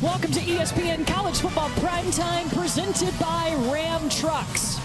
Welcome to ESPN College Football Primetime, presented by Ram Trucks.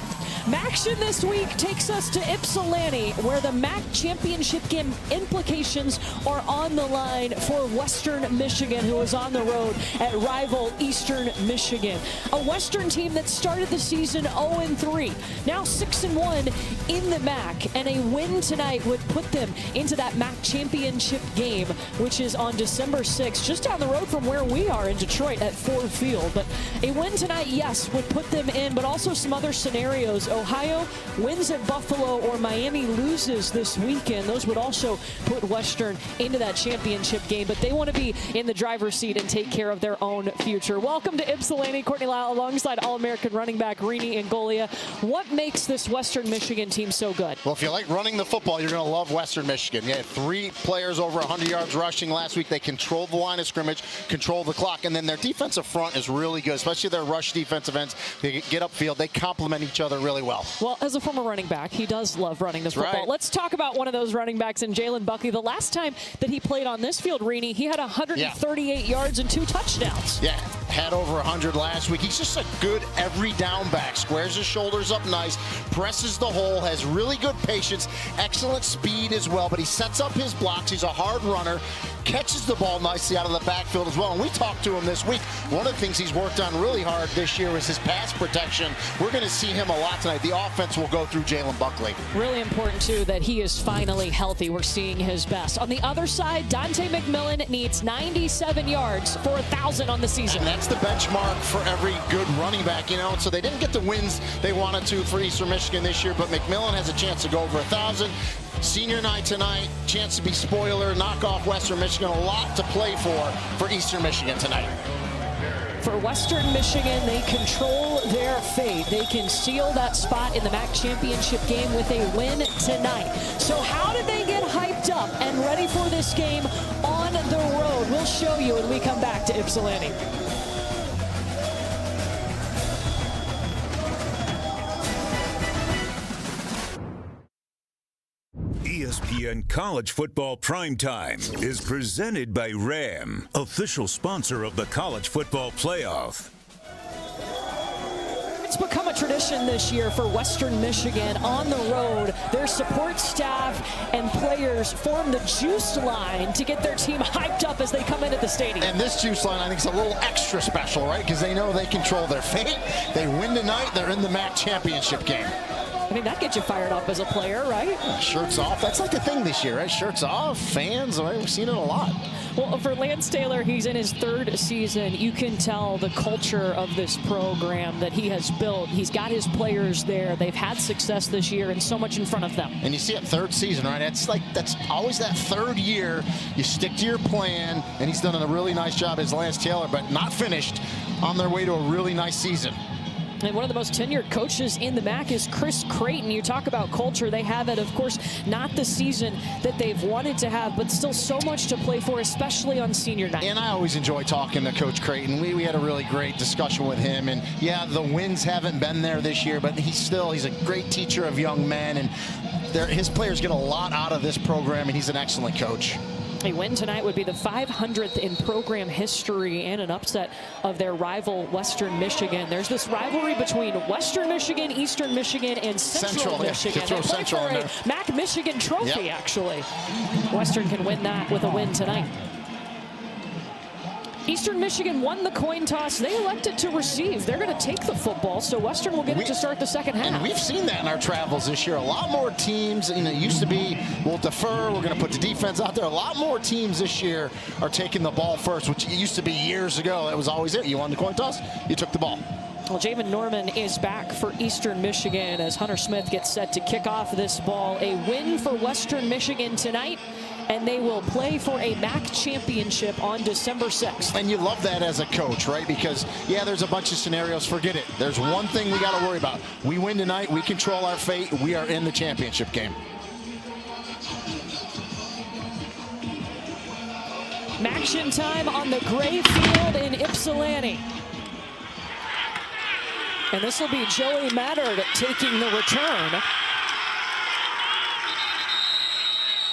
MACtion this week takes us to Ypsilanti, where the MAC championship game implications are on the line for Western Michigan, who is on the road at rival Eastern Michigan. A Western team that started the season 0-3, now 6-1 in the MAC, and a win tonight would put them into that MAC championship game, which is on December 6th, just down the road from where we are in Detroit at Ford Field. But a win tonight, yes, would put them in, but also some other scenarios. Ohio wins at Buffalo or Miami loses this weekend. Those would also put Western into that championship game, but they want to be in the driver's seat and take care of their own future. Welcome to Ypsilanti. Courtney Lyle alongside All-American running back Rini Angolia. What makes this Western Michigan team so good? Well, if you like running the football, you're going to love Western Michigan. You had 3 players over 100 yards rushing last week. They controlled the line of scrimmage, controlled the clock, and then their defensive front is really good, especially their rush defensive ends. They get upfield. They complement each other really well. Well, as a former running back, he does love running the football. Right. Let's talk about one of those running backs in Jalen Buckley. The last time that he played on this field, Rini, he had 138 yards and 2 touchdowns. Yeah, had over 100 last week. He's just a good every down back. Squares his shoulders up nice, presses the hole, has really good patience, excellent speed as well, but he sets up his blocks. He's a hard runner, catches the ball nicely out of the backfield as well. And we talked to him this week. One of the things he's worked on really hard this year is his pass protection. We're going to see him a lot tonight. The offense will go through Jalen Buckley. Really important, too, that he is finally healthy. We're seeing his best. On the other side, Dante McMillan needs 97 yards for 1,000 on the season. And that's the benchmark for every good running back, you know. So they didn't get the wins they wanted to for Eastern Michigan this year, but McMillan has a chance to go over 1,000. Senior night tonight, chance to be spoiler, knock off Western Michigan. A lot to play for Eastern Michigan tonight. For Western Michigan, they control their fate. They can seal that spot in the MAC championship game with a win tonight. So how did they get hyped up and ready for this game on the road? We'll show you when we come back to Ypsilanti. ESPN College Football Primetime is presented by Ram, official sponsor of the College Football Playoff. It's become a tradition this year for Western Michigan on the road. Their support staff and players form the juice line to get their team hyped up as they come into the stadium. And this juice line, I think, is a little extra special, right? Because they know they control their fate. They win tonight, they're in the MAC championship game. I mean, that gets you fired up as a player, right? Shirts off. That's like a thing this year, right? Shirts off, fans. We've seen it a lot. Well, for Lance Taylor, he's in his 3rd season. You can tell the culture of this program that he has built. He's got his players there. They've had success this year and so much in front of them. And you see it 3rd season, right? That's always that 3rd year. You stick to your plan, and he's done a really nice job as Lance Taylor, but not finished, on their way to a really nice season. And one of the most tenured coaches in the MAC is Chris Creighton. You talk about culture. They have it, of course, not the season that they've wanted to have, but still so much to play for, especially on senior night. And I always enjoy talking to Coach Creighton. We had a really great discussion with him. And, yeah, the wins haven't been there this year, but he's a great teacher of young men. And his players get a lot out of this program, and he's an excellent coach. A win tonight would be the 500th in program history and an upset of their rival Western Michigan. There's this rivalry between Western Michigan, Eastern Michigan, and Central Michigan. Yeah, throw Central in there. MAC Michigan trophy, actually. Western can win that with a win tonight. Eastern Michigan won the coin toss. They elected to receive. They're going to take the football, so Western will get it to start the second half. And we've seen that in our travels this year. A lot more teams, it used to be, we'll defer, we're going to put the defense out there. A lot more teams this year are taking the ball first, which it used to be years ago. That was always it. You won the coin toss, you took the ball. Well, Jamin Norman is back for Eastern Michigan as Hunter Smith gets set to kick off this ball. A win for Western Michigan tonight, and they will play for a MAC championship on December 6th. And you love that as a coach, right? Because, yeah, there's a bunch of scenarios. Forget it. There's one thing we got to worry about. We win tonight. We control our fate. We are in the championship game. MACtion time on the gray field in Ypsilanti. And this will be Joey Mattard taking the return.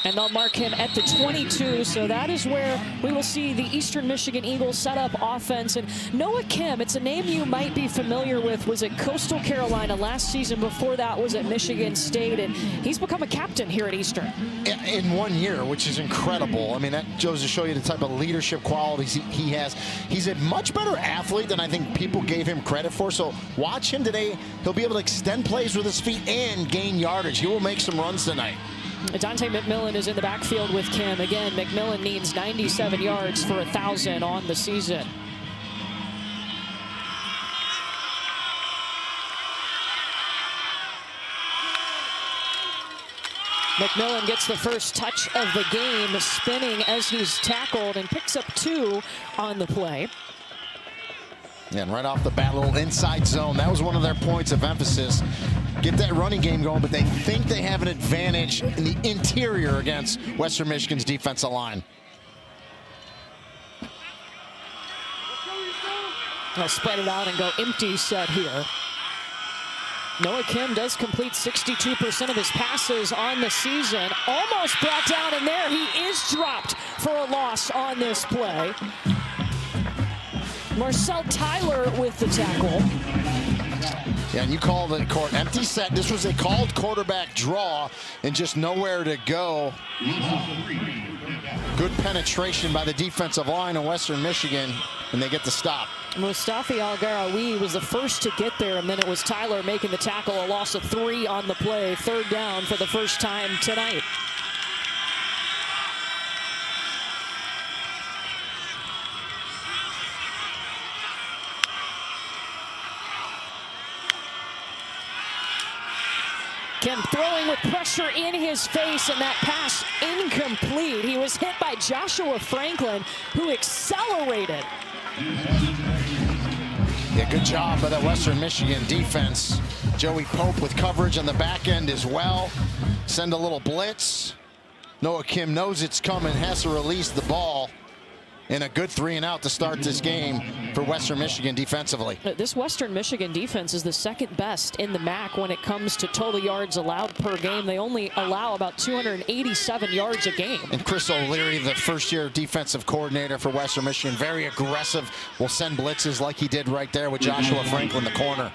And they'll mark him at the 22, so that is where we will see the Eastern Michigan Eagles set up offense. And Noah Kim, it's a name you might be familiar with, was at Coastal Carolina last season. Before that was at Michigan State, and he's become a captain here at Eastern. In 1 year, which is incredible. I mean, that goes to show you the type of leadership qualities he has. He's a much better athlete than I think people gave him credit for, so watch him today. He'll be able to extend plays with his feet and gain yardage. He will make some runs tonight. Dante McMillan is in the backfield with Kim. Again, McMillan needs 97 yards for 1,000 on the season. McMillan gets the first touch of the game, spinning as he's tackled, and picks up 2 on the play. And right off the bat, a little inside zone. That was one of their points of emphasis. Get that running game going, but they think they have an advantage in the interior against Western Michigan's defensive line. They'll spread it out and go empty set here. Noah Kim does complete 62% of his passes on the season. Almost brought down in there. He is dropped for a loss on this play. Marcel Tyler with the tackle. Yeah, and you called it court empty set. This was a called quarterback draw and just nowhere to go. Good penetration by the defensive line of Western Michigan, and they get the stop. Mustafi Al-Garawi was the first to get there, and then it was Tyler making the tackle. A loss of 3 on the play. 3rd down for the first time tonight. Kim throwing with pressure in his face, and that pass incomplete. He was hit by Joshua Franklin, who accelerated. Yeah, good job by that Western Michigan defense. Joey Pope with coverage on the back end as well. Send a little blitz. Noah Kim knows it's coming, has to release the ball. And a good 3-and-out to start this game for Western Michigan defensively. This Western Michigan defense is the 2nd best in the MAC when it comes to total yards allowed per game. They only allow about 287 yards a game. And Chris O'Leary, the first-year defensive coordinator for Western Michigan, very aggressive, will send blitzes like he did right there with Joshua Franklin, the corner.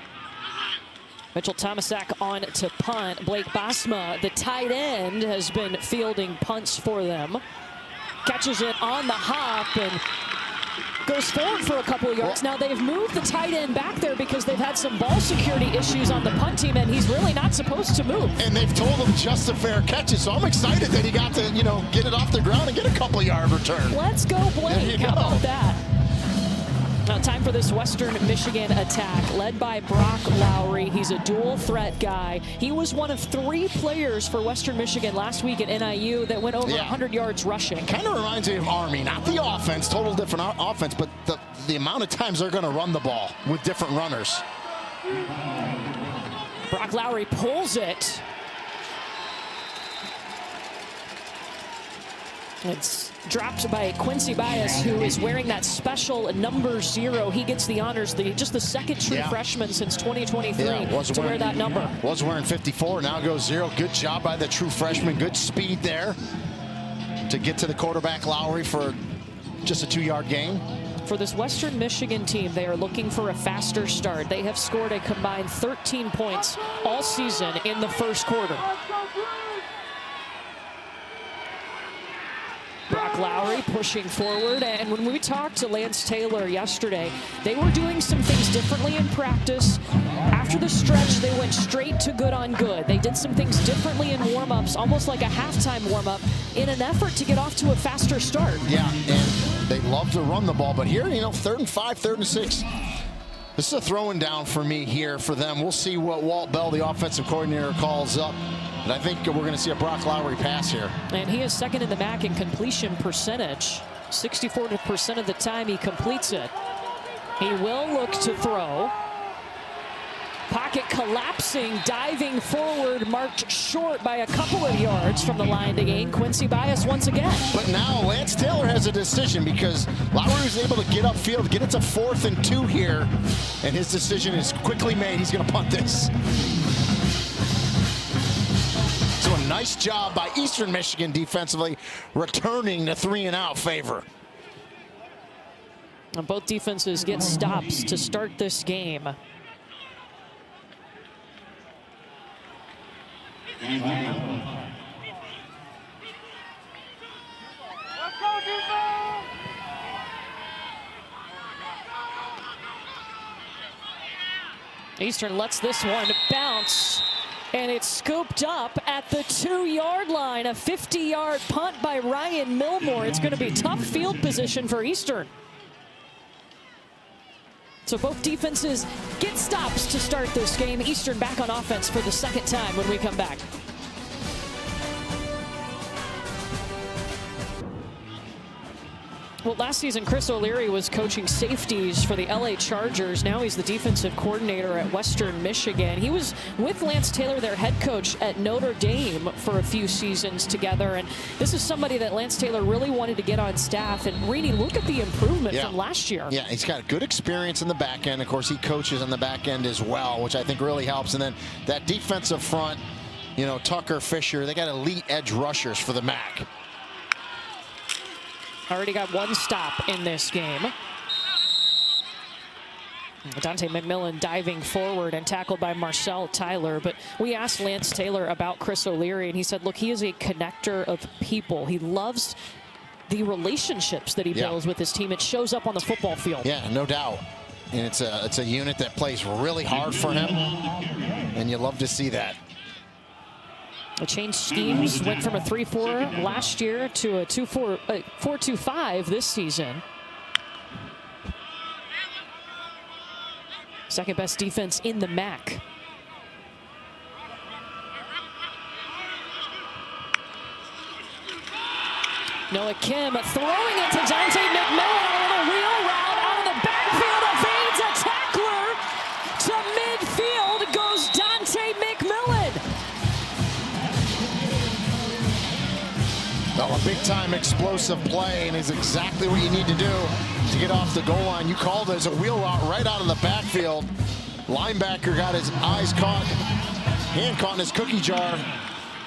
Mitchell Tomasak on to punt. Blake Basma, the tight end, has been fielding punts for them. Catches it on the hop and goes forward for a couple of yards. Now they've moved the tight end back there because they've had some ball security issues on the punt team, and he's really not supposed to move. And they've told him just a fair catch, so I'm excited that he got to, get it off the ground and get a couple yard return. Let's go, Blake. How about that? Now time for this Western Michigan attack, led by Brock Lowry. He's a dual threat guy. He was one of 3 players for Western Michigan last week at NIU that went over 100 yards rushing. Kind of reminds me of Army, not the offense, total different offense, but the amount of times they're going to run the ball with different runners. Brock Lowry pulls it. It's dropped by Quincy Bias, who is wearing that special number 0. He gets the honors, just the 2nd true freshman since 2023 to wear that number. Was wearing 54, now goes 0. Good job by the true freshman. Good speed there to get to the quarterback Lowry for just a 2-yard gain. For this Western Michigan team, they are looking for a faster start. They have scored a combined 13 points all season in the first quarter. Brock Lowry pushing forward, and when we talked to Lance Taylor yesterday, they were doing some things differently in practice. After the stretch, they went straight to good on good. They did some things differently in warm-ups, almost like a halftime warm-up, in an effort to get off to a faster start. Yeah, and they love to run the ball, but here, 3rd and 5, 3rd and 6. This is a throwing down for me here for them. We'll see what Walt Bell, the offensive coordinator, calls up. And I think we're going to see a Brock Lowry pass here. And he is 2nd in the MAC in completion percentage. 64% of the time he completes it. He will look to throw. Pocket collapsing, diving forward, marked short by a couple of yards from the line to gain. Quincy Bias once again. But now Lance Taylor has a decision because Lowry was able to get upfield, get it to 4th and 2 here. And his decision is quickly made. He's going to punt this. So a nice job by Eastern Michigan defensively, returning the 3-and-out favor. And both defenses get stops to start this game. Eastern lets this one bounce, and it's scooped up at the 2-yard line. A 50-yard punt by Ryan Milmore. It's going to be tough field position for Eastern. So both defenses get stops to start this game. Eastern back on offense for the second time when we come back. Well, last season, Chris O'Leary was coaching safeties for the LA Chargers. Now he's the defensive coordinator at Western Michigan. He was with Lance Taylor, their head coach, at Notre Dame for a few seasons together. And this is somebody that Lance Taylor really wanted to get on staff. And Reedy, look at the improvement from last year. Yeah, he's got good experience in the back end. Of course, he coaches on the back end as well, which I think really helps. And then that defensive front, you know, Tucker, Fisher, they got elite edge rushers for the MAC. Already got one stop in this game. Dante McMillan diving forward and tackled by Marcel Tyler. But we asked Lance Taylor about Chris O'Leary, and he said, look, he is a connector of people. He loves the relationships that he builds with his team. It shows up on the football field. Yeah, no doubt. And it's a unit that plays really hard for him, and you love to see that. They changed schemes, went from a 3-4 last year to a 4-2-5 this season. Second best defense in the MAC. Noah Kim throwing it to Dante McMillan on a wheel route out of the backfield, evades a tackler to midfield, goes Dante McMillan. Well, a big-time explosive play, and is exactly what you need to do to get off the goal line. You called it as a wheel route right out of the backfield. Linebacker got his eyes caught, hand caught in his cookie jar.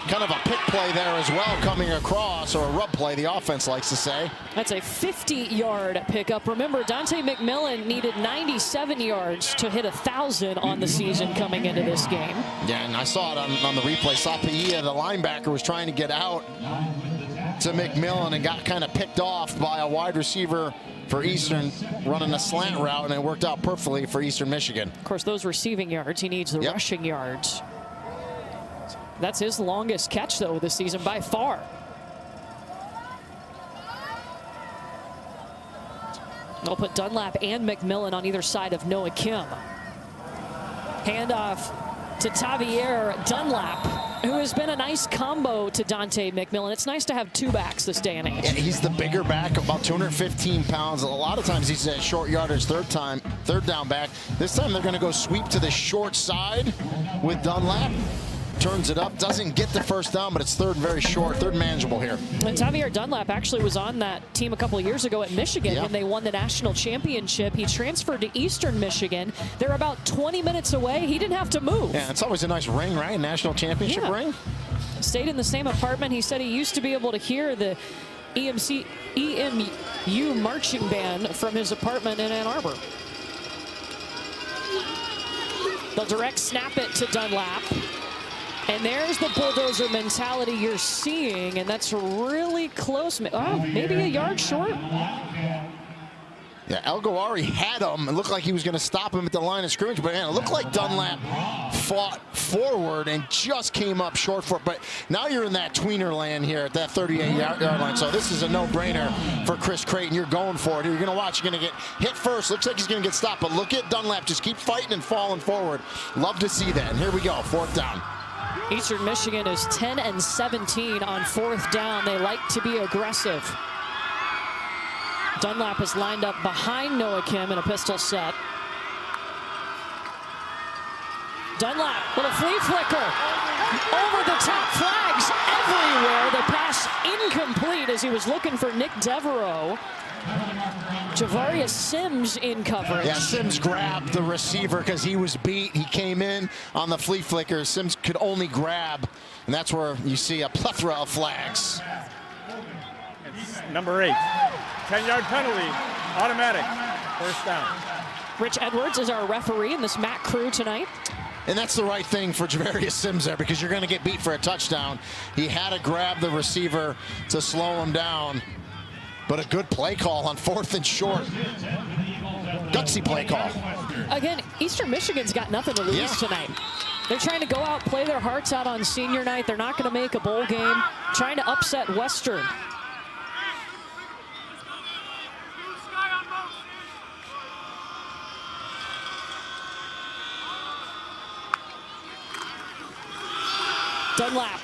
Kind of a pick play there as well coming across, or a rub play, the offense likes to say. That's a 50-yard pickup. Remember, Dante McMillan needed 97 yards to hit 1,000 on the season coming into this game. Yeah, and I saw it on the replay. Sapia, the linebacker, was trying to get out to McMillan and got kind of picked off by a wide receiver for Eastern running a slant route, and it worked out perfectly for Eastern Michigan. Of course, those receiving yards, he needs the rushing yards. That's his longest catch, though, this season by far. They'll put Dunlap and McMillan on either side of Noah Kim. Handoff to Tavier Dunlap, who has been a nice combo to Dante McMillan. It's nice to have two backs this day and age. Yeah, he's the bigger back, about 215 pounds. A lot of times he's a short yardage third down back. This time they're going to go sweep to the short side with Dunlap. Turns it up, doesn't get the first down, but it's third and very short, third manageable here. And Tavier Dunlap actually was on that team a couple of years ago at Michigan when they won the national championship. He transferred to Eastern Michigan. They're about 20 minutes away. He didn't have to move. Yeah, it's always a nice ring, right? National championship ring. Stayed in the same apartment. He said he used to be able to hear the EMU marching band from his apartment in Ann Arbor. They'll direct snap it to Dunlap. And there's the bulldozer mentality you're seeing, and that's really close. Oh, maybe a yard short. Yeah, El Gowari had him. It looked like he was going to stop him at the line of scrimmage, but man, it looked like Dunlap fought forward and just came up short for it. But now you're in that tweener land here at that 38-yard line. So this is a no-brainer for Chris Creighton. You're going for it. You're going to watch. You're going to get hit first. Looks like he's going to get stopped. But look at Dunlap. Just keep fighting and falling forward. Love to see that. And here we go. Fourth down. Eastern Michigan is 10-17 on fourth down. They like to be aggressive. Dunlap is lined up behind Noah Kim in a pistol set. Dunlap with a flea flicker. Over the top, flags everywhere. The pass incomplete as he was looking for Nick Devereaux. Javarius Sims in coverage. Yeah, Sims grabbed the receiver because he was beat. He came in on the flea flicker. Sims could only grab, and that's where you see a plethora of flags. It's number 8. 10-yard penalty, automatic, first down. Rich Edwards is our referee in this MAC crew tonight. And that's the right thing for Javarius Sims there, because you're going to get beat for a touchdown. He had to grab the receiver to slow him down. But a good play call on 4th and short. Gutsy play call. Again, Eastern Michigan's got nothing to lose tonight. They're trying to go out, play their hearts out on senior night. They're not going to make a bowl game. Trying to upset Western. Dunlap.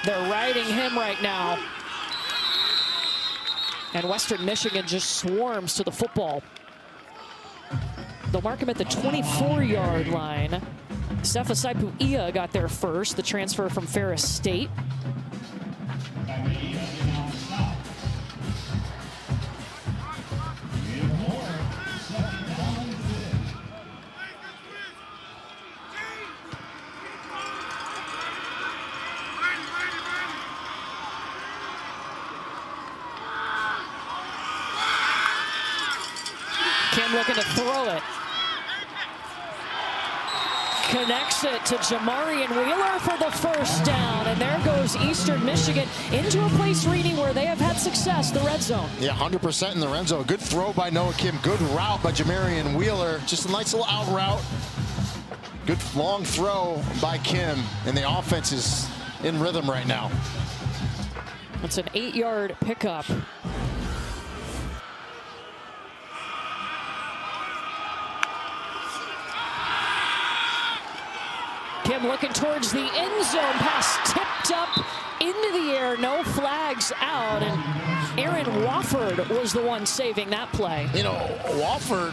They're riding him right now. And Western Michigan just swarms to the football. They'll mark him at the 24-yard line. Sefasaipu-Ia got there first, the transfer from Ferris State. Kim looking to throw it. Connects it to Jamarian Wheeler for the first down. And there goes Eastern Michigan into a place reading where they have had success, the red zone. Yeah, 100% in the red zone. Good throw by Noah Kim. Good route by Jamarian Wheeler. Just a nice little out route. Good long throw by Kim. And the offense is in rhythm right now. It's an 8-yard pickup. Kim looking towards the end zone. Pass tipped up into the air. No flags out. And Aaron Wofford was the one saving that play. You know, Wofford,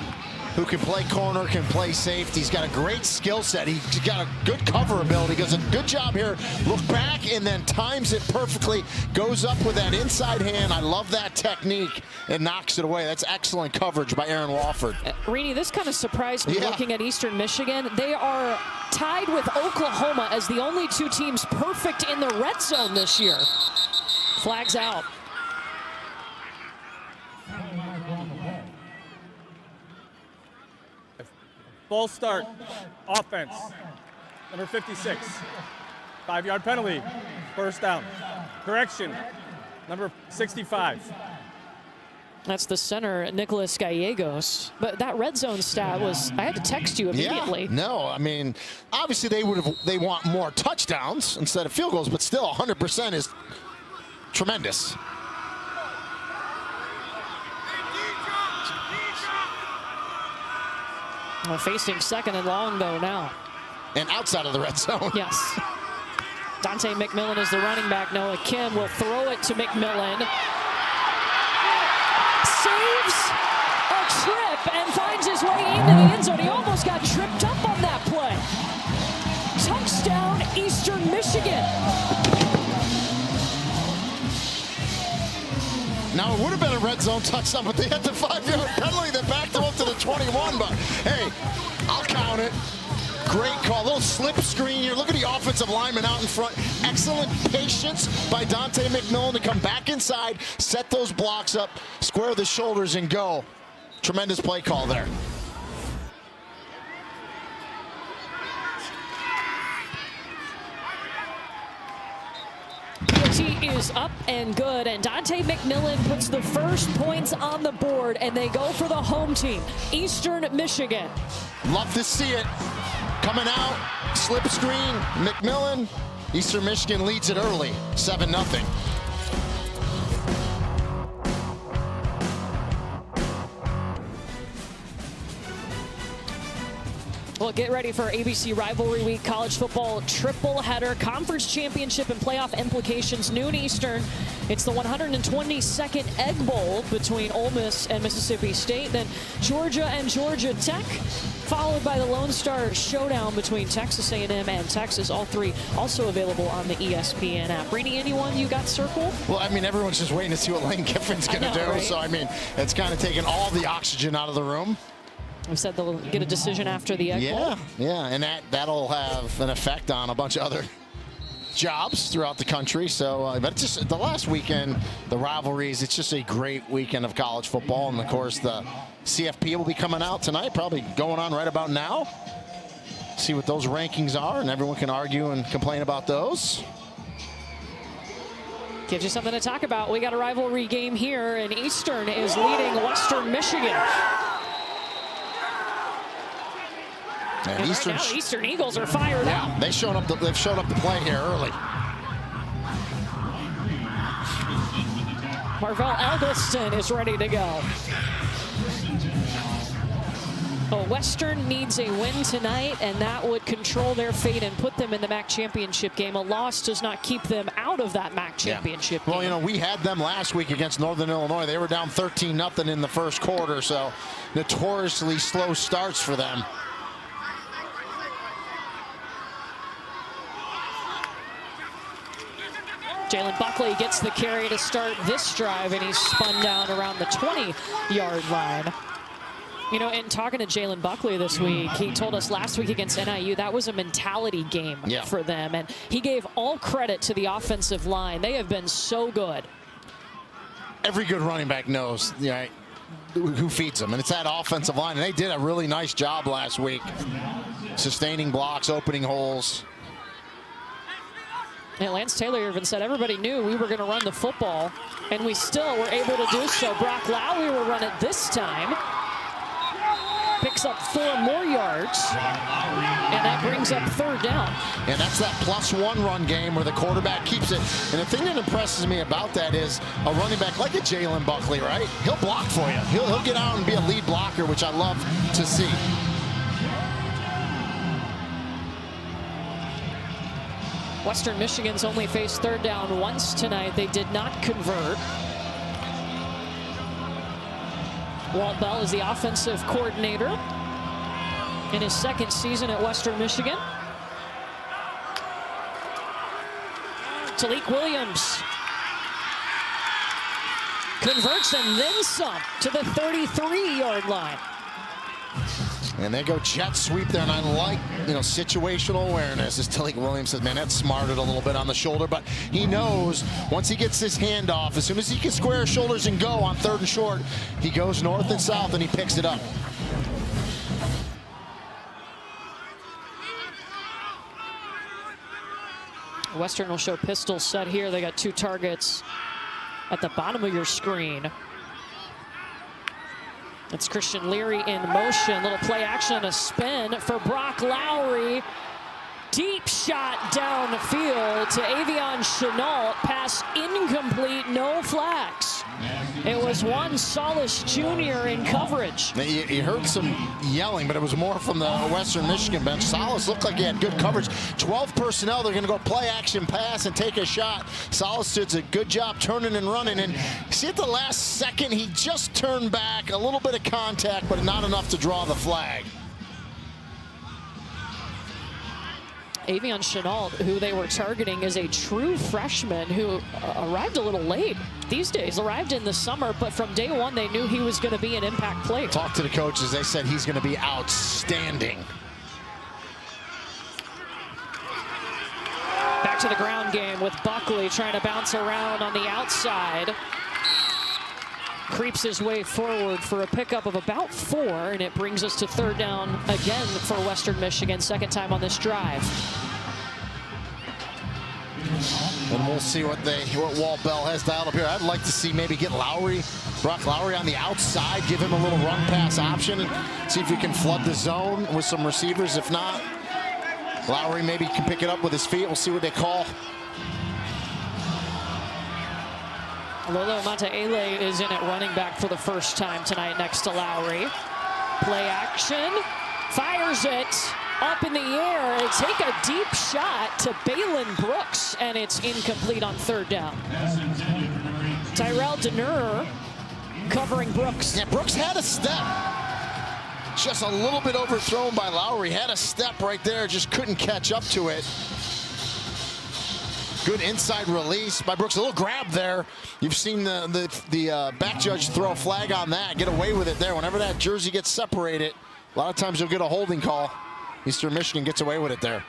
who can play corner, can play safety. He's got a great skill set. He's got a good cover ability. He does a good job here. Look back and then times it perfectly. Goes up with that inside hand. I love that technique and knocks it away. That's excellent coverage by Aaron Wofford. Rini, this kind of surprised me looking at Eastern Michigan. They are tied with Oklahoma as the only 2 teams perfect in the red zone this year. Flags out. Full start, offense, number 56. 5-yard penalty, first down. Correction, number 65. That's the center, Nicholas Gallegos. But that red zone stat was, I had to text you immediately. Yeah, no, I mean, obviously they want more touchdowns instead of field goals, but still 100% is tremendous. Well, facing 2nd and long, though, now. And outside of the red zone. Yes. Dante McMillan is the running back. Noah Kim will throw it to McMillan. Saves a trip and finds his way into the end zone. He almost got tripped up on that play. Touchdown, Eastern Michigan. Now, it would have been a red zone touchdown, but they had the 5-yard penalty that backed them up to the 21. But, hey, I'll count it. Great call. A little slip screen here. Look at the offensive lineman out in front. Excellent patience by Dante McMillan to come back inside, set those blocks up, square the shoulders, and go. Tremendous play call there. POT is up and good, and Dante McMillan puts the first points on the board, and they go for the home team, Eastern Michigan. Love to see it. Coming out, slip screen, McMillan. Eastern Michigan leads it early, 7-0. Well, get ready for ABC Rivalry Week College Football triple header, conference championship and playoff implications, noon Eastern. It's the 122nd Egg Bowl between Ole Miss and Mississippi State. Then Georgia and Georgia Tech. followed by the Lone Star Showdown between Texas A&M and Texas. All three also available on the ESPN app. Rainey, anyone you got circled? Well, I mean, everyone's just waiting to see what Lane Kiffin's going to do. Right? So, I mean, it's kind of taking all the oxygen out of the room. We said they'll get a decision after the Egg Bowl. Yeah, and that'll have an effect on a bunch of other jobs throughout the country. So, but it's just the last weekend, the rivalries, it's just a great weekend of college football. And, of course, the CFP will be coming out tonight, probably going on right about now. See what those rankings are, and everyone can argue and complain about those. Gives you something to talk about. We got a rivalry game here, and Eastern is leading Western Michigan. And right now, the Eastern Eagles are fired up. They've shown up to play here early. Marvell Elgliston is ready to go. Well, Western needs a win tonight, and that would control their fate and put them in the MAC championship game. A loss does not keep them out of that MAC championship game. Well, you know, we had them last week against Northern Illinois. They were down 13-0 in the first quarter, so notoriously slow starts for them. Jalen Buckley gets the carry to start this drive, and he's spun down around the 20-yard line. You know, in talking to Jalen Buckley this week, he told us last week against NIU that was a mentality game for them, and he gave all credit to the offensive line. They have been so good. Every good running back knows who feeds them, and it's that offensive line, and they did a really nice job last week, sustaining blocks, opening holes. And Lance Taylor even said everybody knew we were going to run the football, and we still were able to do so. Brock Lowry will run it this time. Picks up 4 more yards, and that brings up 3rd down. And that's that +1 run game where the quarterback keeps it. And the thing that impresses me about that is a running back like a Jalen Buckley, right? He'll block for you. He'll get out and be a lead blocker, which I love to see. Western Michigan's only faced 3rd down once tonight. They did not convert. Walt Bell is the offensive coordinator in his 2nd season at Western Michigan. Talik Williams converts and then some to the 33-yard line. And they go jet sweep there, and I like, situational awareness. As Talik Williams says, man, that smarted a little bit on the shoulder, but he knows once he gets this handoff, as soon as he can square his shoulders and go on 3rd and short, he goes north and south and he picks it up. Western will show pistol set here. They got 2 targets at the bottom of your screen. It's Christian Leary in motion. Little play action, a spin for Brock Lowry. Deep shot downfield to Avion Chenault. Pass incomplete, no flags. It was Juan Solis Jr. in coverage. You heard some yelling, but it was more from the Western Michigan bench. Solis looked like he had good coverage. 12 personnel, they're going to go play action pass and take a shot. Solis did a good job turning and running. And see at the last second, he just turned back. A little bit of contact, but not enough to draw the flag. Avion Chenault, who they were targeting, is a true freshman who arrived a little late these days. Arrived in the summer, but from day one, they knew he was going to be an impact player. Talk to the coaches. They said he's going to be outstanding. Back to the ground game with Buckley trying to bounce around on the outside. Creeps his way forward for a pickup of about 4, and it brings us to 3rd down again for Western Michigan, 2nd time on this drive. And we'll see what Walt Bell has dialed up here. I'd like to see maybe get Brock Lowry on the outside, give him a little run pass option, and see if we can flood the zone with some receivers. If not, Lowry maybe can pick it up with his feet. We'll see what they call. Lolo Montaele is in at running back for the first time tonight next to Lowry. Play action, fires it up in the air. They take a deep shot to Balin Brooks, and it's incomplete on 3rd down. Tyrell Denur covering Brooks. Yeah, Brooks had a step. just a little bit overthrown by Lowry. Had a step right there, just couldn't catch up to it. Good inside release by Brooks. A little grab there. You've seen the back judge throw a flag on that, get away with it there. Whenever that jersey gets separated, a lot of times you'll get a holding call. Eastern Michigan gets away with it there.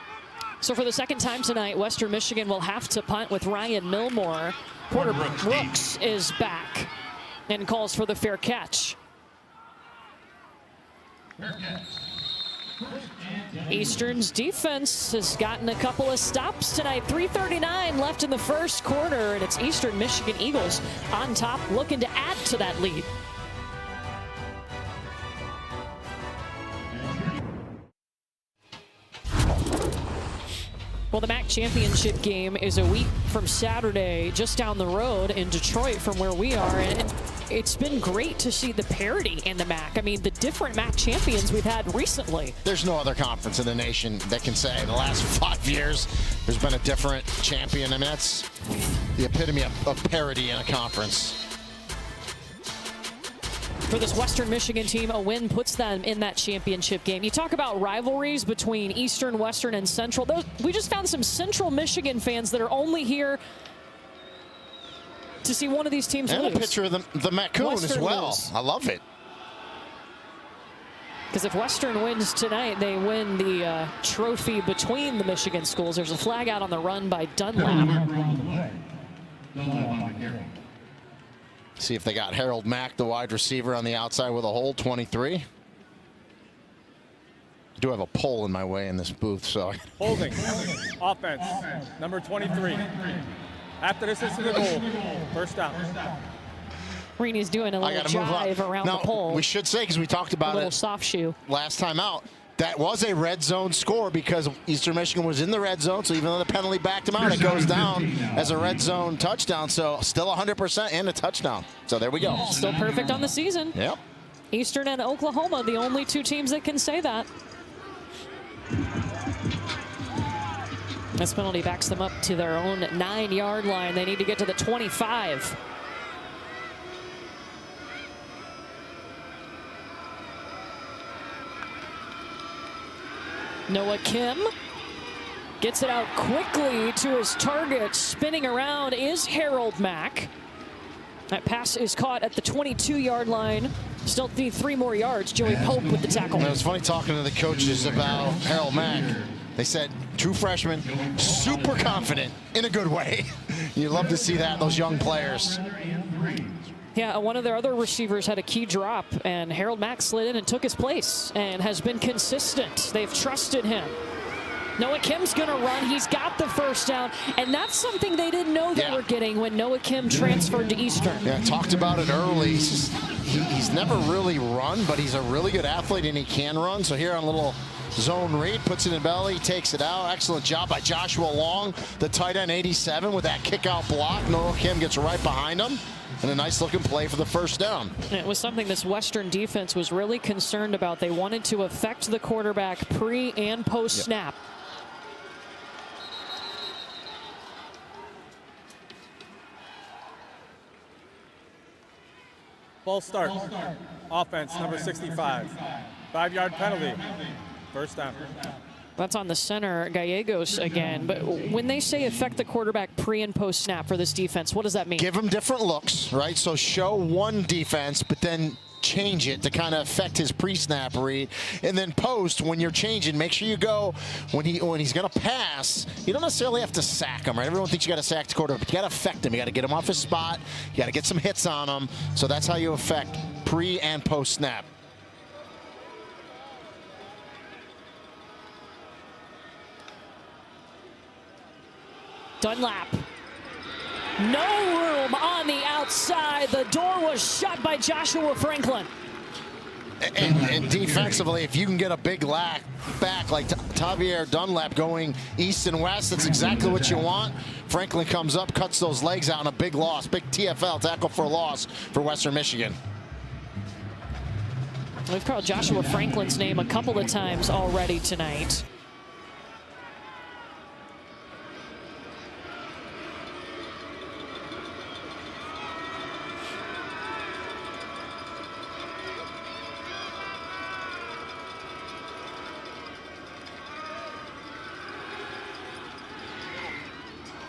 So for the second time tonight, Western Michigan will have to punt with Ryan Milmore. Porter Brooks is back and calls for the fair catch. Eastern's defense has gotten a couple of stops tonight. 3:39 left in the first quarter, and it's Eastern Michigan Eagles on top, looking to add to that lead. Well, the MAC championship game is a week from Saturday, just down the road in Detroit from where we are. And it's been great to see the parity in the MAC. I mean, the different MAC champions we've had recently. There's no other conference in the nation that can say the last 5 years there's been a different champion. I mean, that's the epitome of parity in a conference. For this Western Michigan team, a win puts them in that championship game. You talk about rivalries between Eastern, Western, and Central. We just found some Central Michigan fans that are only here to see one of these teams lose. And a picture of the MACtion as well. Lose. I love it. Because if Western wins tonight, they win the trophy between the Michigan schools. There's a flag out on the run by Dunlap. See if they got Harold Mack, the wide receiver, on the outside with a hold, 23. I do have a pole in my way in this booth, so. Holding. Offense. Number 23. After this is to the goal. First down. Reeney's doing a little jive around the pole. We should say, because we talked about a little soft shoe last time out, that was a red zone score because Eastern Michigan was in the red zone. So even though the penalty backed him out, it goes down as a red zone touchdown. So still 100% and a touchdown. So there we go. Still perfect on the season. Yep. Eastern and Oklahoma, the only two teams that can say that. This penalty backs them up to their own 9-yard line. They need to get to the 25. Noah Kim gets it out quickly to his target. Spinning around is Harold Mack. That pass is caught at the 22-yard line. Still need 3 more yards. Joey Pope with the tackle. It was funny talking to the coaches about Harold Mack. They said, true freshman, super confident in a good way. You love to see that, those young players. Yeah, one of their other receivers had a key drop, and Harold Mack slid in and took his place and has been consistent. They've trusted him. Noah Kim's going to run. He's got the first down, and that's something they didn't know they were getting when Noah Kim transferred to Eastern. Yeah, talked about it early. He's never really run, but he's a really good athlete, and he can run. So here on a little zone read, puts it in belly, takes it out. Excellent job by Joshua Long, the tight end, 87, with that kick-out block. Noah Kim gets right behind him. And a nice-looking play for the first down. It was something this Western defense was really concerned about. They wanted to affect the quarterback pre- and post-snap. False start. Offense, number 65. 5-yard penalty. First down. That's on the center, Gallegos again. But when they say affect the quarterback pre- and post-snap for this defense, what does that mean? Give them different looks, right? So show one defense, but then change it to kind of affect his pre-snap read. And then post, when you're changing, make sure you go, when he's going to pass, you don't necessarily have to sack him, right? Everyone thinks you got to sack the quarterback, but you got to affect him. You got to get him off his spot. You got to get some hits on him. So that's how you affect pre- and post-snap. Dunlap. No room on the outside. The door was shut by Joshua Franklin. And defensively, if you can get a big back like Tavier Dunlap going east and west, that's exactly what you want. Franklin comes up, cuts those legs out, and a big loss. Big TFL, tackle for a loss for Western Michigan. We've called Joshua Franklin's name a couple of times already tonight.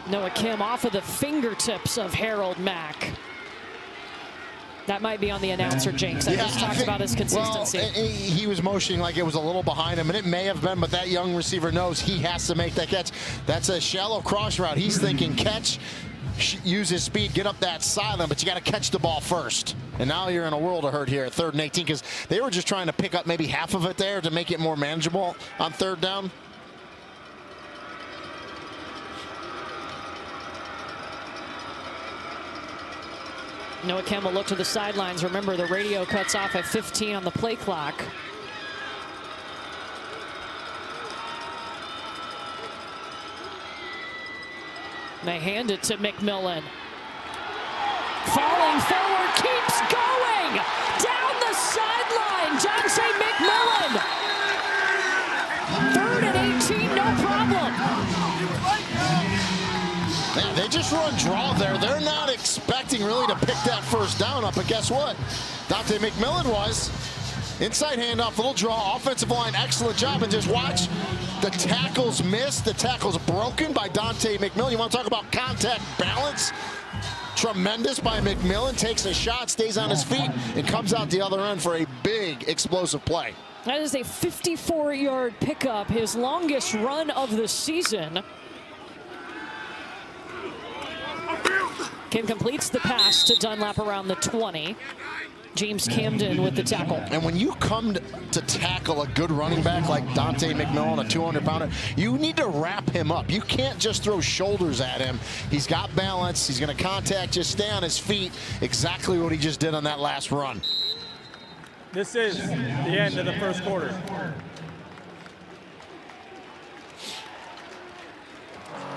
Noah Kim off of the fingertips of Harold Mack. That might be on the announcer jinx. I just talked about his consistency. Well, he was motioning like it was a little behind him, and it may have been, but that young receiver knows he has to make that catch. That's a shallow cross route. He's thinking catch, use his speed, get up that sideline, but you got to catch the ball first. And now you're in a world of hurt here at 3rd and 18 because they were just trying to pick up maybe half of it there to make it more manageable on 3rd down. Noah Kim will look to the sidelines. Remember, the radio cuts off at 15 on the play clock. They hand it to McMillan. Falling forward, keeps going! Down the sideline, Dante McMillan! 3rd and 18, no problem. Man, they just run draw there. They're not expecting really to pick that 1st down up, but guess what? Dante McMillan was. Inside handoff, little draw, offensive line, excellent job, and just watch the tackles missed, the tackles broken by Dante McMillan. You want to talk about contact balance? Tremendous by McMillan, takes a shot, stays on his feet, and comes out the other end for a big explosive play. That is a 54-yard pickup, his longest run of the season. Kim completes the pass to Dunlap around the 20. James Camden with the tackle. And when you come to tackle a good running back like Dante McMillan, a 200-pounder, you need to wrap him up. You can't just throw shoulders at him. He's got balance. He's going to contact you, stay on his feet. Exactly what he just did on that last run. This is the end of the 1st quarter.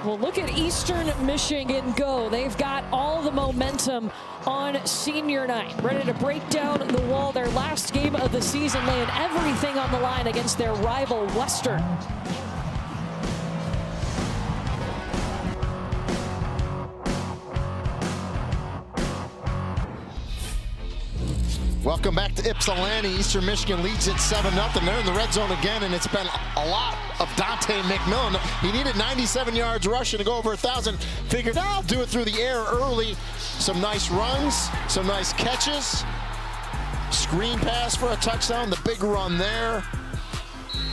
Well, look at Eastern Michigan go. They've got all the momentum on senior night. Ready to break down the wall. Their last game of the season, laying everything on the line against their rival Western. Welcome back to Ypsilanti. Eastern Michigan leads it 7-0. They're in the red zone again, and it's been a lot of Dante McMillan. He needed 97 yards rushing to go over 1,000. Figured, I'll do it through the air early. Some nice runs, some nice catches. Screen pass for a touchdown. The big run there.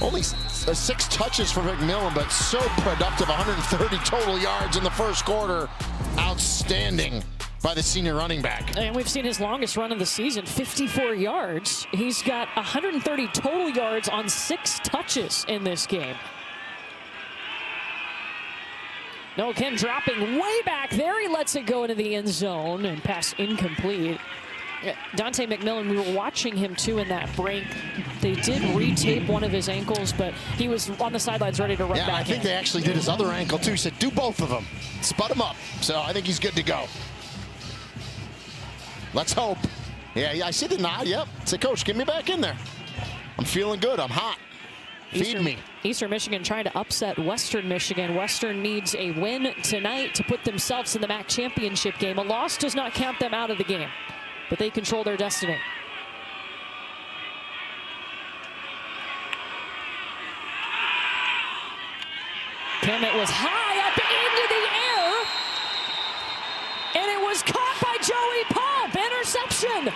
Only 6 touches for McMillan, but so productive. 130 total yards in the 1st quarter. Outstanding by the senior running back. And we've seen his longest run of the season, 54 yards. He's got 130 total yards on 6 touches in this game. Noah Kim dropping way back there. He lets it go into the end zone and pass incomplete. Dante McMillan, we were watching him too in that break. They did retape one of his ankles, but he was on the sidelines ready to run back in. I think they actually did his other ankle too. He said, do both of them. Spud him up. So I think he's good to go. Let's hope. Yeah, I see the nod. Yep. Say, Coach, get me back in there. I'm feeling good. I'm hot. Feed me. Eastern Michigan trying to upset Western Michigan. Western needs a win tonight to put themselves in the MAC championship game. A loss does not count them out of the game, but they control their destiny. Kemet was high up into the air, and it was caught by Joey Pope. Interception.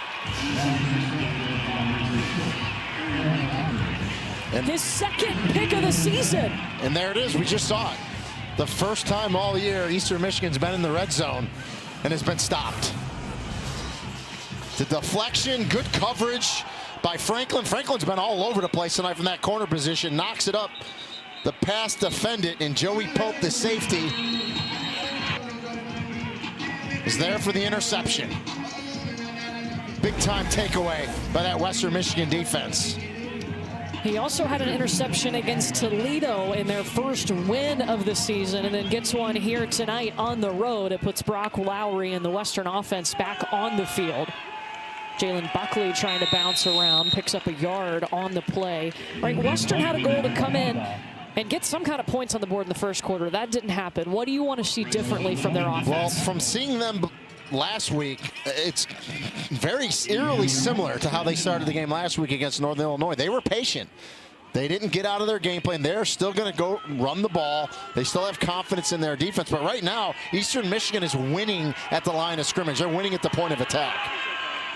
And his 2nd pick of the season. And there it is. We just saw it. The first time all year Eastern Michigan's been in the red zone and has been stopped. The deflection, good coverage by Franklin. Franklin's been all over the place tonight from that corner position. Knocks it up. The pass defended, and Joey Pope, the safety, is there for the interception. Big time takeaway by that Western Michigan defense. He also had an interception against Toledo in their first win of the season, and then gets one here tonight on the road. It puts Brock Lowry and the Western offense back on the field. Jalen Buckley trying to bounce around, picks up a yard on the play. Right, Western had a goal to come in and get some kind of points on the board in the 1st quarter. That didn't happen. What do you want to see differently from their offense? Well, from seeing them last week, it's very eerily similar to how they started the game last week against Northern Illinois. They were patient. They didn't get out of their game plan. They're still going to go run the ball. They still have confidence in their defense. But right now, Eastern Michigan is winning at the line of scrimmage. They're winning at the point of attack.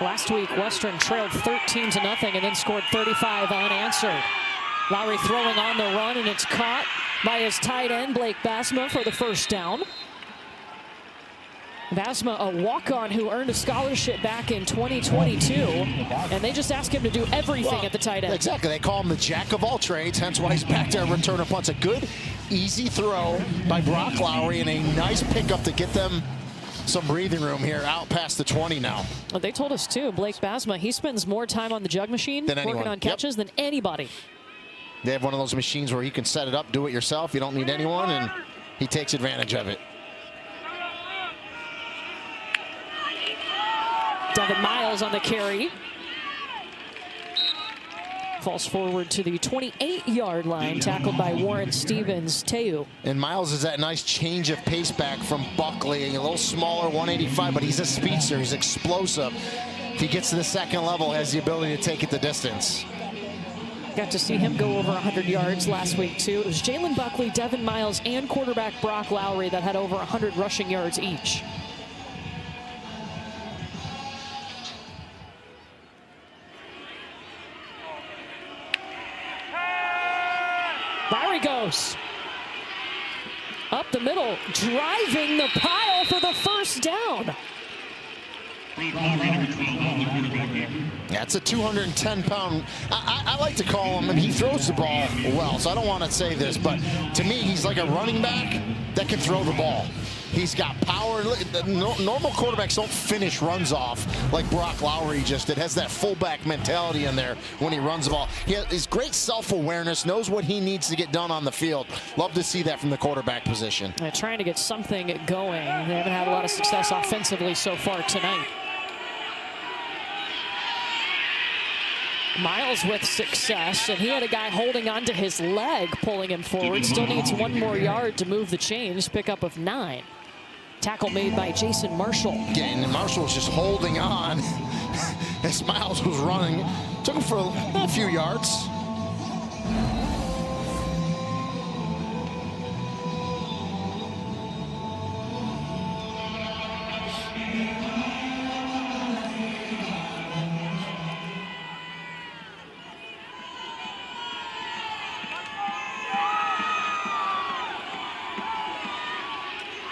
Last week, Western trailed 13-0 and then scored 35 unanswered. Lowry throwing on the run, and it's caught by his tight end, Blake Basma, for the first down. Basma, a walk-on who earned a scholarship back in 2022, and they just ask him to do everything at the tight end. Exactly. They call him the jack of all trades, hence why he's back there returning punts. A good, easy throw by Brock Lowry, and a nice pickup to get them some breathing room here out past the 20 now. Well, they told us, too, Blake Basma, he spends more time on the jug machine working on catches than anybody. They have one of those machines where you can set it up, do it yourself. You don't need anyone, and he takes advantage of it. Devin Miles on the carry. Falls forward to the 28-yard line, tackled by Warren Stevens-Teu. And Miles is that nice change of pace back from Buckley. A little smaller, 185, but he's a speedster. He's explosive. If he gets to the second level, has the ability to take it the distance. Got to see him go over 100 yards last week, too. It was Jalen Buckley, Devin Miles, and quarterback Brock Lowry that had over 100 rushing yards each. Lowry goes up the middle, driving the pile for the first down. That's a 210-pound. I like to call him, and he throws the ball well, so I don't want to say this, but to me, he's like a running back that can throw the ball. He's got power. Normal quarterbacks don't finish runs off like Brock Lowry just did. Has that fullback mentality in there when he runs the ball. He has great self-awareness, knows what he needs to get done on the field. Love to see that from the quarterback position. They're trying to get something going. They haven't had a lot of success offensively so far tonight. Miles with success, and he had a guy holding onto his leg, pulling him forward. Still needs one more yard to move the chains. Pickup of 9. Tackle made by Jason Marshall. And Marshall was just holding on as Miles was running. Took him for a few yards.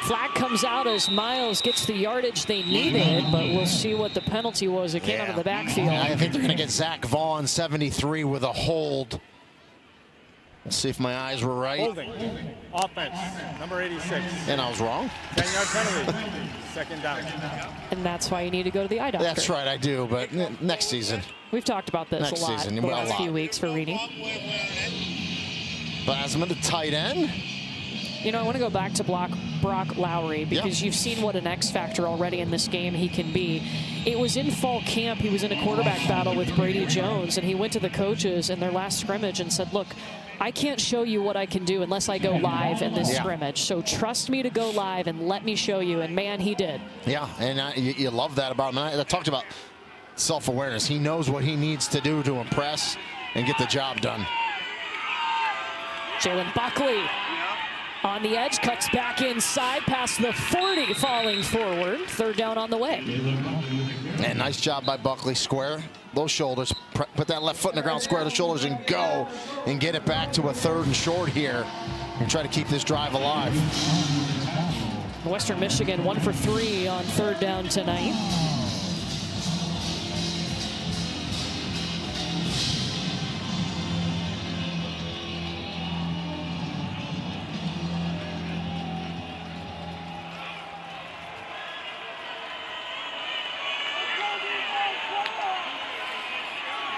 Flag comes out as Miles gets the yardage they needed, but we'll see what the penalty was. It came out of the backfield. I think they're going to get Zach Vaughn, 73, with a hold. Let's see if my eyes were right. Holding. Offense, number 86. And I was wrong. 10-yard penalty. Second down. And that's why you need to go to the eye doctor. That's right, I do, but next season. We've talked about this Next a lot season, the last few weeks for Reedy. Basma, the tight end. You know, I want to go back to Brock Lowry because you've seen what an X factor already in this game he can be. It was in fall camp. He was in a quarterback battle with Brady Jones, and he went to the coaches in their last scrimmage and said, look, I can't show you what I can do unless I go live in this scrimmage. So trust me to go live and let me show you. And, man, he did. Yeah, and you love that about him. I talked about self-awareness. He knows what he needs to do to impress and get the job done. Jalen Buckley on the edge, cuts back inside past the 40, falling forward. Third down on the way. And nice job by Buckley. Square those shoulders, put that left foot in the ground, square the shoulders, and go and get it back to a 3rd and short here and try to keep this drive alive. Western Michigan 1 for 3 on 3rd down tonight.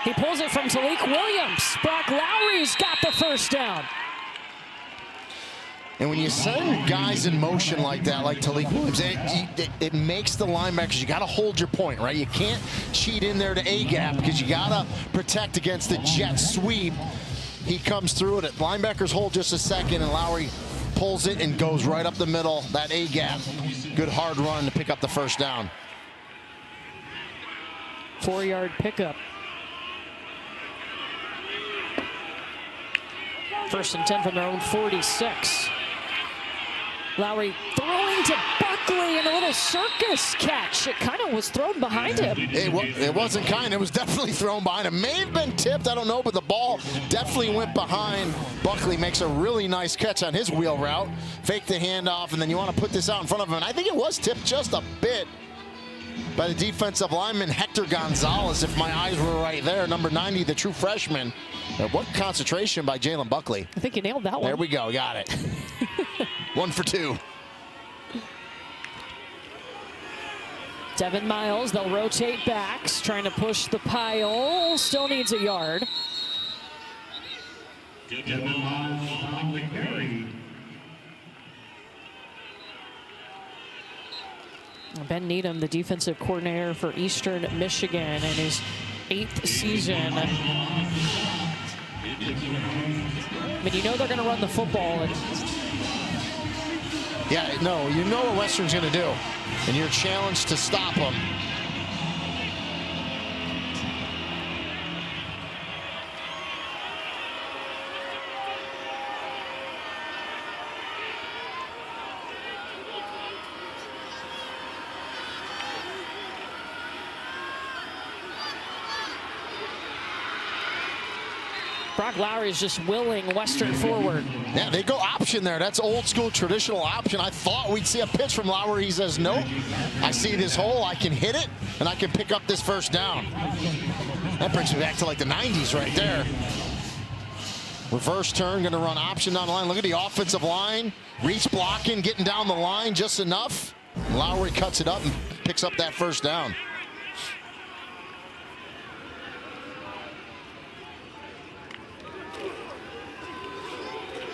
He pulls it from Talik Williams. Brock Lowry's got the first down. And when you send guys in motion like that, like Talik Williams, it makes the linebackers, you got to hold your point, right? You can't cheat in there to A-gap because you got to protect against the jet sweep. He comes through it. Linebackers hold just a second, and Lowry pulls it and goes right up the middle, that A-gap. Good hard run to pick up the first down. 4-yard pickup. First and 10 from their own 46. Lowry throwing to Buckley and a little circus catch. It kind of was thrown behind him. It wasn't kind. It was definitely thrown behind him. May have been tipped. I don't know, but the ball definitely went behind. Buckley makes a really nice catch on his wheel route. Fake the handoff, and then you want to put this out in front of him. And I think it was tipped just a bit by the defensive lineman Hector Gonzalez, if my eyes were right there. Number 90, the true freshman. What concentration by Jalen Buckley. I think you nailed that one. There we go. Got it. 1 for 2. Devin Miles, they'll rotate backs, trying to push the pile. Still needs a yard. Ben Needham, the defensive coordinator for Eastern Michigan in his 8th season. I mean, you know they're going to run the football. And yeah, no, you know what Western's going to do, and you're challenged to stop them. Brock Lowry is just willing Western forward. Yeah, they go option there. That's old school traditional option. I thought we'd see a pitch from Lowry. He says, nope. I see this hole. I can hit it, and I can pick up this first down. That brings me back to like the 90s right there. Reverse turn, going to run option down the line. Look at the offensive line. Reach blocking, getting down the line just enough. Lowry cuts it up and picks up that first down.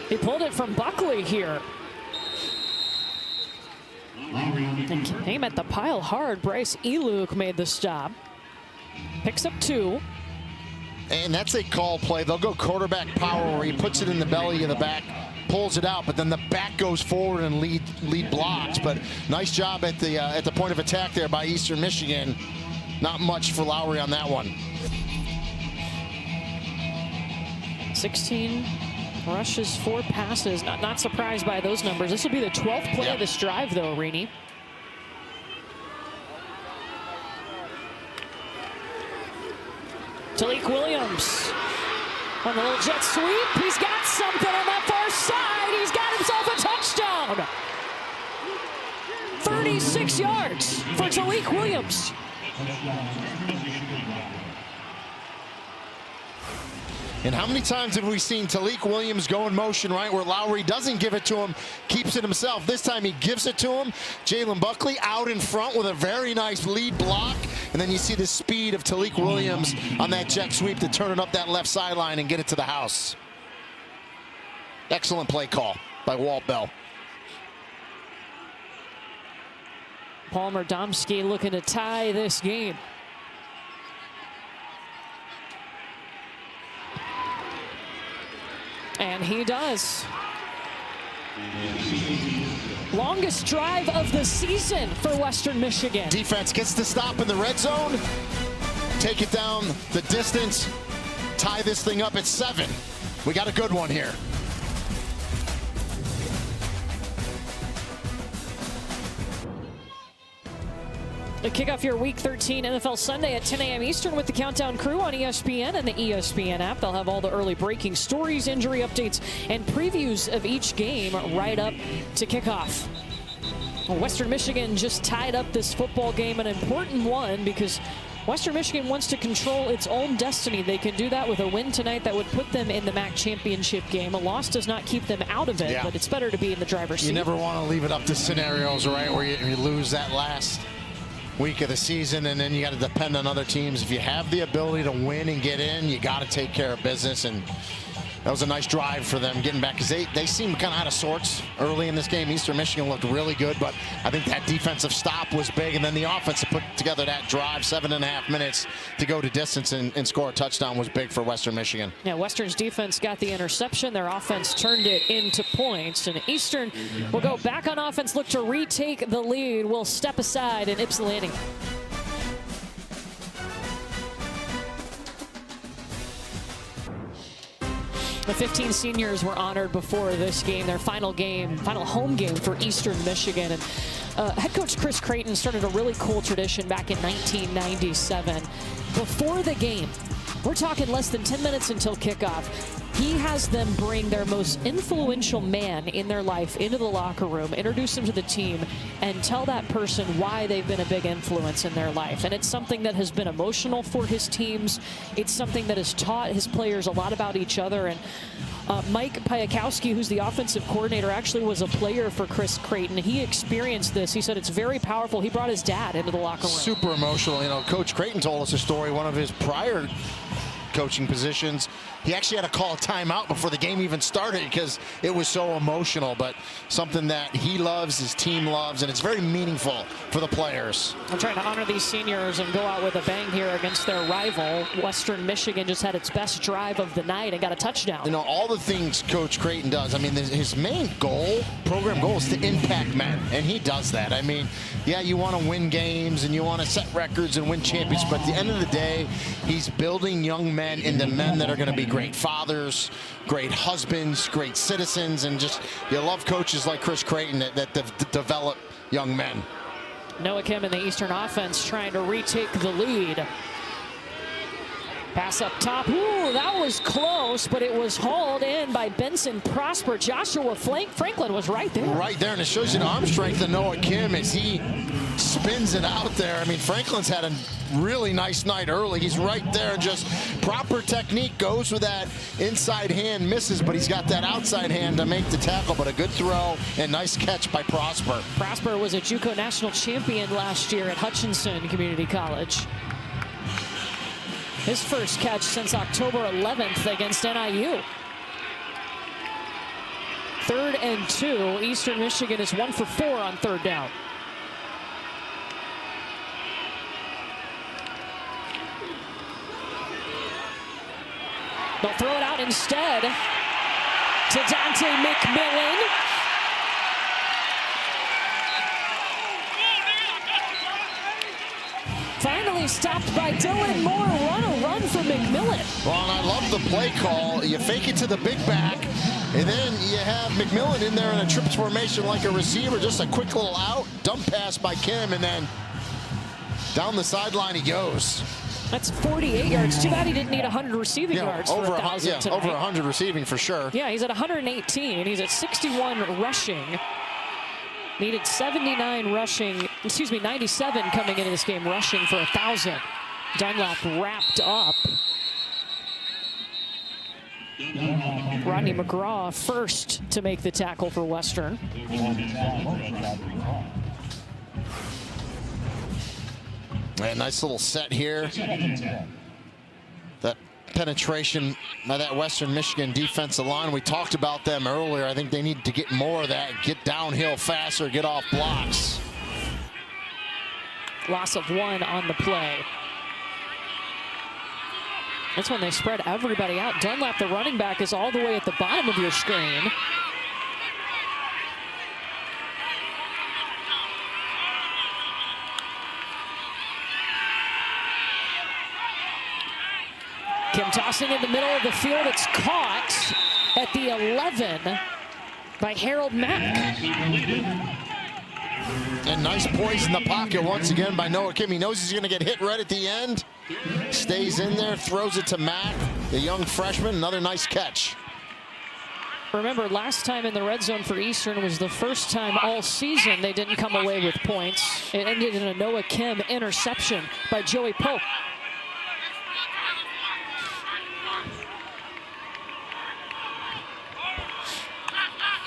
He pulled it from Buckley here. And came at the pile hard. Bryce Eluk made the stop. Picks up 2. And that's a call play. They'll go quarterback power where he puts it in the belly of the back, pulls it out, but then the back goes forward and lead blocks. But nice job at the point of attack there by Eastern Michigan. Not much for Lowry on that one. 16 rushes, 4 passes. Not surprised by those numbers. This will be the 12th play of this drive, though, Rini. Talik Williams on the little jet sweep. He's got something on that far side. He's got himself a touchdown. 36 yards for Talik Williams. And how many times have we seen Talik Williams go in motion, right, where Lowry doesn't give it to him, keeps it himself. This time he gives it to him. Jalen Buckley out in front with a very nice lead block. And then you see the speed of Talik Williams on that jet sweep to turn it up that left sideline and get it to the house. Excellent play call by Walt Bell. Palmer Domsky looking to tie this game. And he does. Longest drive of the season for Western Michigan. Defense gets to stop in the red zone, take it down the distance, tie this thing up at 7. We got a good one here. To kick off your Week 13 NFL Sunday at 10 a.m. Eastern with the Countdown Crew on ESPN and the ESPN app. They'll have all the early breaking stories, injury updates, and previews of each game right up to kickoff. Western Michigan just tied up this football game, an important one because Western Michigan wants to control its own destiny. They can do that with a win tonight that would put them in the MAC championship game. A loss does not keep them out of it, but it's better to be in the driver's seat. You never want to leave it up to scenarios, right, where you lose that last week of the season and then you got to depend on other teams. If you have the ability to win and get in, you got to take care of business, and that was a nice drive for them getting back because they seemed kind of out of sorts early in this game. Eastern Michigan looked really good, but I think that defensive stop was big, and then the offense to put together that drive, 7.5 minutes to go to distance and score a touchdown was big for Western Michigan. Yeah, Western's defense got the interception. Their offense turned it into points, and Eastern will go back on offense, look to retake the lead. Will step aside in Ypsilanti. The 15 seniors were honored before this game, their final home game for Eastern Michigan. And head coach Chris Creighton started a really cool tradition back in 1997. Before the game, we're talking less than 10 minutes until kickoff, he has them bring their most influential man in their life into the locker room, introduce them to the team, and tell that person why they've been a big influence in their life. And it's something that has been emotional for his teams. It's something that has taught his players a lot about each other. And Mike Piakowski, who's the offensive coordinator, actually was a player for Chris Creighton. He experienced this. He said it's very powerful. He brought his dad into the locker room. Super emotional. You know, Coach Creighton told us a story, one of his prior coaching positions. He actually had to call a timeout before the game even started because it was so emotional, but something that he loves, his team loves, and it's very meaningful for the players. I'm trying to honor these seniors and go out with a bang here against their rival. Western Michigan just had its best drive of the night and got a touchdown. You know, all the things Coach Creighton does, I mean, his main goal, program goal, is to impact men, and he does that. I mean, yeah, you want to win games and you want to set records and win championships, but at the end of the day, he's building young men into men that are going to be great fathers, great husbands, great citizens, and just, you love coaches like Chris Creighton that develop young men. Noah Kim in the Eastern offense trying to retake the lead. Pass up top. Ooh, that was close, but it was hauled in by Benson Prosper. Joshua Franklin was right there. Right there, and it shows you the arm strength of Noah Kim as he spins it out there. I mean, Franklin's had a really nice night early. He's right there, and just proper technique, goes with that inside hand, misses, but he's got that outside hand to make the tackle. But a good throw and nice catch by Prosper. Prosper was a JUCO national champion last year at Hutchinson Community College. His first catch since October 11th against NIU. 3rd and 2. Eastern Michigan is 1 for 4 on 3rd down. They'll throw it out instead to Dante McMillan. Finally stopped by Dylan Moore. Run for McMillan. Well, and I love the play call. You fake it to the big back, and then you have McMillan in there in a trips formation like a receiver. Just a quick little out, dump pass by Kim, and then down the sideline he goes. That's 48 yards. Too bad he didn't need 100 receiving yards for 1,000 tonight. Over 100 receiving for sure. Yeah, he's at 118. He's at 61 rushing. Needed 97 coming into this game, rushing for 1,000. Dunlap wrapped up. Rodney McGraw first to make the tackle for Western. And nice little set here. That penetration by that Western Michigan defensive line, we talked about them earlier. I think they need to get more of that, get downhill faster, get off blocks. Loss of 1 on the play. That's when they spread everybody out. Dunlap, the running back, is all the way at the bottom of your screen. Kim tossing in the middle of the field. It's caught at the 11 by Harold Mack. And nice poise in the pocket once again by Noah Kim. He knows he's going to get hit right at the end. Stays in there, throws it to Mack, the young freshman. Another nice catch. Remember, last time in the red zone for Eastern was the first time all season they didn't come away with points. It ended in a Noah Kim interception by Joey Pope.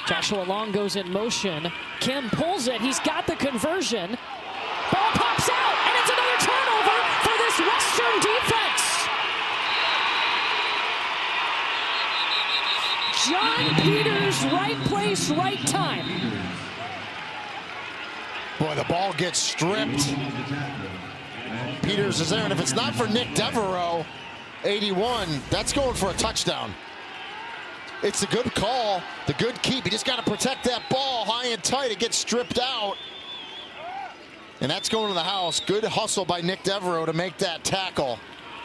Joshua Long goes in motion. Kim pulls it. He's got the conversion. Ball pops out, and it's another turnover for this Western defense. John Peters, right place, right time. Boy, the ball gets stripped. Peters is there, and if it's not for Nick Devereaux, 81, that's going for a touchdown. It's a good call, the good keep. You just got to protect that ball high and tight. It gets stripped out. And that's going to the house. Good hustle by Nick Devereaux to make that tackle.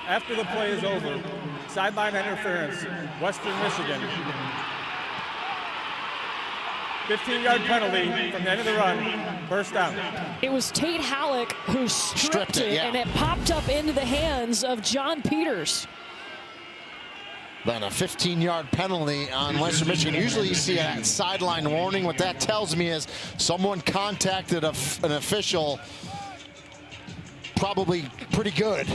After the play is over, sideline interference, Western Michigan. 15-yard penalty from the end of the run, first down. It was Tate Halleck who stripped it, and it popped up into the hands of John Peters. Then a 15-yard penalty on Western Michigan. Usually you see a sideline warning. What that tells me is someone contacted an official, probably pretty good,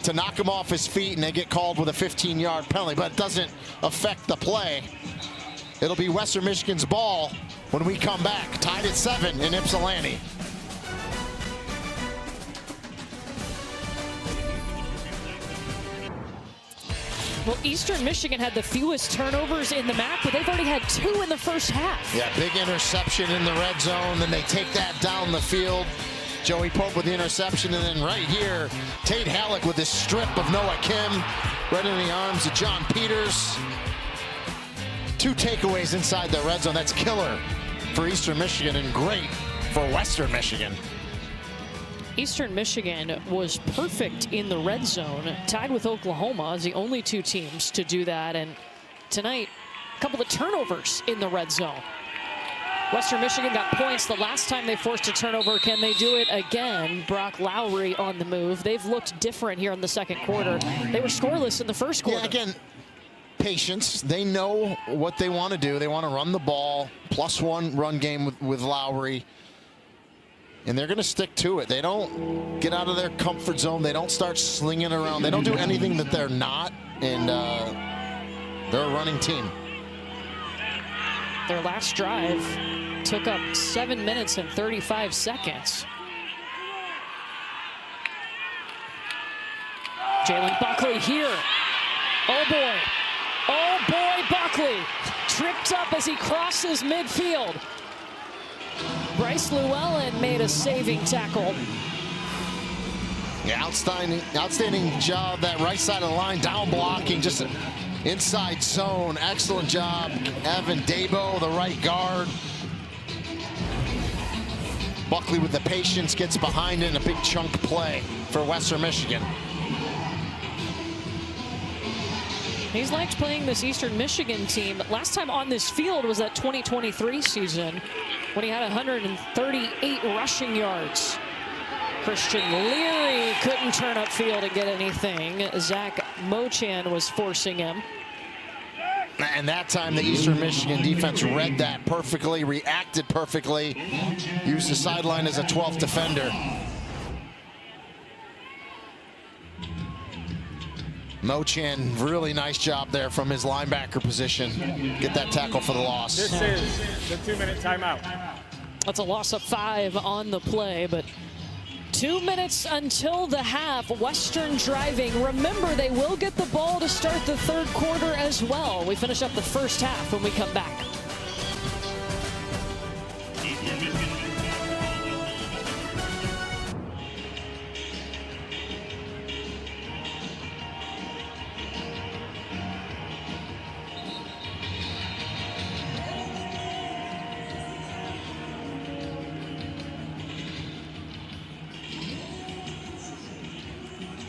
to knock him off his feet, and they get called with a 15-yard penalty. But it doesn't affect the play. It'll be Western Michigan's ball when we come back, tied at 7 in Ypsilanti. Well, Eastern Michigan had the fewest turnovers in the MAC, but they've already had 2 in the first half. Yeah, big interception in the red zone. Then they take that down the field. Joey Pope with the interception, and then right here, Tate Halleck with this strip of Noah Kim right in the arms of John Peters. 2 takeaways inside the red zone. That's killer for Eastern Michigan and great for Western Michigan. Eastern Michigan was perfect in the red zone, tied with Oklahoma as the only 2 teams to do that. And tonight, a couple of turnovers in the red zone. Western Michigan got points the last time they forced a turnover. Can they do it again? Brock Lowry on the move. They've looked different here in the second quarter. They were scoreless in the first quarter. Yeah, again, patience. They know what they want to do. They want to run the ball, +1 run game with Lowry. And they're going to stick to it. They don't get out of their comfort zone. They don't start slinging around. They don't do anything that they're not. And they're a running team. Their last drive took up 7 minutes and 35 seconds. Jalen Buckley here. Oh boy. Oh boy, Buckley. Tripped up as he crosses midfield. Bryce Llewellyn made a saving tackle. Yeah, outstanding job that right side of the line, down blocking, just an inside zone. Excellent job. Evan Dabo, the right guard. Buckley with the patience, gets behind it in a big chunk play for Western Michigan. He's liked playing this Eastern Michigan team. Last time on this field was that 2023 season when he had 138 rushing yards. Christian Leary couldn't turn upfield and get anything. Zach MACtion was forcing him. And that time the Eastern Michigan defense read that perfectly, reacted perfectly, used the sideline as a 12th defender. MACtion, really nice job there from his linebacker position. Get that tackle for the loss. This is the 2-minute timeout. That's a loss of 5 on the play, but 2 minutes until the half. Western driving. Remember, they will get the ball to start the third quarter as well. We finish up the first half when we come back.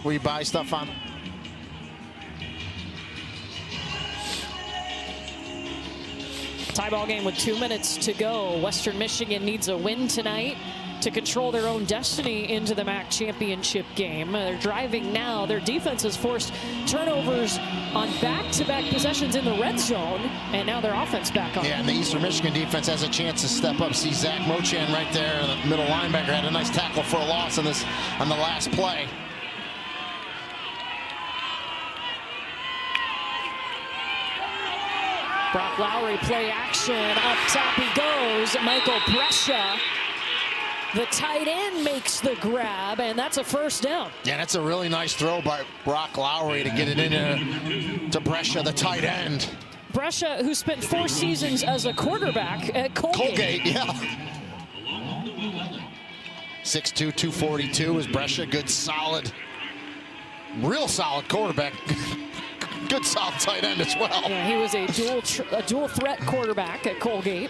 Will you buy stuff on? Tie ball game with 2 minutes to go. Western Michigan needs a win tonight to control their own destiny into the MAC championship game. They're driving now. Their defense has forced turnovers on back-to-back possessions in the red zone, and now their offense back on. Yeah, and the Eastern Michigan defense has a chance to step up. See Zach MACtion right there, the middle linebacker, had a nice tackle for a loss on the last play. Brock Lowry play action. Up top he goes. Michael Brescia, the tight end, makes the grab, and that's a first down. Yeah, that's a really nice throw by Brock Lowry to get it in to Brescia, the tight end. Brescia, who spent 4 seasons as a quarterback at Colgate. Yeah. 6'2", 242 is Brescia. Good, solid, real solid quarterback. Good solid tight end as well. Yeah, he was a dual threat quarterback at Colgate.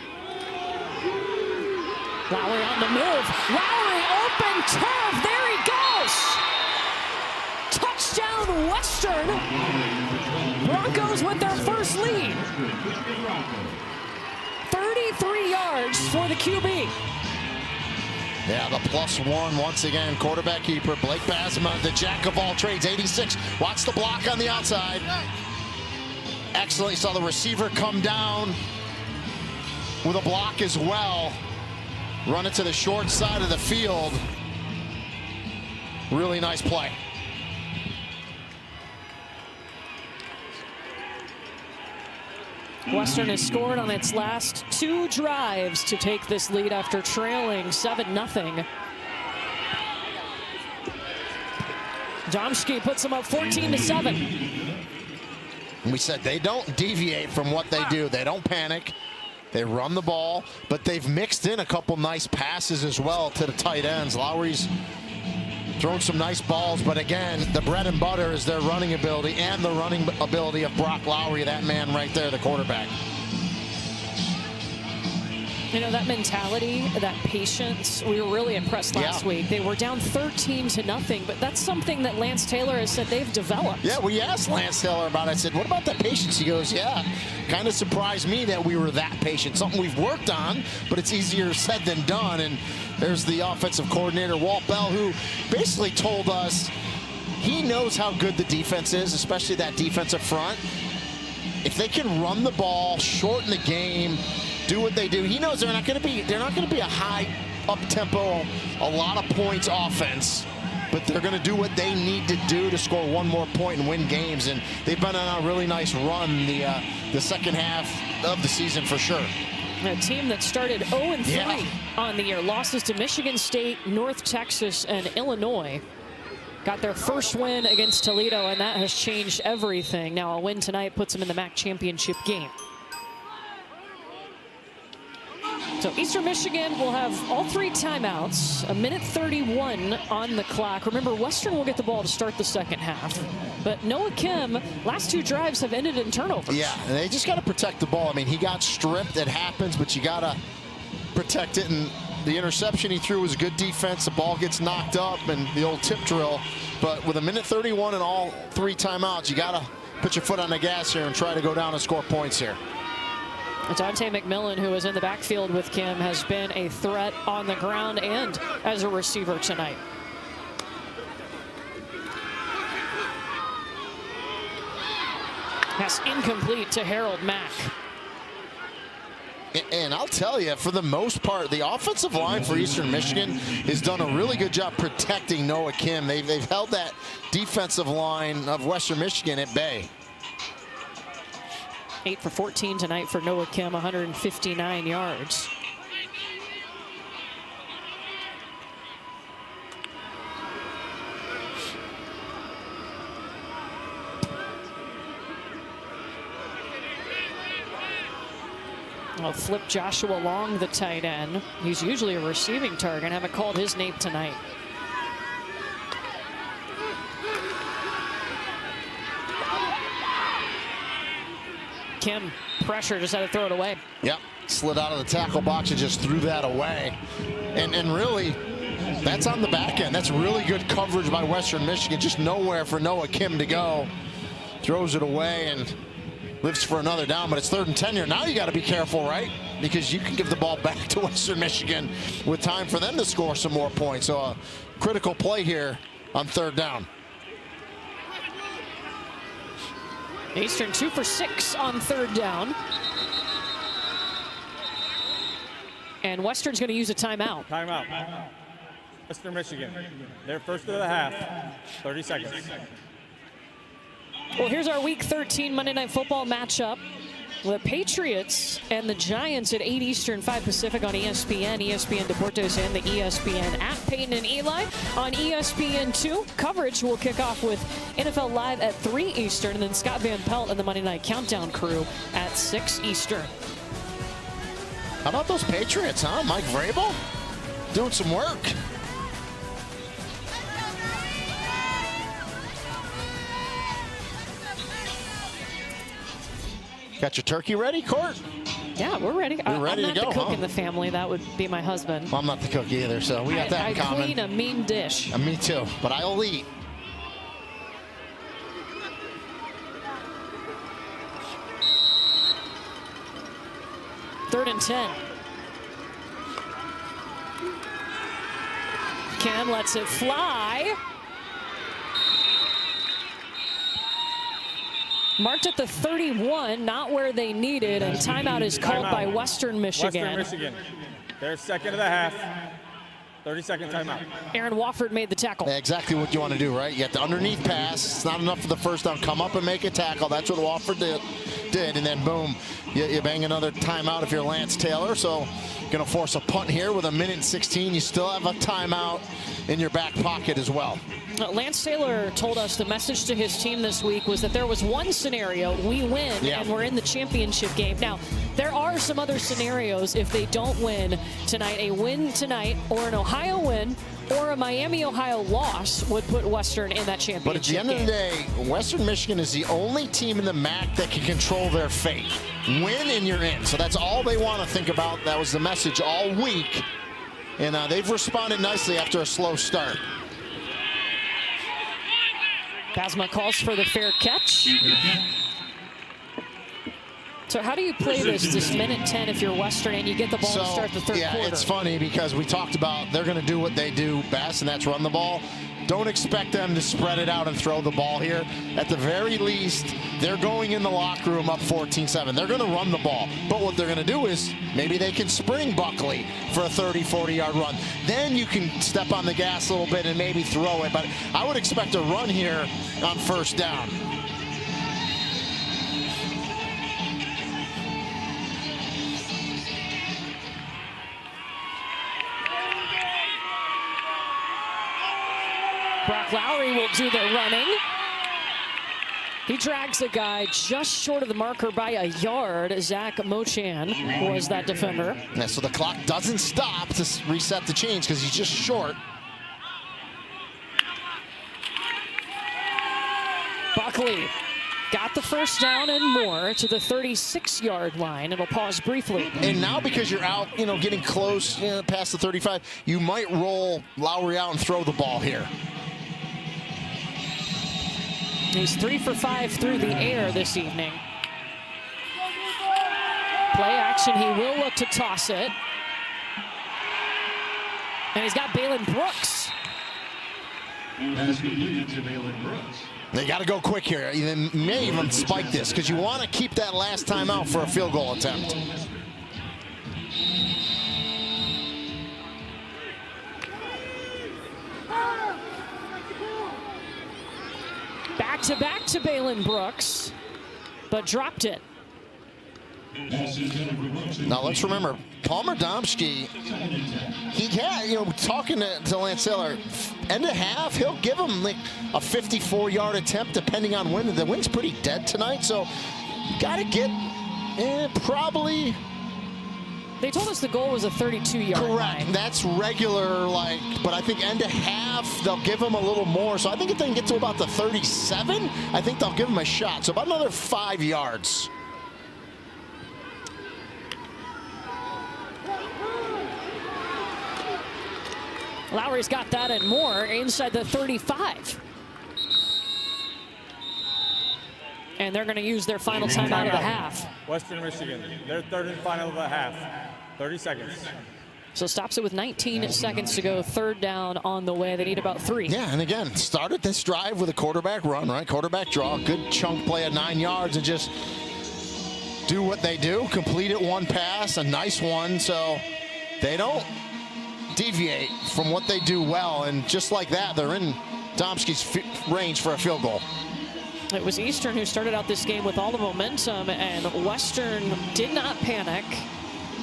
Lowry on the move. Lowry open turf. There he goes. Touchdown, Western. Broncos with their first lead. 33 yards for the QB. Yeah, the +1 once again. Quarterback keeper Blake Basma, the jack of all trades, 86. Watch the block on the outside. Excellent. You saw the receiver come down with a block as well. Run it to the short side of the field. Really nice play. Western has scored on its last 2 drives to take this lead after trailing 7-0. Domschke puts them up 14-7. We said they don't deviate from what they do. They don't panic. They run the ball, but they've mixed in a couple nice passes as well to the tight ends. Lowry's thrown some nice balls, but again, the bread and butter is their running ability and the running ability of Brock Lowry, that man right there, the quarterback. You know, that mentality, that patience, we were really impressed last week. They were down 13-0, but that's something that Lance Taylor has said they've developed. Yeah, we asked Lance Taylor about it. I said, what about that patience? He goes, yeah, kind of surprised me that we were that patient. Something we've worked on, but it's easier said than done. And there's the offensive coordinator, Walt Bell, who basically told us he knows how good the defense is, especially that defensive front. If they can run the ball, shorten the game, do what they do, he knows they're not going to be a high up-tempo, a lot of points offense, but they're going to do what they need to do to score one more point and win games. And they've been on a really nice run the second half of the season for sure. A team that started 0-3 on the year, losses to Michigan State, North Texas, and Illinois. Got their first win against Toledo, and that has changed everything. Now a win tonight puts them in the MAC championship game. So Eastern Michigan will have all 3 timeouts, 1:31 on the clock. Remember, Western will get the ball to start the second half. But Noah Kim, last 2 drives have ended in turnovers. Yeah, and they just got to protect the ball. I mean, he got stripped. It happens, but you got to protect it. And the interception he threw was good defense. The ball gets knocked up and the old tip drill. But with 1:31 and all 3 timeouts, you got to put your foot on the gas here and try to go down and score points here. Dante McMillan, who was in the backfield with Kim, has been a threat on the ground and as a receiver tonight. Pass incomplete to Harold Mack. And I'll tell you, for the most part, the offensive line for Eastern Michigan has done a really good job protecting Noah Kim. They've held that defensive line of Western Michigan at bay. 8 for 14 tonight for Noah Kim, 159 yards. I'll flip Joshua Long, the tight end. He's usually a receiving target. I haven't called his name tonight. Kim, pressure, just had to throw it away. Yep, slid out of the tackle box and just threw that away. And really, that's on the back end. That's really good coverage by Western Michigan. Just nowhere for Noah Kim to go. Throws it away and lives for another down, but it's 3rd and 10 here. Now you got to be careful, right? Because you can give the ball back to Western Michigan with time for them to score some more points. So a critical play here on 3rd down. Eastern 2 for 6 on 3rd down. And Western's going to use a timeout. Timeout. Western Michigan. They're first of the half. 30 seconds. Well, here's our Week 13 Monday Night Football matchup. The Patriots and the Giants at 8 Eastern, 5 Pacific on ESPN, ESPN Deportes, and the ESPN app. Peyton and Eli on ESPN2. Coverage will kick off with NFL Live at 3 Eastern, and then Scott Van Pelt and the Monday Night Countdown crew at 6 Eastern. How about those Patriots, huh? Mike Vrabel doing some work. Got your turkey ready, Court? Yeah, we're ready. We're ready I'm not to go, the cook in the family. That would be my husband. Well, I'm not the cook either, so we got that in common. I clean a mean dish. Me too, but I'll eat. 3rd and 10. Ken lets it fly. Marked at the 31, not where they needed, and timeout is called by Western Michigan. Western Michigan. Their second of the half. 30-second timeout. Aaron Wofford made the tackle. Exactly what you want to do, right? You get the underneath pass. It's not enough for the first down. Come up and make a tackle. That's what Wofford did. And then, boom, you bang another timeout if you're Lance Taylor. So going to force a punt here with 1:16. You still have a timeout in your back pocket as well. Lance Taylor told us the message to his team this week was that there was one scenario, we win, and we're in the championship game. Now, there are some other scenarios if they don't win tonight. A win tonight or an Ohio win or a Miami, Ohio loss would put Western in that championship game. But at the end of the day, Western Michigan is the only team in the MAC that can control their fate. Win and you're in. So that's all they want to think about. That was the message all week. And they've responded nicely after a slow start. Pasma calls for the fair catch. So how do you play this 1:10 if you're Western and you get the ball to start the third quarter? Yeah, it's funny because we talked about they're going to do what they do best, and that's run the ball. Don't expect them to spread it out and throw the ball here. At the very least, they're going in the locker room up 14-7. They're going to run the ball. But what they're going to do is maybe they can spring Buckley for a 30, 40-yard run. Then you can step on the gas a little bit and maybe throw it. But I would expect a run here on first down. Brock Lowry will do the running. He drags a guy just short of the marker by a yard. Zach MACtion was that defender. Yeah, so the clock doesn't stop to reset the change because he's just short. Buckley got the first down and more to the 36-yard line. It'll pause briefly. And now because you're out, getting close past the 35, you might roll Lowry out and throw the ball here. He's 3 for 5 through the air this evening. Play action, he will look to toss it. And he's got Balin Brooks. They got to go quick here. They may even spike this because you want to keep that last time out for a field goal attempt. Back to Balin Brooks, but dropped it. Now let's remember, Palmer Domsky, he had, talking to Lance Taylor, end of half, he'll give him like a 54-yard attempt depending on when. The wind's pretty dead tonight, so you got to get probably. They told us the goal was a 32-yard Correct. line. That's regular, but I think end of half, they'll give him a little more. So I think if they can get to about the 37, I think they'll give him a shot. So about another 5 yards. Lowry's got that and more inside the 35. And they're going to use their final timeout of the half. Western Michigan, their third and final of the half. 30 seconds. So stops it with 19 seconds to go. Third down on the way. They need about 3. Yeah, and again, started this drive with a quarterback run, right? Quarterback draw, good chunk play at 9 yards and just do what they do. Complete it one pass, a nice one. So they don't deviate from what they do well. And just like that, they're in Domsky's range for a field goal. It was Eastern who started out this game with all the momentum, and Western did not panic.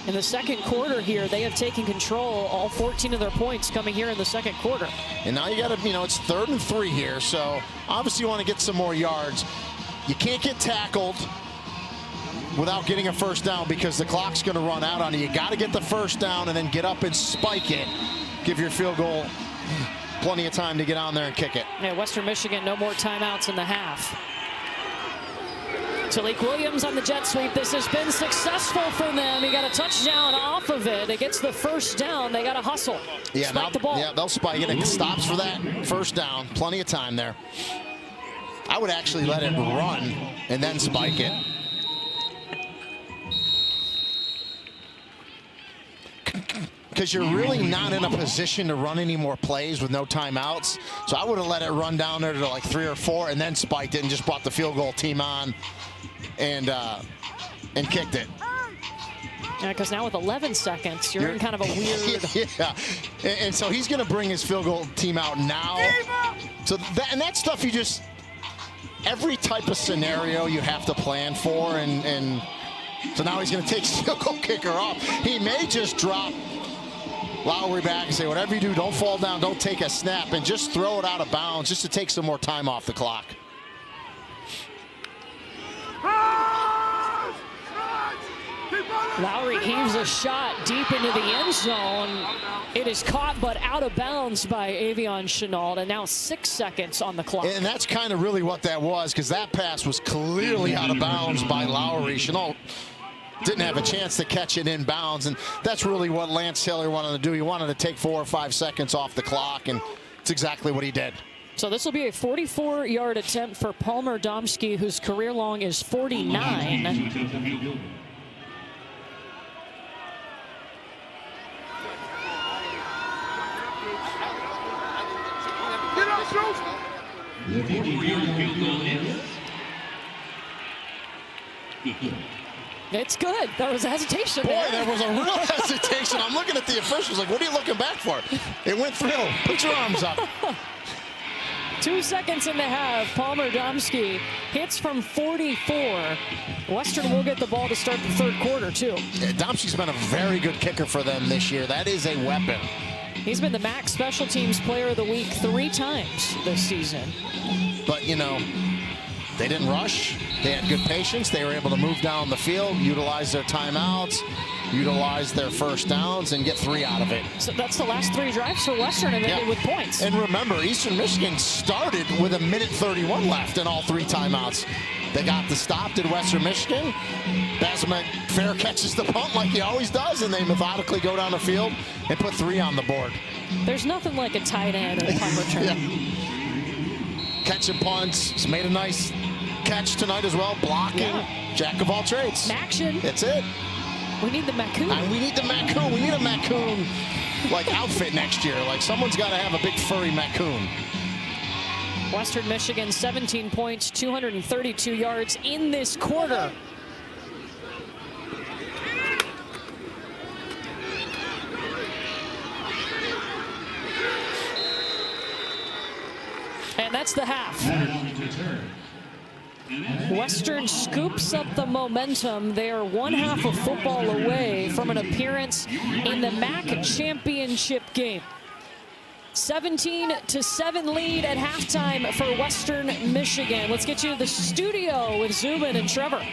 In the second quarter here, they have taken control. All 14 of their points coming here in the second quarter. And now you got to, it's 3rd and 3 here, so obviously you want to get some more yards. You can't get tackled without getting a first down because the clock's going to run out on you. You got to get the first down and then get up and spike it. Give your field goal plenty of time to get on there and kick it. Yeah, Western Michigan, no more timeouts in the half. Talik Williams on the jet sweep. This has been successful for them. He got a touchdown off of it. It gets the first down. They got to hustle. Yeah, spike the ball. Yeah, they'll spike it. It stops for that first down. Plenty of time there. I would actually let it run and then spike it. because you're really not in a position to run any more plays with no timeouts. So I would have let it run down there to like 3 or 4 and then spiked it and just brought the field goal team on and kicked it. Yeah, because now with 11 seconds, you're in kind of a weird... Yeah, and so he's going to bring his field goal team out now. So that stuff you just... Every type of scenario you have to plan for, and so now he's going to take his field goal kicker off. He may just drop Lowry back and say, whatever you do, don't fall down, don't take a snap, and just throw it out of bounds just to take some more time off the clock. Lowry heaves a shot deep into the end zone. It is caught but out of bounds by Avion Chenault, and now 6 seconds on the clock. And that's kind of really what that was, because that pass was clearly out of bounds by Lowry. Chenault didn't have a chance to catch it in bounds, and that's really what Lance Taylor wanted to do. He wanted to take 4 or 5 seconds off the clock, and it's exactly what he did. So this will be a 44-yard attempt for Palmer Domsky, whose career long is 49. The 44-yard field goal is It's good. There was a hesitation Boy, there. there was a real hesitation. I'm looking at the officials like, what are you looking back for? It went through. Put your arms up. 2 seconds and a half. Palmer Domsky hits from 44. Western will get the ball to start the third quarter, too. Yeah, Domsky's been a very good kicker for them this year. That is a weapon. He's been the MAC Special Teams Player of the Week 3 times this season. But, you know, they didn't rush. They had good patience. They were able to move down the field, utilize their timeouts, utilize their first downs, and get 3 out of it. So that's the last 3 drives for Western, and ended with points. And remember, Eastern Michigan started with 1:31 left in all 3 timeouts. They got the stop, did Western Michigan. Basma fair catches the punt like he always does, and they methodically go down the field and put 3 on the board. There's nothing like a tight end and a punt return. Yeah. Catching punts. He's made a nice catch tonight as well. Blocking. Yeah. Jack of all trades. MACtion. That's it. We need the MACoon. And we need the MACoon. We need a MACoon like outfit next year. Like someone's got to have a big furry MACoon. Western Michigan 17 points, 232 yards in this quarter. And that's the half. Western scoops up the momentum. They are 1/2 of football away from an appearance in the MAC championship game. 17-7 lead at halftime for Western Michigan. Let's get you to the studio with Zubin and Trevor.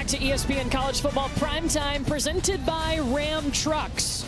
to ESPN College Football Primetime, presented by Ram Trucks.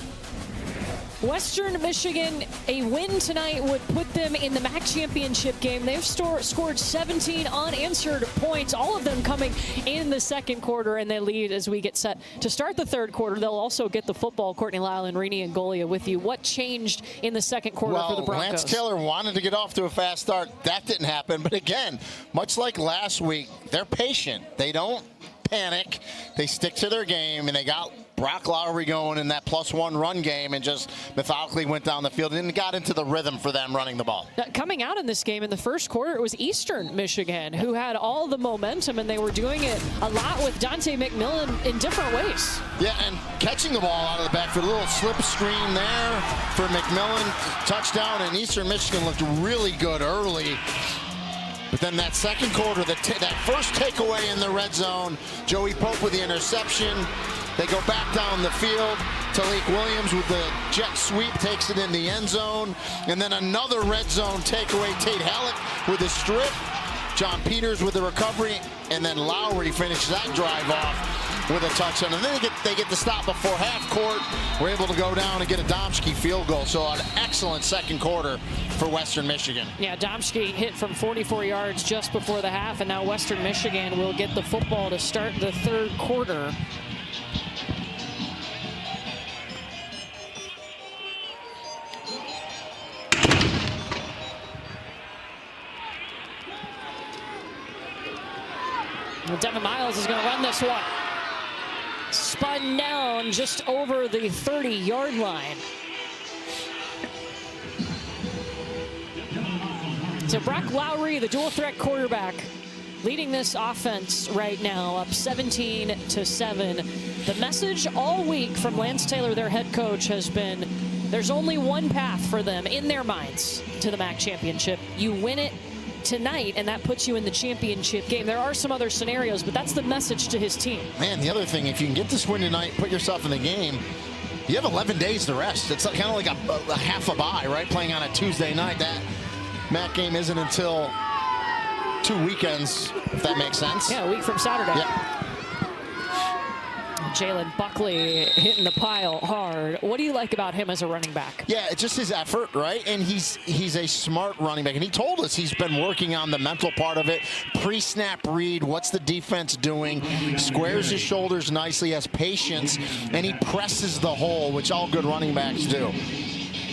Western Michigan, a win tonight would put them in the MAC championship game. They've scored 17 unanswered points, all of them coming in the second quarter, and they lead as we get set to start the third quarter. They'll also get the football. Courtney Lyle and Rini and Golia with you. What changed in the second quarter for the Broncos? Lance Taylor wanted to get off to a fast start. That didn't happen. But again, much like last week, they're patient. They don't panic. They stick to their game, and they got Brock Lowry going in that +1 run game and just methodically went down the field and got into the rhythm for them running the ball. Coming out in this game in the first quarter, it was Eastern Michigan who had all the momentum, and they were doing it a lot with Dante McMillan in different ways. Yeah, and catching the ball out of the backfield, a little slip screen there for McMillan, touchdown, and Eastern Michigan looked really good early. But then that second quarter, that first takeaway in the red zone, Joey Pope with the interception. They go back down the field. Talik Williams with the jet sweep takes it in the end zone. And then another red zone takeaway. Tate Halleck with a strip. John Peters with the recovery. And then Lowry finished that drive off with a touchdown. And then they get the stop before half court. We're able to go down and get a Domschke field goal. So an excellent second quarter for Western Michigan. Yeah, Domschke hit from 44 yards just before the half. And now Western Michigan will get the football to start the third quarter. Devin Miles is going to run this one. Spun down just over the 30-yard line. So Brock Lowry, the dual-threat quarterback, leading this offense right now, up 17-7. The message all week from Lance Taylor, their head coach, has been there's only one path for them in their minds to the MAC championship. You win it tonight, and that puts you in the championship game. There are some other scenarios, but that's the message to his team. Man, the other thing, if you can get this win tonight, put yourself in the game, you have 11 days to rest. It's kind of like a half a bye, right? Playing on a Tuesday night. That MAC game isn't until 2 weekends, if that makes sense. Yeah, a week from Saturday. Yeah. Jalen Buckley hitting the pile hard. What do you like about him as a running back? Yeah, it's just his effort, right? And he's a smart running back. And he told us he's been working on the mental part of it. Pre-snap read, what's the defense doing? Squares his shoulders nicely, has patience, and he presses the hole, which all good running backs do.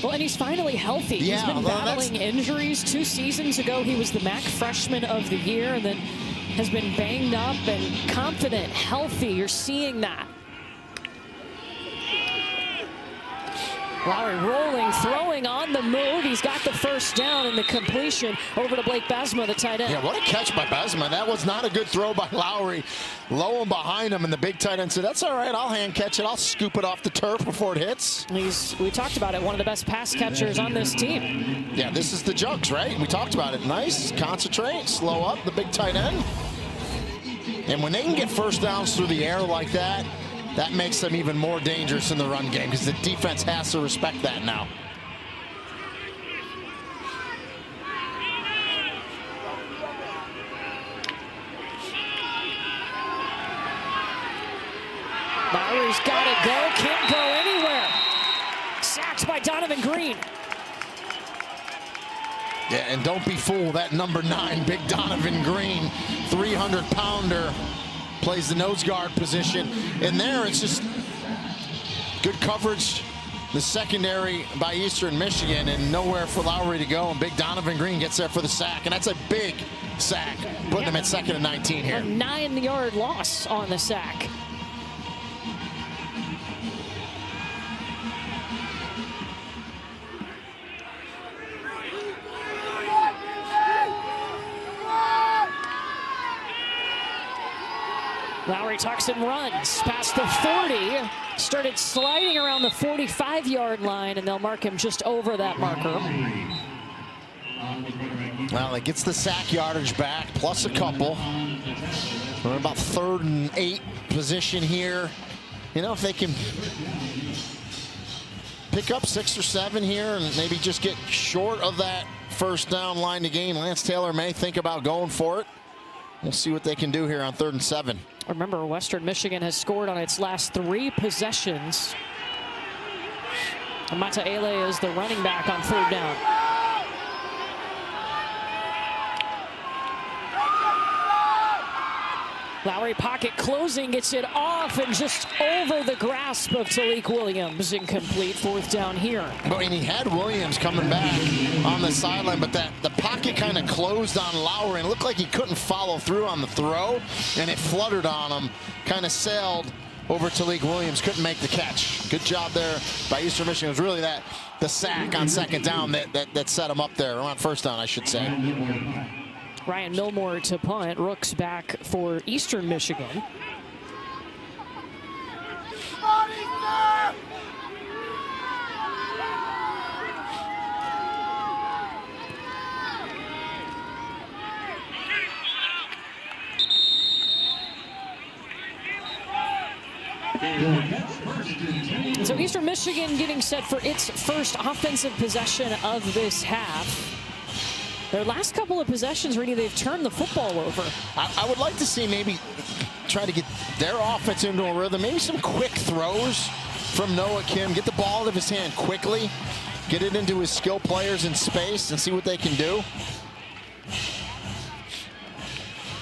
Well, and he's finally healthy. Yeah, he's been battling injuries. 2 seasons ago, he was the MAC Freshman of the Year, and then has been banged up and confident, healthy. You're seeing that. Lowry rolling, throwing on the move. He's got the first down and the completion over to Blake Basma, the tight end. Yeah, what a catch by Basma. That was not a good throw by Lowry. Low and behind him, and the big tight end said, that's all right, I'll hand catch it. I'll scoop it off the turf before it hits. We talked about it, one of the best pass catchers on this team. Yeah, this is the jugs, right? We talked about it. Nice, concentrate, slow up the big tight end. And when they can get first downs through the air like that, that makes them even more dangerous in the run game because the defense has to respect that now. Lowry's got to go, can't go anywhere. Sacked by Donovan Green. Yeah, and don't be fooled, that number 9, big Donovan Green, 300-pounder, plays the nose guard position. And there, it's just good coverage, the secondary by Eastern Michigan, and nowhere for Lowry to go. And big Donovan Green gets there for the sack, and that's a big sack, putting him at 2nd and 19 here. A 9-yard loss on the sack. Lowry tucks and runs past the 40, started sliding around the 45-yard line, and they'll mark him just over that marker. Well, it gets the sack yardage back, plus a couple. We're about 3rd and 8 position here. You know, if they can pick up 6 or 7 here and maybe just get short of that first down line to gain, Lance Taylor may think about going for it. We'll see what they can do here on 3rd and 7. Remember, Western Michigan has scored on its last 3 possessions. Mata Ele is the running back on 3rd down. Lowry pocket closing, gets it off and just over the grasp of Talik Williams. Incomplete, 4th down here. But he had Williams coming back on the sideline, but the pocket kind of closed on Lowry and it looked like he couldn't follow through on the throw, and it fluttered on him, kind of sailed over Talik Williams, couldn't make the catch. Good job there by Eastern Michigan. It was really the sack on 2nd down that set him up there, or on 1st down, I should say. Ryan Milmore to punt. Rooks back for Eastern Michigan. So Eastern Michigan getting set for its first offensive possession of this half. Their last couple of possessions, Reedy, they've turned the football over. I would like to see maybe try to get their offense into a rhythm. Maybe some quick throws from Noah Kim. Get the ball out of his hand quickly. Get it into his skill players in space and see what they can do.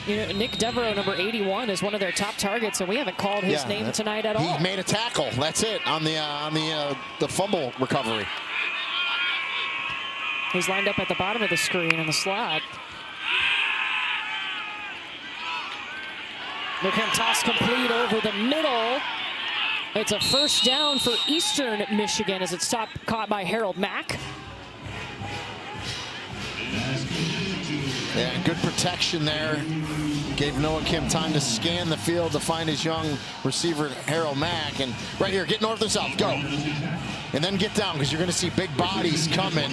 You know, Nick Devereaux, number 81, is one of their top targets, and we haven't called his name tonight at all. He made a tackle. That's it on the fumble recovery. He's lined up at the bottom of the screen in the slot. Look at him toss complete over the middle. It's a 1st down for Eastern Michigan as it's caught by Harold Mack. Yeah, good protection there. Gave Noah Kim time to scan the field to find his young receiver, Harold Mack. And right here, get north and south, go. And then get down, because you're going to see big bodies coming.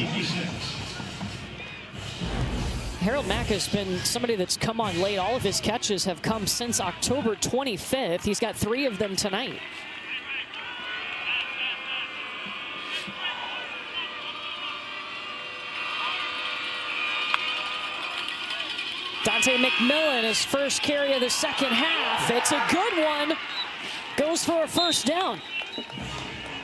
Harold Mack has been somebody that's come on late. All of his catches have come since October 25th. He's got 3 of them tonight. Dante McMillan, his first carry of the 2nd half. It's a good one. Goes for a 1st down.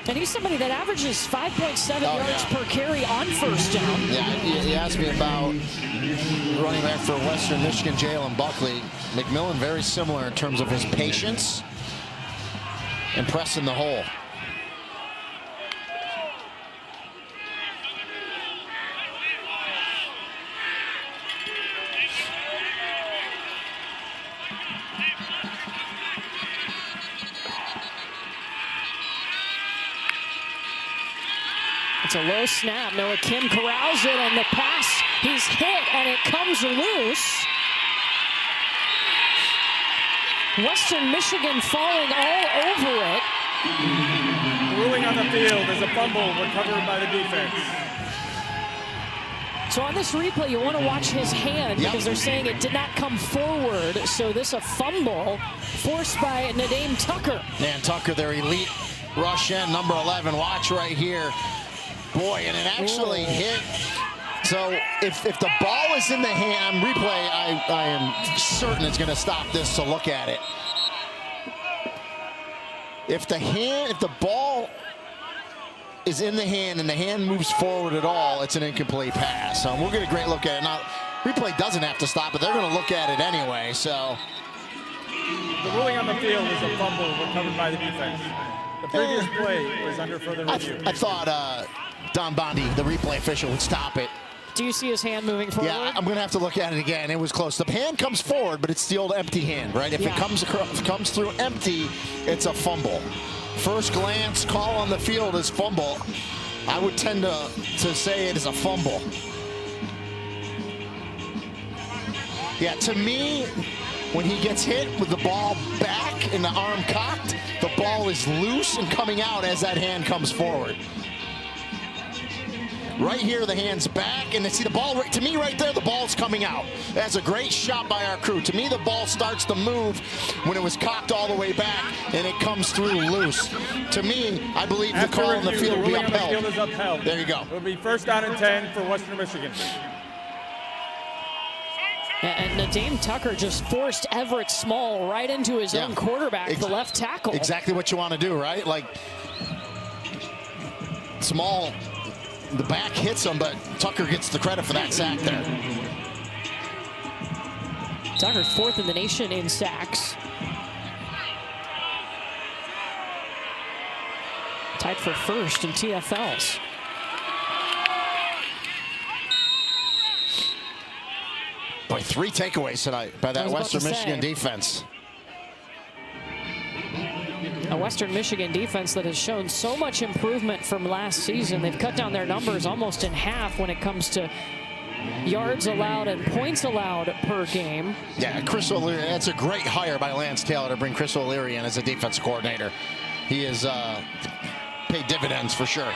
And he's somebody that averages 5.7 yards per carry on 1st down. Yeah, he asked me about running back for Western Michigan, Jalen Buckley. McMillan very similar in terms of his patience and pressing the hole. It's a low snap. Noah Kim corrals it, and the pass, he's hit, and it comes loose. Western Michigan falling all over it. Ruling on the field is a fumble recovered by the defense. So on this replay, you want to watch his hand because they're saying it did not come forward. So this a fumble forced by Nadeem Tucker. Man, Tucker, their elite rush end, number 11. Watch right here. Boy, and it actually hit. So if the ball is in the hand, replay, I am certain it's going to stop this to look at it. If the ball is in the hand and the hand moves forward at all, it's an incomplete pass. So we'll get a great look at it. Now, replay doesn't have to stop it. They're going to look at it anyway. So the ruling on the field is a fumble recovered by the defense. The previous play is under further review. I thought Don Bondi, the replay official, would stop it. Do you see his hand moving forward? Yeah, I'm going to have to look at it again. It was close. The hand comes forward, but it's the old empty hand, right? If it comes through empty, it's a fumble. First glance, call on the field is fumble. I would tend to say it is a fumble. Yeah, to me, when he gets hit with the ball back and the arm cocked, the ball is loose and coming out as that hand comes forward. Right here, the hand's back, and see the ball, to me right there, the ball's coming out. That's a great shot by our crew. To me, the ball starts to move when it was cocked all the way back, and it comes through loose. To me, I believe the call on the field will be upheld. The field is upheld. There you go. It will be 1st down and 10 for Western Michigan. And Nadeem Tucker just forced Everett Small right into his own quarterback, the left tackle. Exactly what you want to do, right? Like, Small, the back hits him, but Tucker gets the credit for that sack there. Tucker's 4th in the nation in sacks. Tied for 1st in TFLs. Boy, 3 takeaways tonight by that Western Michigan defense. A Western Michigan defense that has shown so much improvement from last season. They've cut down their numbers almost in half when it comes to yards allowed and points allowed per game. Yeah, Chris O'Leary, that's a great hire by Lance Taylor to bring Chris O'Leary in as a defensive coordinator. He has paid dividends for sure.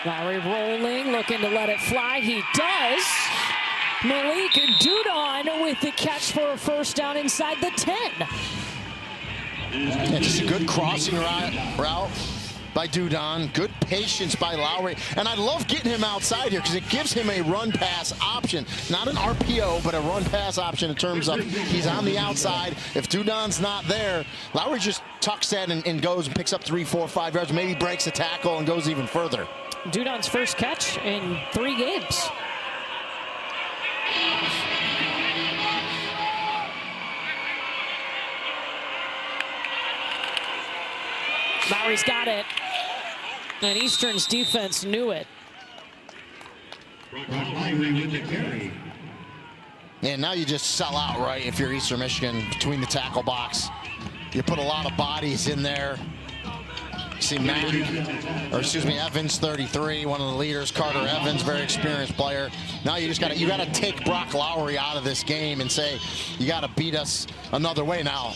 Lowry rolling, looking to let it fly. He does. Malik Dudon with the catch for a 1st down inside the 10. Yeah, just a good crossing route by Dudon. Good patience by Lowry. And I love getting him outside here because it gives him a run-pass option. Not an RPO, but a run-pass option in terms of he's on the outside. If Dudon's not there, Lowry just tucks in and goes and picks up 3, 4, 5 yards, maybe breaks a tackle and goes even further. Dudon's 1st catch in 3 games. Lowry's got it. And Eastern's defense knew it. And now you just sell out, right, if you're Eastern Michigan between the tackle box. You put a lot of bodies in there. See Evans, 33, one of the leaders. Carter Evans, very experienced player. Now you just gotta take Brock Lowry out of this game and say you gotta beat us another way. Now,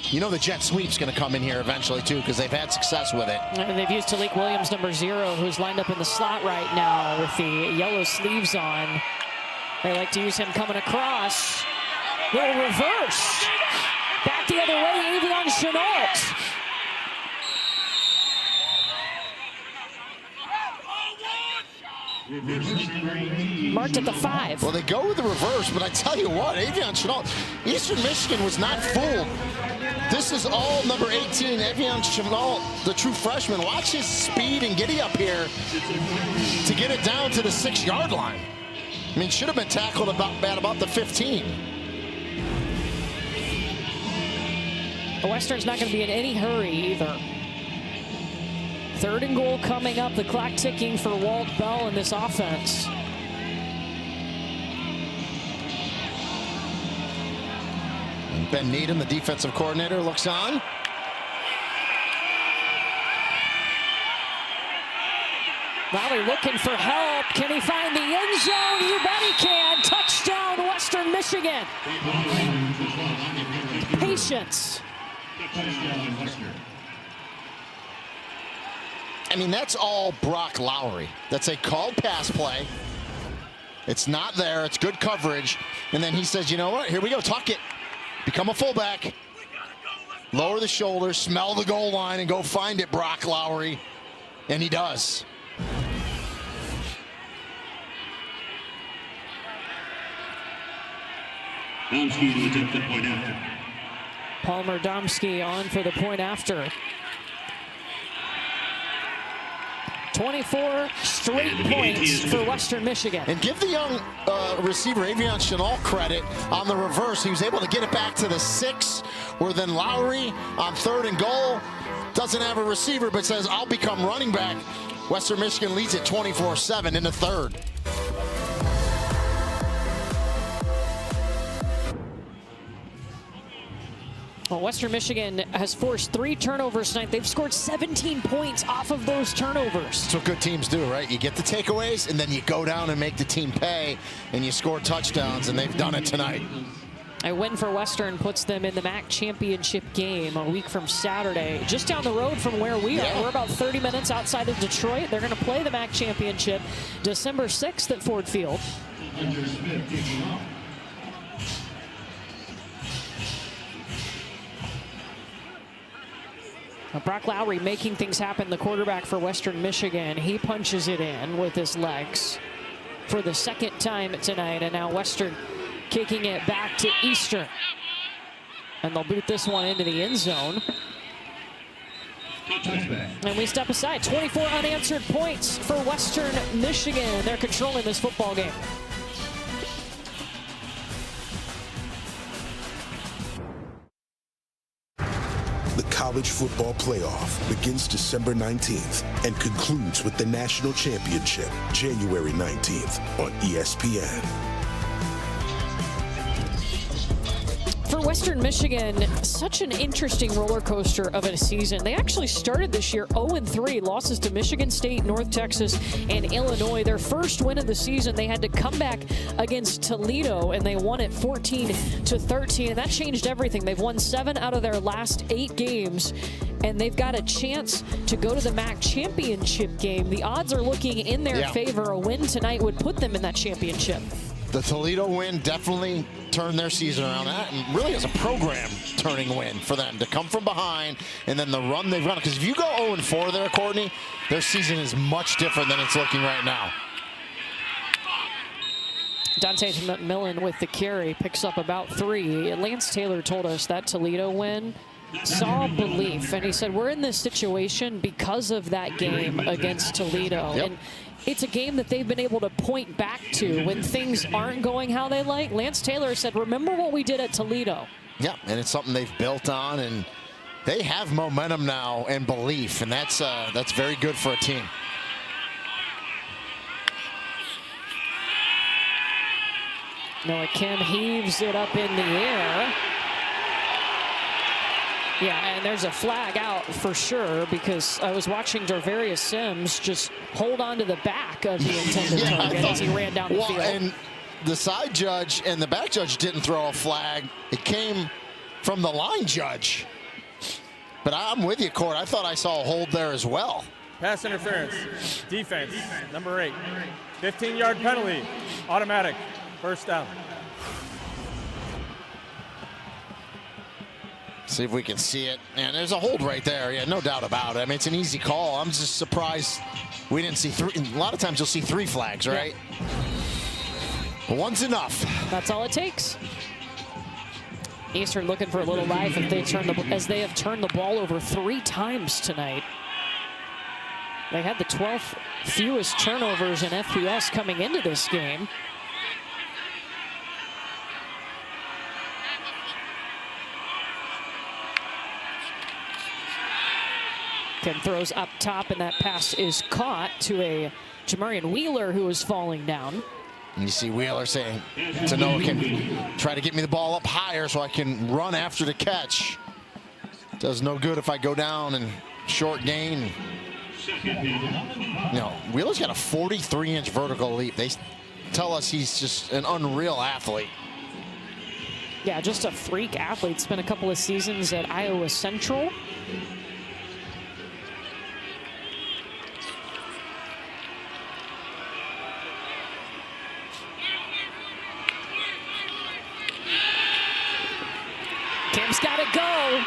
you know the jet sweep's gonna come in here eventually too because they've had success with it. And they've used Talik Williams, number 0, who's lined up in the slot right now with the yellow sleeves on. They like to use him coming across. Little reverse. Back the other way, Avion Chenault. Marked at the 5. Well, they go with the reverse, but I tell you what, Avion Chenault, Eastern Michigan was not fooled. This is all number 18, Avion Chenault, the true freshman. Watch his speed and giddy up here to get it down to the 6-yard line. I mean, should have been tackled about the 15. The Western's not going to be in any hurry either. 3rd and goal coming up. The clock ticking for Walt Bell in this offense. Ben Needham, the defensive coordinator, looks on. Lowry looking for help. Can he find the end zone? You bet he can. Touchdown, Western Michigan. Patience. I mean, that's all Brock Lowry. That's a called pass play. It's not there. It's good coverage. And then he says, you know what? Here we go. Tuck it. Become a fullback. Lower the shoulders. Smell the goal line and go find it, Brock Lowry. And he does. Domsky to attempt the point after. Palmer Domsky on for the point after. 24 straight points for Western Michigan. And give the young receiver Avion Chenault credit on the reverse. He was able to get it back to the 6, where then Lowry on 3rd and goal doesn't have a receiver but says, I'll become running back. Western Michigan leads it 24-7 in the 3rd. Well, Western Michigan has forced 3 turnovers tonight. They've scored 17 points off of those turnovers. That's what good teams do, right? You get the takeaways, and then you go down and make the team pay, and you score touchdowns, and they've done it tonight. A win for Western puts them in the MAC championship game a week from Saturday, just down the road from where we are. We're about 30 minutes outside of Detroit. They're going to play the MAC championship December 6th at Ford Field. Brock Lowry making things happen, the quarterback for Western Michigan. He punches it in with his legs for the second time tonight, and now Western kicking it back to Eastern. And they'll boot this one into the end zone. And we step aside. 24 unanswered points for Western Michigan. They're controlling this football game. The College Football Playoff begins December 19th and concludes with the National Championship January 19th on ESPN. For Western Michigan, such an interesting roller coaster of a season. They actually started this year 0-3, losses to Michigan State, North Texas, and Illinois. Their first win of the season, they had to come back against Toledo, and they won it 14-13, and that changed everything. They've won 7 out of their last 8 games, and they've got a chance to go to the MAC championship game. The odds are looking in their favor. A win tonight would put them in that championship. The Toledo win definitely turned their season around. That really is a program-turning win for them to come from behind, and then the run they've run. Because if you go 0-4 there, Courtney, their season is much different than it's looking right now. Dante McMillan with the carry, picks up about 3. Lance Taylor told us that Toledo win saw belief, and he said, we're in this situation because of that game against Toledo. And it's a game that they've been able to point back to when things aren't going how they like. Lance Taylor said, remember what we did at Toledo. Yeah, and it's something they've built on, and they have momentum now and belief, and that's very good for a team. Noah Kim heaves it up in the air. Yeah, and there's a flag out for sure, because I was watching Darvarius Sims just hold on to the back of the intended target as he ran down the field. And the side judge and the back judge didn't throw a flag. It came from the line judge. But I'm with you, Court. I thought I saw a hold there as well. Pass interference. Defense, number 8. 15-yard penalty. Automatic. First down. See if we can see it. And there's a hold right there. Yeah, no doubt about it. I mean, it's an easy call. I'm just surprised we didn't see 3. A lot of times you'll see 3 flags, right? But one's enough. That's all it takes. Eastern looking for a little life as they have turned the ball over 3 times tonight. They had the 12th fewest turnovers in FBS coming into this game. Kim throws up top, and that pass is caught to a Jamarian Wheeler who is falling down. And you see Wheeler saying to Noah, can try to get me the ball up higher so I can run after the catch. Does no good if I go down and short gain. You know, Wheeler's got a 43-inch vertical leap. They tell us he's just an unreal athlete. Yeah, just a freak athlete. Spent a couple of seasons at Iowa Central. Kim's got to go.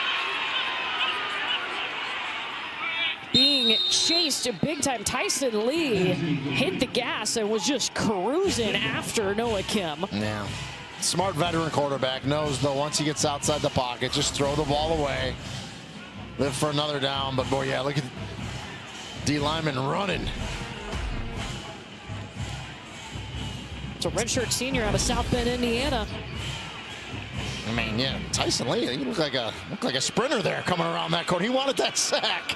Being chased big time. Tyson Lee hit the gas and was just cruising after Noah Kim. Yeah. Smart veteran quarterback knows, though, once he gets outside the pocket, just throw the ball away. Live for another down. But, boy, yeah, look at D. Lyman running. It's a redshirt senior out of South Bend, Indiana. I mean, yeah, Tyson Lee, he looked like a sprinter there coming around that corner. He wanted that sack.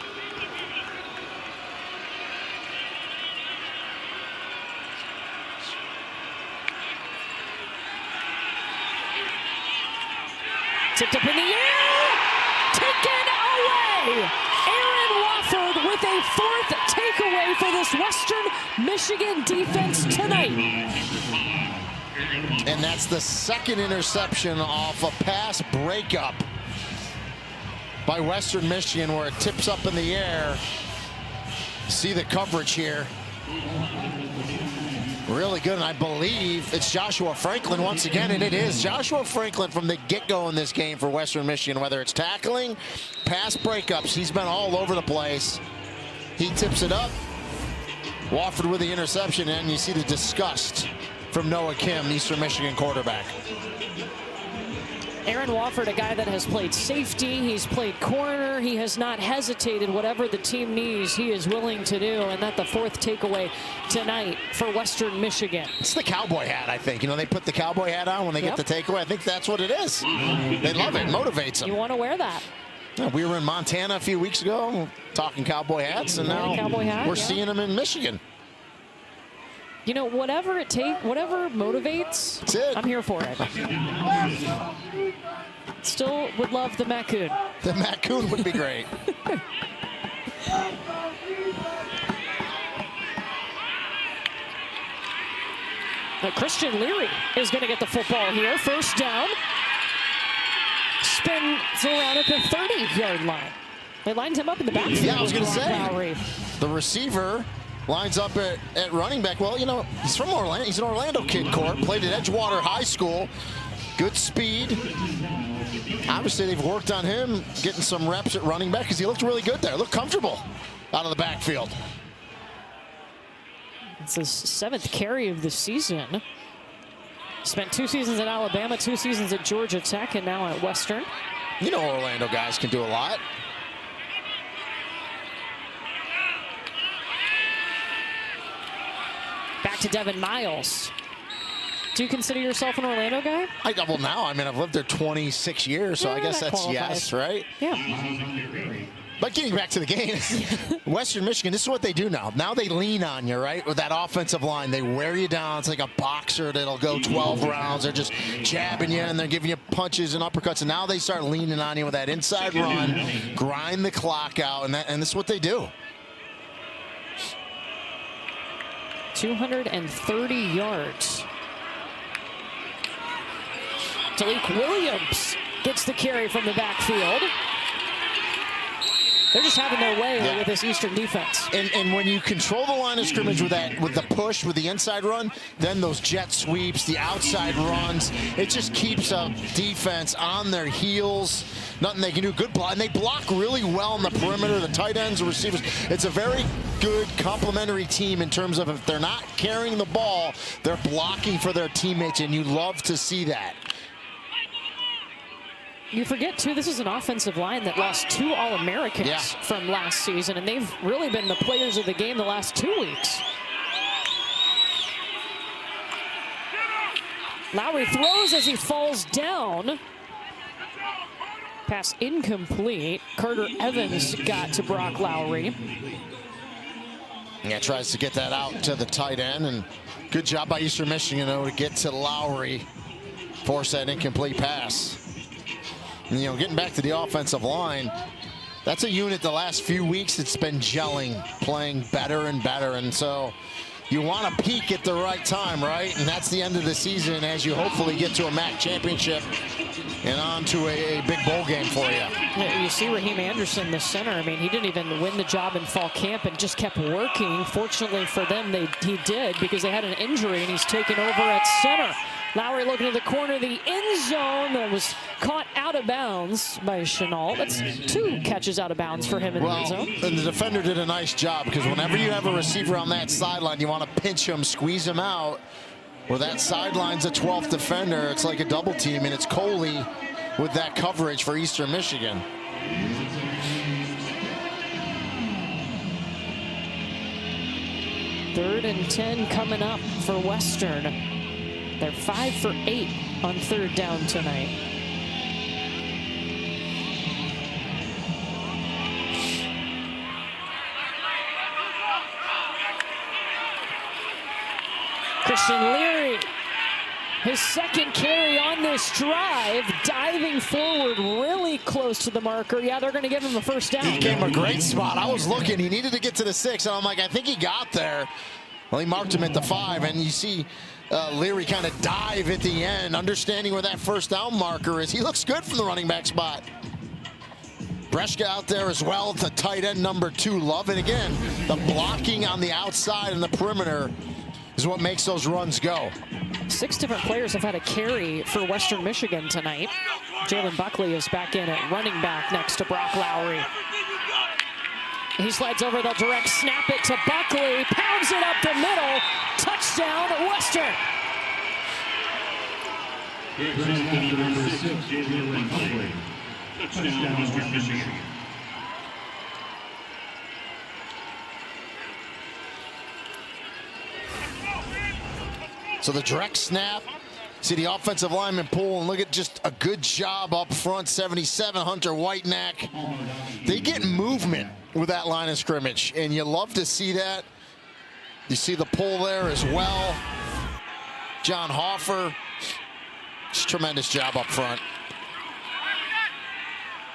Tipped up in the air, taken away. Aaron Wofford with a 4th takeaway for this Western Michigan defense tonight. And that's the 2nd interception off a pass breakup by Western Michigan, where it tips up in the air. See the coverage here. Really good, and I believe it's Joshua Franklin once again, and it is Joshua Franklin from the get-go in this game for Western Michigan. Whether it's tackling, pass breakups, he's been all over the place. He tips it up. Wofford with the interception, and you see the disgust from Noah Kim, Eastern Michigan quarterback. Aaron Wofford, a guy that has played safety, he's played corner, he has not hesitated. Whatever the team needs, he is willing to do, and that's the fourth takeaway tonight for Western Michigan. It's the cowboy hat, I think. You know, they put the cowboy hat on when they get the takeaway. I think that's what it is. They love it. Motivates them. You want to wear that. Yeah, we were in Montana a few weeks ago talking cowboy hats, and now we're seeing them in Michigan. You know, whatever it takes, whatever motivates, I'm here for it. Still would love the MACtion. The MACtion would be great. But Christian Leary is going to get the football here. First down. Spins around at the 30-yard line. They lined him up in the backfield. Yeah, I was going to say. Lowry. The receiver lines up at running back. Well, you know, he's from Orlando. He's an Orlando kid, Court. Played at Edgewater High School. Good speed. Obviously, they've worked on him getting some reps at running back because he looked really good there. Looked comfortable out of the backfield. It's his 7th carry of the season. Spent 2 seasons at Alabama, 2 seasons at Georgia Tech, and now at Western. You know Orlando guys can do a lot. Back to Devin Miles. Do you consider yourself an Orlando guy? Well, now, I mean, I've lived there 26 years, so I guess that's yes, right? Yeah. But getting back to the game, Western Michigan, this is what they do now. Now they lean on you, right? With that offensive line, they wear you down. It's like a boxer that'll go 12 rounds. They're just jabbing you, and they're giving you punches and uppercuts. And now they start leaning on you with that inside run, grind the clock out, and this is what they do. 230 yards. Talik Williams gets the carry from the backfield. They're just having their way with this Eastern defense. And when you control the line of scrimmage with the push, with the inside run, then those jet sweeps, the outside runs, it just keeps a defense on their heels. Nothing they can do. Good block, and they block really well on the perimeter. The tight ends, the receivers. It's a very good complementary team in terms of if they're not carrying the ball, they're blocking for their teammates, and you love to see that. You forget, too, this is an offensive line that lost 2 All-Americans from last season, and they've really been the players of the game the last 2 weeks. Lowry throws as he falls down. Pass incomplete. Carter Evans got to Brock Lowry. Yeah, tries to get that out to the tight end, and good job by Eastern Michigan, though, to get to Lowry, force that incomplete pass. And, you know, getting back to the offensive line, that's a unit the last few weeks that's been gelling, playing better and better. And so you want to peak at the right time, right? And that's the end of the season as you hopefully get to a MAC championship and on to a big bowl game for you. You see Raheem Anderson, the center. I mean, he didn't even win the job in fall camp and just kept working. Fortunately for them, he did, because they had an injury, and he's taken over at center. Lowry looking at the corner of the end zone that was caught out of bounds by Chenault. That's 2 catches out of bounds for him in the end zone. And the defender did a nice job, because whenever you have a receiver on that sideline, you want to pinch him, squeeze him out. Well, that sideline's a 12th defender. It's like a double team, and it's Coley with that coverage for Eastern Michigan. Third and 10 coming up for Western. They're 5 for 8 on 3rd down tonight. Christian Leary, his 2nd carry on this drive, diving forward really close to the marker. Yeah, they're going to give him a first down. He gave him a great spot. I was looking. He needed to get to the 6, and I'm like, I think he got there. Well, he marked him at the 5, and you see Leary kind of dive at the end, understanding where that first down marker is. He looks good from the running back spot. Breshka out there as well to tight end number 2. Love it again. The blocking on the outside and the perimeter is what makes those runs go. 6 different players have had a carry for Western Michigan tonight. Jalen Buckley is back in at running back next to Brock Lowry. He slides over, they'll direct snap it to Buckley, pounds it up the middle, touchdown Western. Number 6, Jalen Buckley. Touchdown, Western Michigan. So the direct snap, see the offensive lineman pull, and look at just a good job up front, 77, Hunter Whitenack. They get movement with that line of scrimmage, and you love to see that. You see the pull there as well. John Hoffer, just tremendous job up front.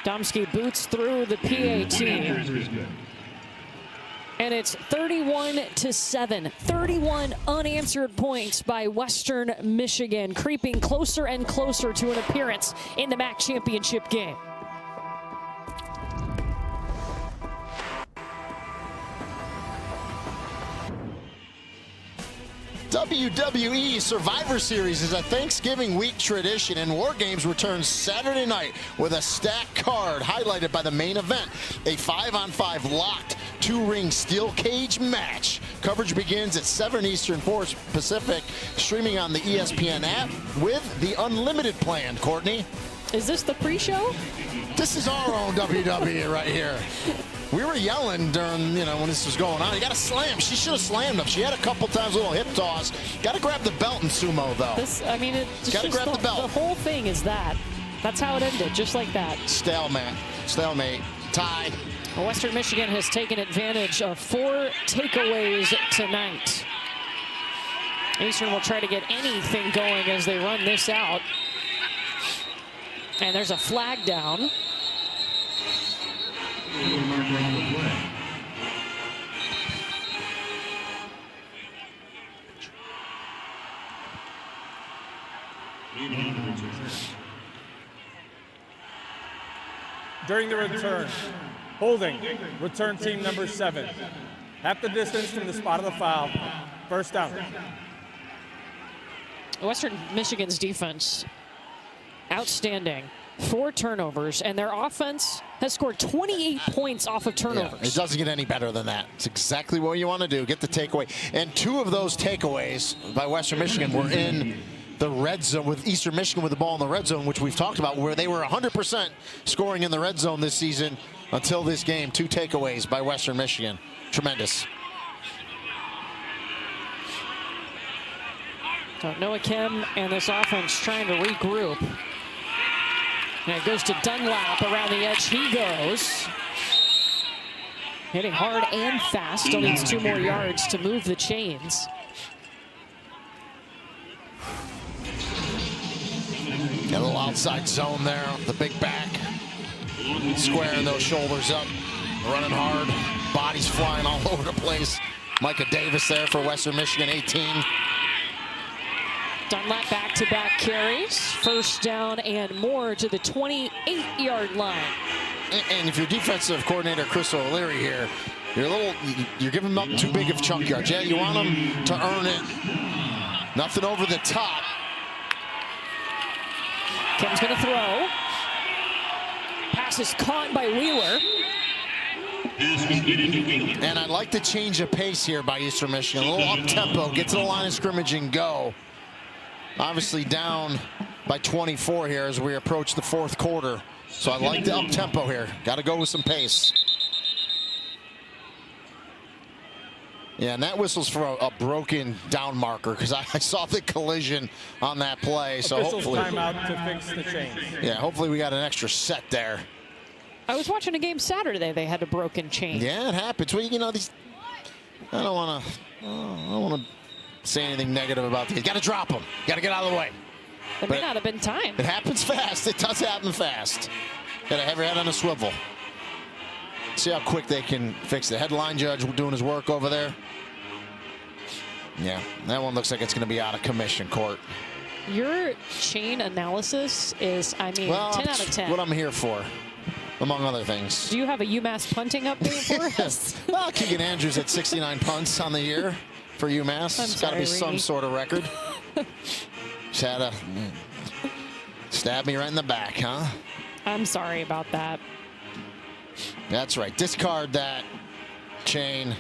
Domsky boots through the PAT. And it's 31-7. 31 unanswered points by Western Michigan, creeping closer and closer to an appearance in the MAC championship game. WWE Survivor Series is a Thanksgiving week tradition, and War Games returns Saturday night with a stacked card highlighted by the main event, a 5-on-5 locked 2-ring steel cage match. Coverage begins at 7 Eastern, 4 Pacific, streaming on the ESPN app with the unlimited plan. Courtney? Is this the pre-show? This is our own WWE right here. We were yelling during, when this was going on. You got to slam. She should have slammed him. She had a couple times, a little hip toss. Got to grab the belt in sumo, though. Got to grab the belt. The whole thing is that. That's how it ended, just like that. Stalemate. Tie. Well, Western Michigan has taken advantage of 4 takeaways tonight. Eastern will try to get anything going as they run this out. And there's a flag down. During the return, holding, return team number 7. Half the distance from the spot of the foul. First down. Western Michigan's defense, outstanding. 4 turnovers, and their offense has scored 28 points off of turnovers. Yeah, it doesn't get any better than that. It's exactly what you want to do, get the takeaway. And 2 of those takeaways by Western Michigan were in the red zone, with Eastern Michigan with the ball in the red zone, which we've talked about, where they were 100% scoring in the red zone this season until this game. 2 takeaways by Western Michigan. Tremendous. So Noah Kim and this offense trying to regroup. And it goes to Dunlap around the edge. He goes. Hitting hard and fast. Still needs 2 more yards to move the chains. Got a little outside zone there. The big back. Squaring those shoulders up. Running hard. Bodies flying all over the place. Micah Davis there for Western Michigan, 18. Dunlap back-to-back carries. First down and more to the 28-yard line. And if you're defensive coordinator Chris O'Leary here, you're giving them up too big of chunk yards. Yeah, you want them to earn it. Nothing over the top. Kim's going to throw. Pass is caught by Wheeler. And I'd like to change the pace here by Eastern Michigan. A little up-tempo, get to the line of scrimmage and go. Obviously down by 24 here as we approach the 4th quarter. So I like the up-tempo here. Got to go with some pace. Yeah, and that whistle's for a broken down marker, because I saw the collision on that play. So Officials hopefully, timeout to fix the change. Yeah, hopefully we got an extra set there. I was watching a game Saturday. They had a broken chain. Yeah, it happens. Well, these. I don't want to say anything negative about these. Got to drop them. Got to get out of the way. There may not have been time. It happens fast. It does happen fast. Got to have your head on a swivel. See how quick they can fix it. Headline judge doing his work over there. Yeah, that one looks like it's going to be out of commission, Court. Your chain analysis is, 10 out of 10. What I'm here for, among other things. Do you have a UMass punting update for us? Well, Keegan Andrews at 69 punts on the year. for UMass. It's got to be some sort of record. Just had to stab me right in the back, huh? I'm sorry about that. That's right. Discard that chain.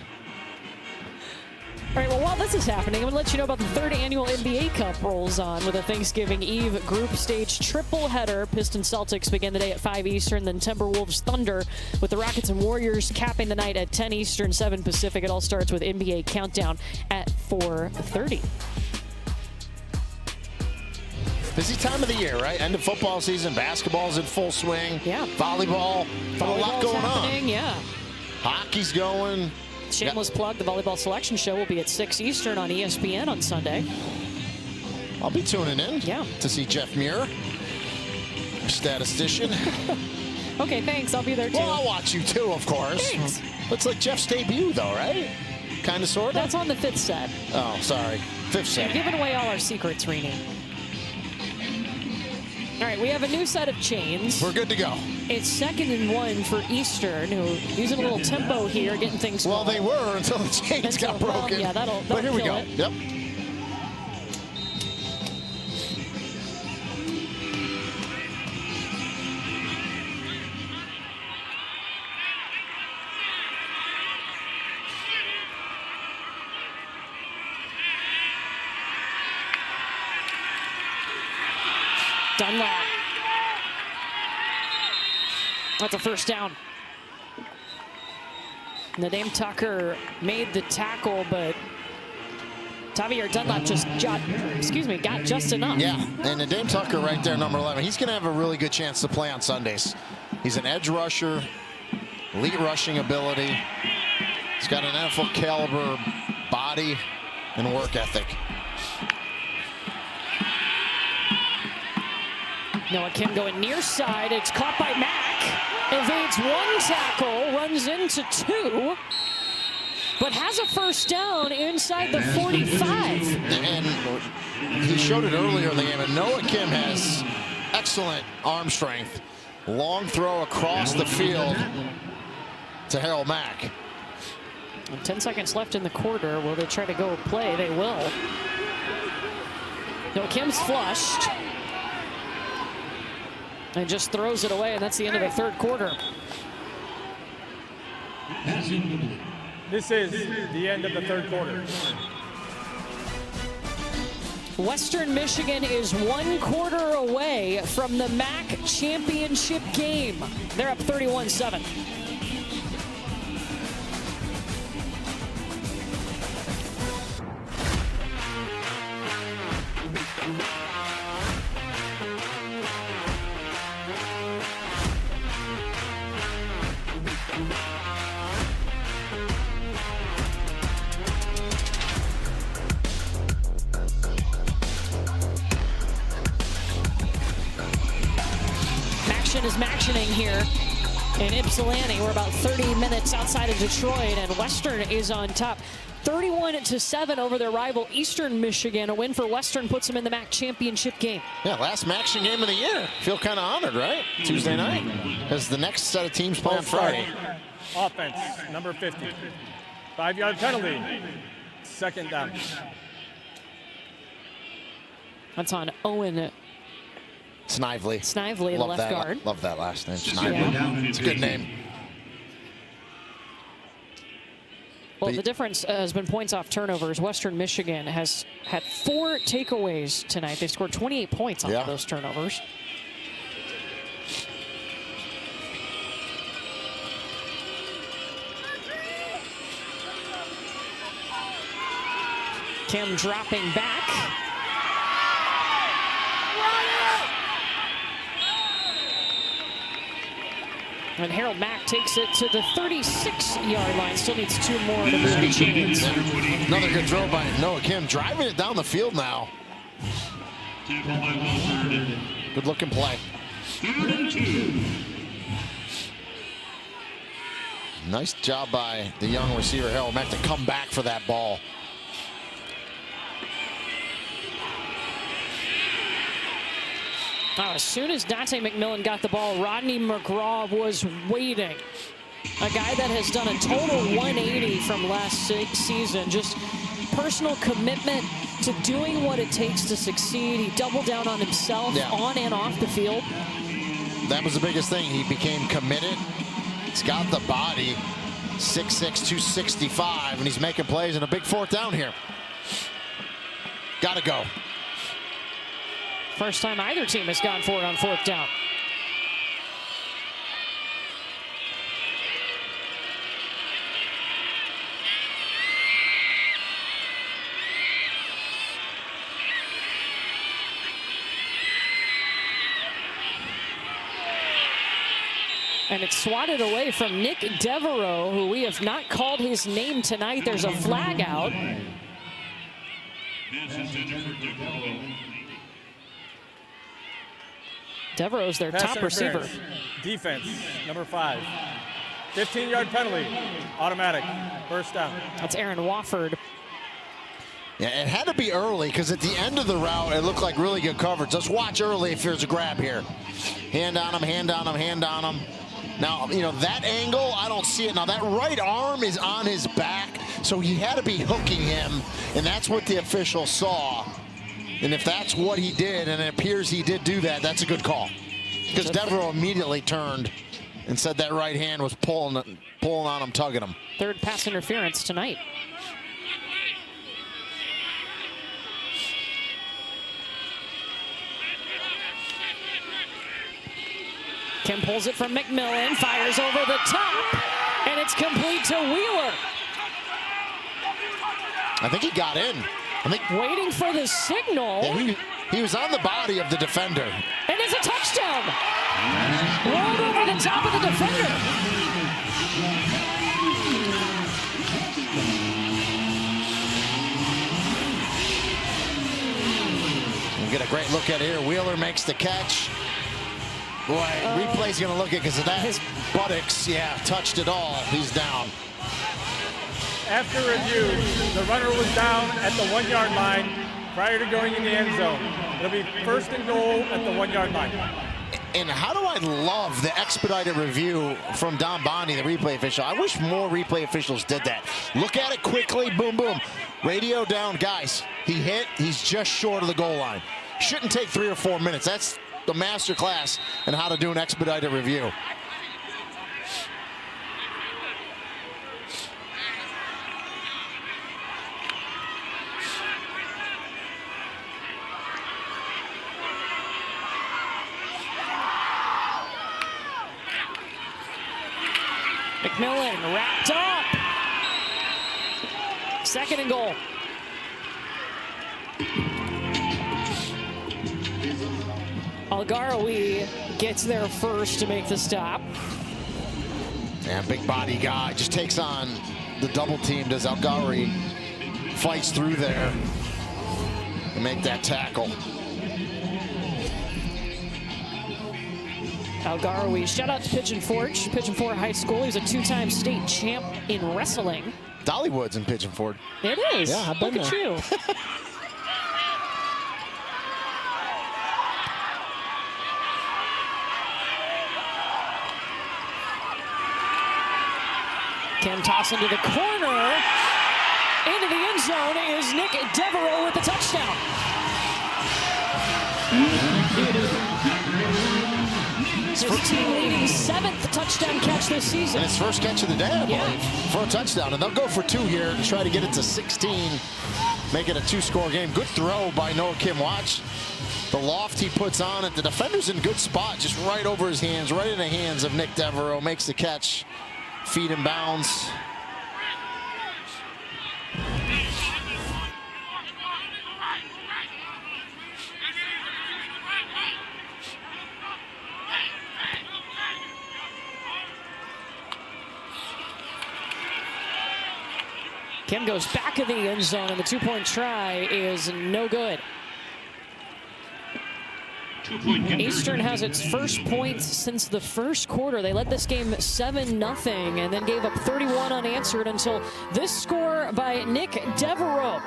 All right, well, while this is happening, I'm going to let you know about the 3rd annual NBA Cup rolls on with a Thanksgiving Eve group stage triple header. Pistons Celtics begin the day at 5 Eastern, then Timberwolves Thunder with the Rockets and Warriors capping the night at 10 Eastern, 7 Pacific. It all starts with NBA Countdown at 4:30. Busy time of the year, right? End of football season. Basketball's in full swing. Yeah. Volleyball. A lot going on. Yeah. Hockey's going. Shameless plug, the volleyball selection show will be at 6 Eastern on ESPN on Sunday. I'll be tuning in to see Jeff Muir, statistician. Okay, thanks. I'll be there too. Well, I'll watch you too, of course. Thanks. Looks like Jeff's debut, though, right? Kind of, sort of? That's on the 5th set. Oh, sorry. 5th set. You're giving away all our secrets, Rini. All right, we have a new set of chains. We're good to go. It's 2nd and 1 for Eastern, who using a little tempo here, getting things going. Well, they were until the chains got broken. Yeah, that'll but here we go. It. Yep. Dunlap. That's a first down. Nadeem Tucker made the tackle, but Tavier Dunlap just got just enough. Yeah, and Nadeem Tucker right there, number 11. He's going to have a really good chance to play on Sundays. He's an edge rusher, elite rushing ability. He's got an NFL caliber body and work ethic. Noah Kim going near side. It's caught by Mack. Evades 1 tackle, runs into 2, but has a first down inside the 45. And he showed it earlier in the game. And Noah Kim has excellent arm strength. Long throw across the field to Harold Mack. 10 seconds left in the quarter. Will they try to go play? They will. Noah Kim's flushed. And just throws it away, and that's the end of the 3rd quarter. This is the end of the 3rd quarter. Western Michigan is 1 quarter away from the MAC championship game. They're up 31-7. MACtion is MACtioning here in Ypsilanti. We're about 30 minutes outside of Detroit, and Western is on top. 31-7 over their rival Eastern Michigan. A win for Western puts them in the MAC championship game. Yeah, last MACtion game of the year. Feel kind of honored, right? Tuesday night. As the next set of teams play on Friday. Offense, number 50. 5-yard penalty. 2nd down. That's on Owen Snively. Snively, the left guard. Love that last name, Snively. Yeah. It's a good name. Well, the difference has been points off turnovers. Western Michigan has had 4 takeaways tonight. They scored 28 points off of those turnovers. Kim dropping back. And Harold Mack takes it to the 36-yard line. Still needs 2 more to move the chains. Another good throw by Noah Kim, driving it down the field now. Good looking play. Nice job by the young receiver Harold Mack to come back for that ball. As soon as Dante McMillan got the ball, Rodney McGraw was waiting. A guy that has done a total 180 from last season, just personal commitment to doing what it takes to succeed. He doubled down on himself on and off the field. That was the biggest thing. He became committed. He's got the body, 6'6", 265, and he's making plays in a big 4th down here. Got to go. First time either team has gone for it on 4th down. And it's swatted away from Nick Devereaux, who we have not called his name tonight. There's a flag out. Devereaux's their top receiver. Defense, number 5. 15-yard penalty, automatic, 1st down. That's Aaron Wofford. Yeah, it had to be early because at the end of the route, it looked like really good coverage. Just watch early if there's a grab here. Hand on him, hand on him, hand on him. Now, you know, that angle, I don't see it. Now, that right arm is on his back, so he had to be hooking him, and that's what the official saw. And if that's what he did, and it appears he did do that, that's a good call. Because Devereaux immediately turned and said that right hand was pulling on him, tugging him. 3rd pass interference tonight. Kim pulls it from McMillan, fires over the top, and it's complete to Wheeler. I think he got in. I think waiting for the signal. Yeah, he was on the body of the defender. And it's a touchdown. Rolled over the top of the defender. We'll get a great look at it here. Wheeler makes the catch. Boy, replay's going to look at because of that. His buttocks, touched it all. He's down. After review, the runner was down at the 1-yard line prior to going in the end zone. It'll be 1st and goal at the 1-yard line. And how do I love the expedited review from Don Bonnie, the replay official. I wish more replay officials did that. Look at it quickly, boom, boom. Radio down, guys. He hit, he's just short of the goal line. Shouldn't take 3 or 4 minutes. That's the master class in how to do an expedited review. McMillan wrapped up. 2nd and goal. Algaroui gets there first to make the stop. Yeah, big body guy just takes on the double team. Does Algaroui, fights through there and make that tackle. Algaroui, shout out to Pigeon Forge, Pigeon Forge High School. He's a 2-time state champ in wrestling. Dollywood's in Pigeon Forge. It is. Yeah, I've been Look at you. Kim toss into the corner. Into the end zone is Nick Devereaux with the touchdown. His team leading 7th touchdown catch this season. And his first catch of the day, I believe, for a touchdown. And they'll go for 2 here to try to get it to 16, make it a 2-score game. Good throw by Noah Kim. Watch the loft he puts on it. The defender's in good spot, just right over his hands, right in the hands of Nick Devereaux. Makes the catch, feet in bounds. Kim goes back of the end zone, and the 2-point try is no good. Eastern has its first points since the first quarter. They led this game 7-0 and then gave up 31 unanswered until this score by Nick Devereaux.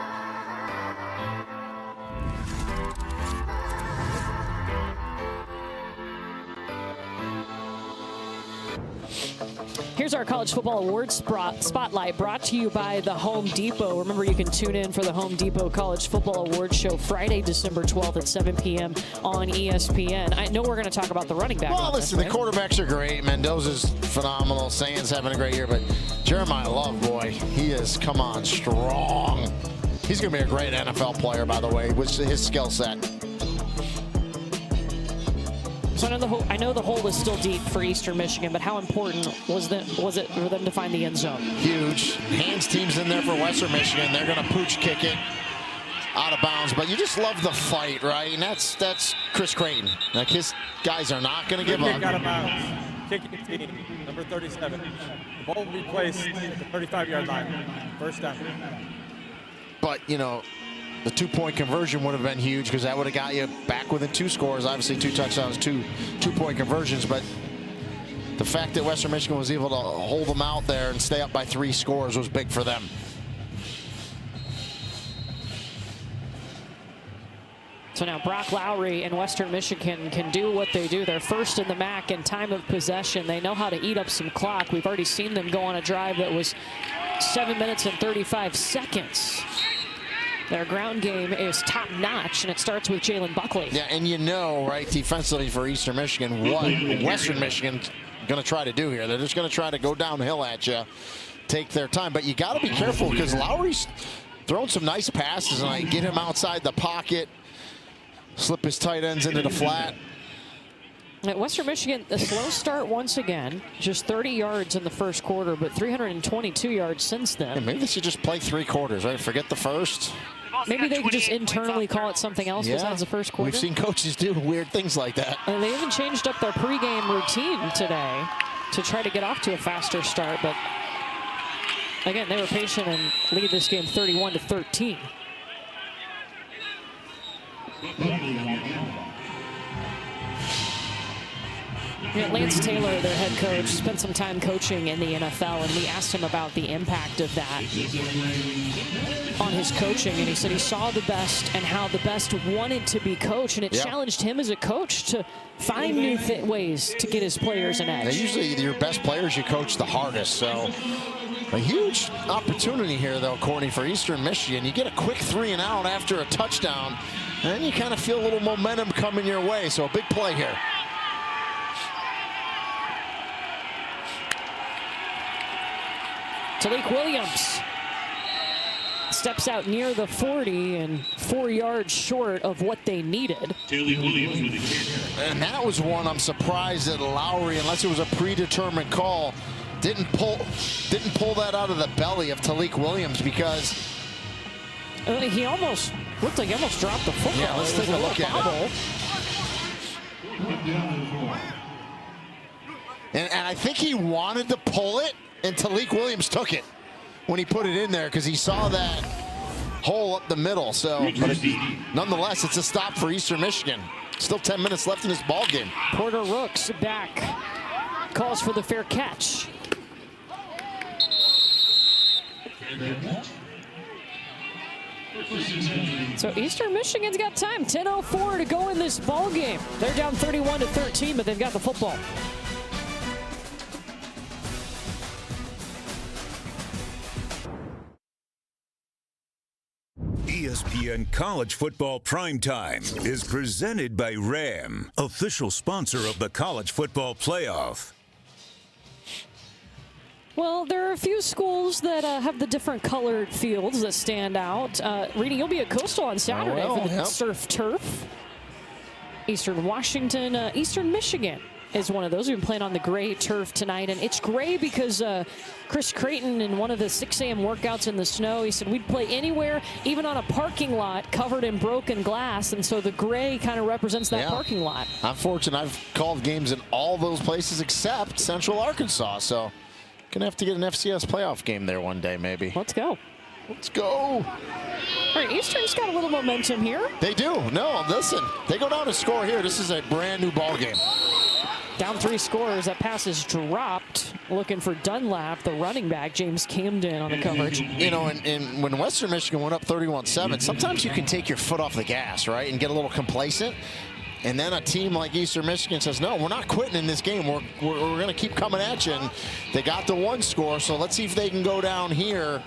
Here Here's our College Football Awards Spotlight, brought to you by the Home Depot. Remember, you can tune in for the Home Depot College Football Awards show Friday, December 12th at 7 p.m. on ESPN. I know we're going to talk about the running back. Well, listen, the quarterbacks are great. Mendoza's phenomenal. Sands having a great year, but Jeremiah Love, boy, he is, come on, strong. He's going to be a great NFL player, by the way, with his skill set. So I know the hole is still deep for Eastern Michigan, but how important was it for them to find the end zone? Huge. Hands team's in there for Western Michigan. They're going to pooch kick it out of bounds, but you just love the fight, right? And that's Chris Creighton. Like, his guys are not going to give up. Kick out of bounds. Kicking team, number 37. The ball will be placed at the 35-yard line. First down. But, you know, the two-point conversion would have been huge because that would have got you back within 2 scores. Obviously, 2 touchdowns, two-point conversions. But the fact that Western Michigan was able to hold them out there and stay up by 3 scores was big for them. So now Brock Lowry and Western Michigan can do what they do. They're first in the MAC in time of possession. They know how to eat up some clock. We've already seen them go on a drive that was 7 minutes and 35 seconds. Their ground game is top-notch, and it starts with Jalen Buckley. Yeah, and you know, right, defensively for Eastern Michigan, what Western Michigan's going to try to do here. They're just going to try to go downhill at you, take their time. But you got to be careful because Lowry's throwing some nice passes, and I get him outside the pocket, slip his tight ends into the flat. At Western Michigan, a slow start once again. Just 30 yards in the first quarter, but 322 yards since then. Yeah, maybe they should just play 3 quarters, right? Forget the first. Maybe they could just internally call it something else besides the first quarter. We've seen coaches do weird things like that. And they even changed up their pregame routine today to try to get off to a faster start. But again, they were patient and lead this game 31-13. Yeah, Lance Taylor, their head coach, spent some time coaching in the NFL, and we asked him about the impact of that on his coaching, and he said he saw the best and how the best wanted to be coached, and it challenged him as a coach to find new ways to get his players an edge. Now, usually your best players you coach the hardest, so a huge opportunity here, though, Courtney, for Eastern Michigan. You get a quick 3 and out after a touchdown, and then you kind of feel a little momentum coming your way, so a big play here. Talik Williams steps out near the 40 and 4 yards short of what they needed. And that was one I'm surprised that Lowry, unless it was a predetermined call, didn't pull that out of the belly of Talik Williams, because he almost looked like he almost dropped the football. Yeah, let's take a look at it. And I think he wanted to pull it, and Talik Williams took it when he put it in there because he saw that hole up the middle. So, but nonetheless, it's a stop for Eastern Michigan. Still 10 minutes left in this ball game. Porter Rooks back, calls for the fair catch. So Eastern Michigan's got time. 10:04 to go in this ball game. They're down 31-13, but they've got the football. ESPN College Football Primetime is presented by Ram, official sponsor of the College Football Playoff. Well, there are a few schools that have the different colored fields that stand out. Reedy, you'll be at Coastal on Saturday for the surf turf. Eastern Washington, Eastern Michigan is one of those. We've been playing on the gray turf tonight, and it's gray because Chris Creighton, in one of the 6 a.m. workouts in the snow, he said we'd play anywhere, even on a parking lot covered in broken glass, and so the gray kind of represents that parking lot. I'm fortunate. I've called games in all those places except Central Arkansas, so gonna have to get an FCS playoff game there one day, maybe. Let's go. Let's go. All right, Eastern's got a little momentum here. They do. No, listen, they go down to score here. This is a brand new ball game. Down 3 scores. That pass is dropped. Looking for Dunlap, the running back, James Camden on the coverage. You know, and when Western Michigan went up 31-7, sometimes you can take your foot off the gas, right, and get a little complacent. And then a team like Eastern Michigan says, no, we're not quitting in this game. We're going to keep coming at you. And they got the 1 score, so let's see if they can go down here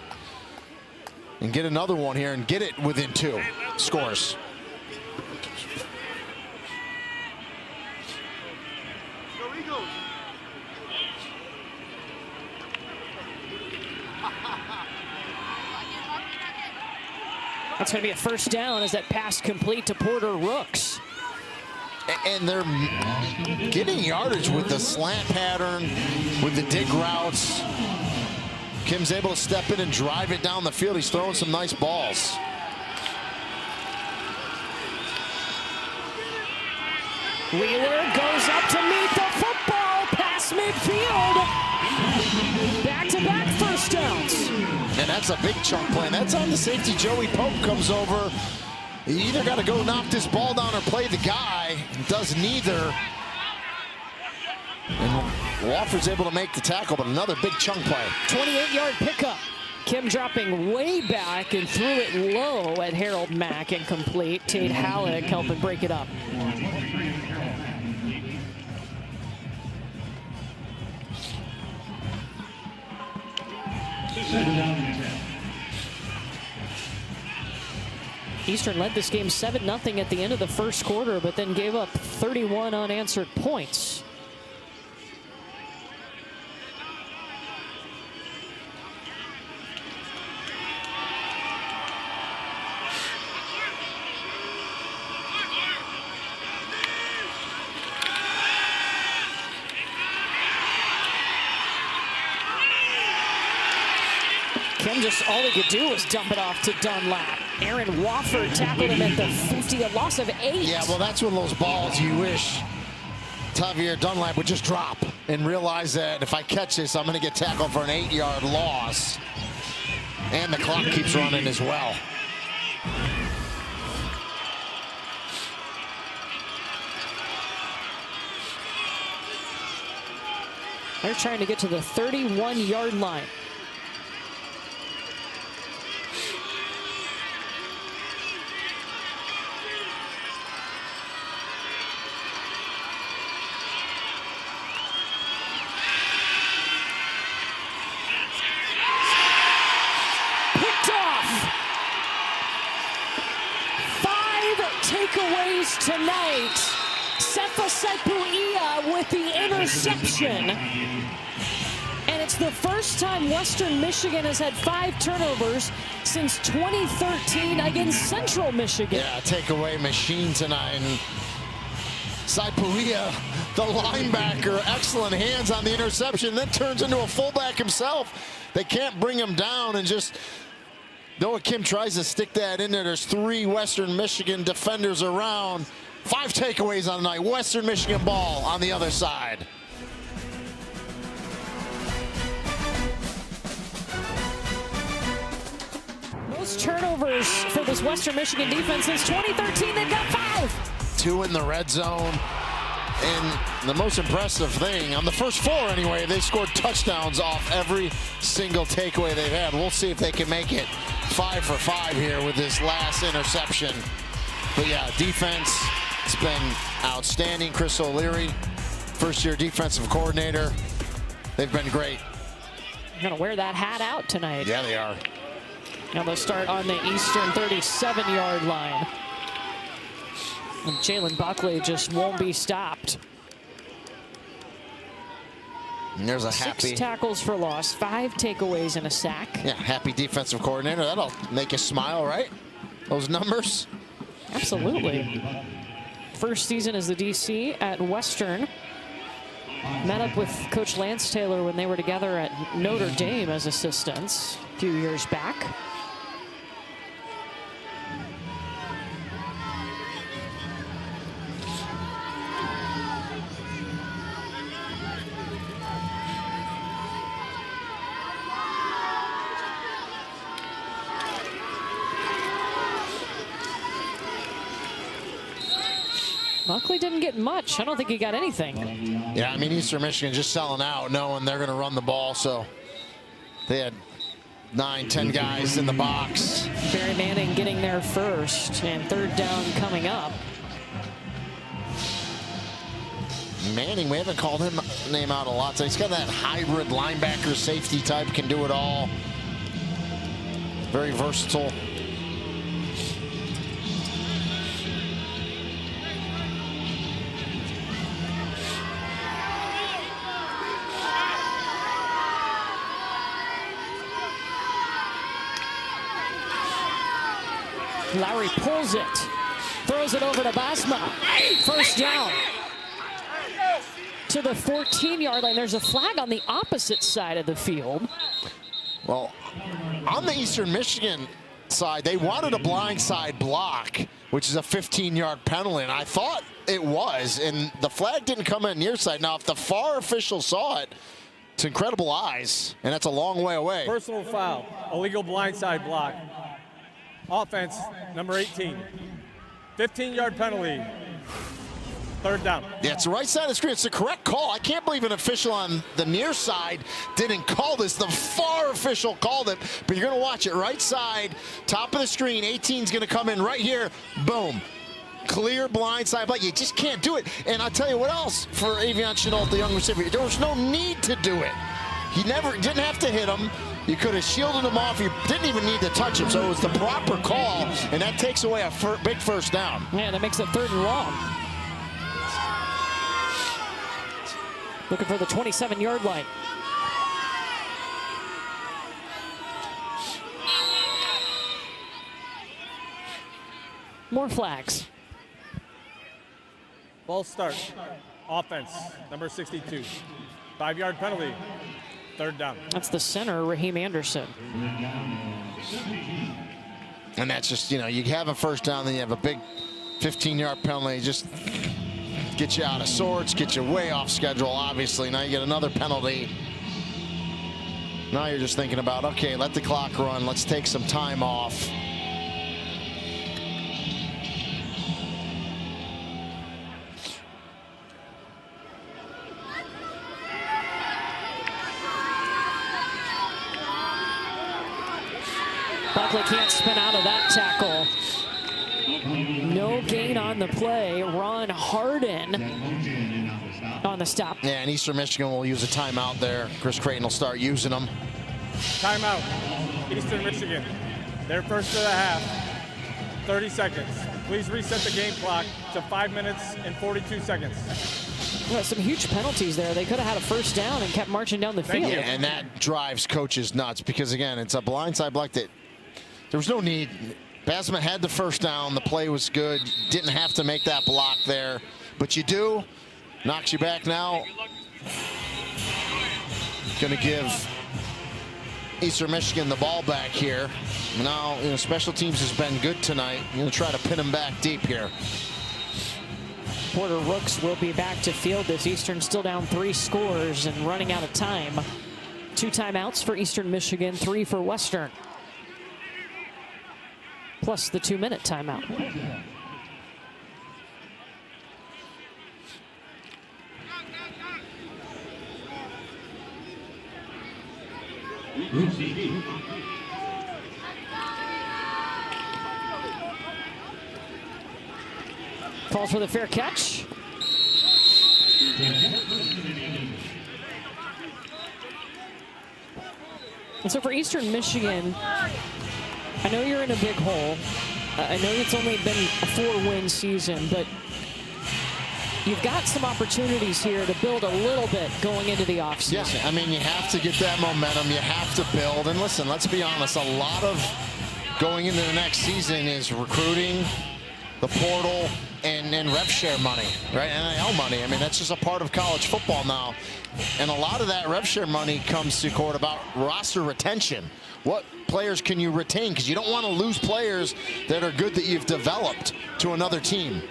and get another one here and get it within 2 scores. That's going to be a first down as that pass complete to Porter Rooks. And they're getting yardage with the slant pattern, with the dig routes. Kim's able to step in and drive it down the field. He's throwing some nice balls. Wheeler goes up to meet the football, past midfield. Back-to-back first downs. And that's a big chunk play. That's on the safety. Joey Pope comes over. You either got to go knock this ball down or play the guy. Does neither. And Wofford's able to make the tackle, but another big chunk play. 28-yard pickup. Kim dropping way back and threw it low at Harold Mack, incomplete. Tate Halleck helping break it up. Eastern led this game 7-0 at the end of the first quarter, but then gave up 31 unanswered points. Kim just, all he could do was dump it off to Dunlap. Aaron Wofford tackled him at the 50, a loss of 8. Yeah, well, that's one of those balls you wish Tavier Dunlap would just drop and realize that if I catch this, I'm going to get tackled for an 8-yard loss. And the clock keeps running as well. They're trying to get to the 31-yard line. Takeaways tonight. Sefa Saipuia with the interception. And it's the first time Western Michigan has had 5 turnovers since 2013 against Central Michigan. Yeah, takeaway machine tonight. And Saipuia, the linebacker, excellent hands on the interception, then turns into a fullback himself. They can't bring him down, and just Noah Kim tries to stick that in there. There's 3 Western Michigan defenders around. 5 takeaways on the night. Western Michigan ball on the other side. Most turnovers for this Western Michigan defense since 2013. They've got 5. 2 in the red zone. And the most impressive thing, on the first 4 anyway, they scored touchdowns off every single takeaway they've had. We'll see if they can make it 5 for 5 here with this last interception. But yeah, defense, it's been outstanding. Chris O'Leary, first-year defensive coordinator. They've been great. They're going to wear that hat out tonight. Yeah, they are. Now they'll start on the Eastern 37-yard line. And Jalen Buckley just won't be stopped. And there's a happy 6 tackles for loss, 5 takeaways and a sack. Yeah, happy defensive coordinator. That'll make you smile, right? Those numbers. Absolutely. First season as the DC at Western. Met up with Coach Lance Taylor when they were together at Notre Dame as assistants a few years back. Buckley didn't get much. I don't think he got anything. Yeah, I mean, Eastern Michigan just selling out, knowing they're going to run the ball. So they had 9, 10 guys in the box. Barry Manning getting there first, and 3rd down coming up. Manning, we haven't called him name out a lot. So he's got that hybrid linebacker safety type, can do it all. Very versatile. Lowry pulls it, throws it over to Basma. First down to the 14-yard line. There's a flag on the opposite side of the field. Well, on the Eastern Michigan side, they wanted a blindside block, which is a 15-yard penalty, and I thought it was, and the flag didn't come in near side. Now, if the FAR official saw it, it's incredible eyes, and that's a long way away. Personal foul, illegal blindside block. Offense, number 18. 15-yard penalty. Third down. Yeah, it's the right side of the screen. It's the correct call. I can't believe an official on the near side didn't call this. The FAR official called it, but you're going to watch it. Right side, top of the screen. 18's going to come in right here. Boom. Clear blindside block. You just can't do it. And I'll tell you what else for Avion Chenault, the young receiver. There was no need to do it. He didn't have to hit him. You could have shielded him off. You didn't even need to touch him. So it was the proper call, and that takes away a big first down. Man, that makes it 3rd and long. Looking for the 27-yard line. More flags. Ball start. Offense, number 62. 5-yard penalty. Third down. That's the center, Raheem Anderson. And that's just, you have a first down, then you have a big 15-yard penalty. Just get you out of sorts, get you way off schedule, obviously. Now you get another penalty. Now you're just thinking about, okay, let the clock run. Let's take some time off. Buckley can't spin out of that tackle. No gain on the play. Ron Harden on the stop. Yeah, and Eastern Michigan will use a timeout there. Chris Creighton will start using them. Timeout. Eastern Michigan. Their first of the half. 30 seconds. Please reset the game clock to 5 minutes and 42 seconds. Well, some huge penalties there. They could have had a first down and kept marching down the field. Yeah, and that drives coaches nuts because, again, it's a blindside block that there was no need. Basma had the first down. The play was good. Didn't have to make that block there. But you do. Knocks you back now. Going to give Eastern Michigan the ball back here. Now, special teams has been good tonight. You're going to try to pin them back deep here. Porter Rooks will be back to field this. Eastern still down 3 scores and running out of time. 2 timeouts for Eastern Michigan, 3 for Western. Plus the 2-minute timeout. Calls for the fair catch. And so for Eastern Michigan, I know you're in a big hole. I know it's only been a 4-win season, but you've got some opportunities here to build a little bit going into the offseason. Yeah, I mean, you have to get that momentum. You have to build. And listen, let's be honest, a lot of going into the next season is recruiting, the portal, and rev share money, right? NIL money. I mean, that's just a part of college football now. And a lot of that rev share money comes to court about roster retention. What players can you retain? Because you don't want to lose players that are good that you've developed to another team.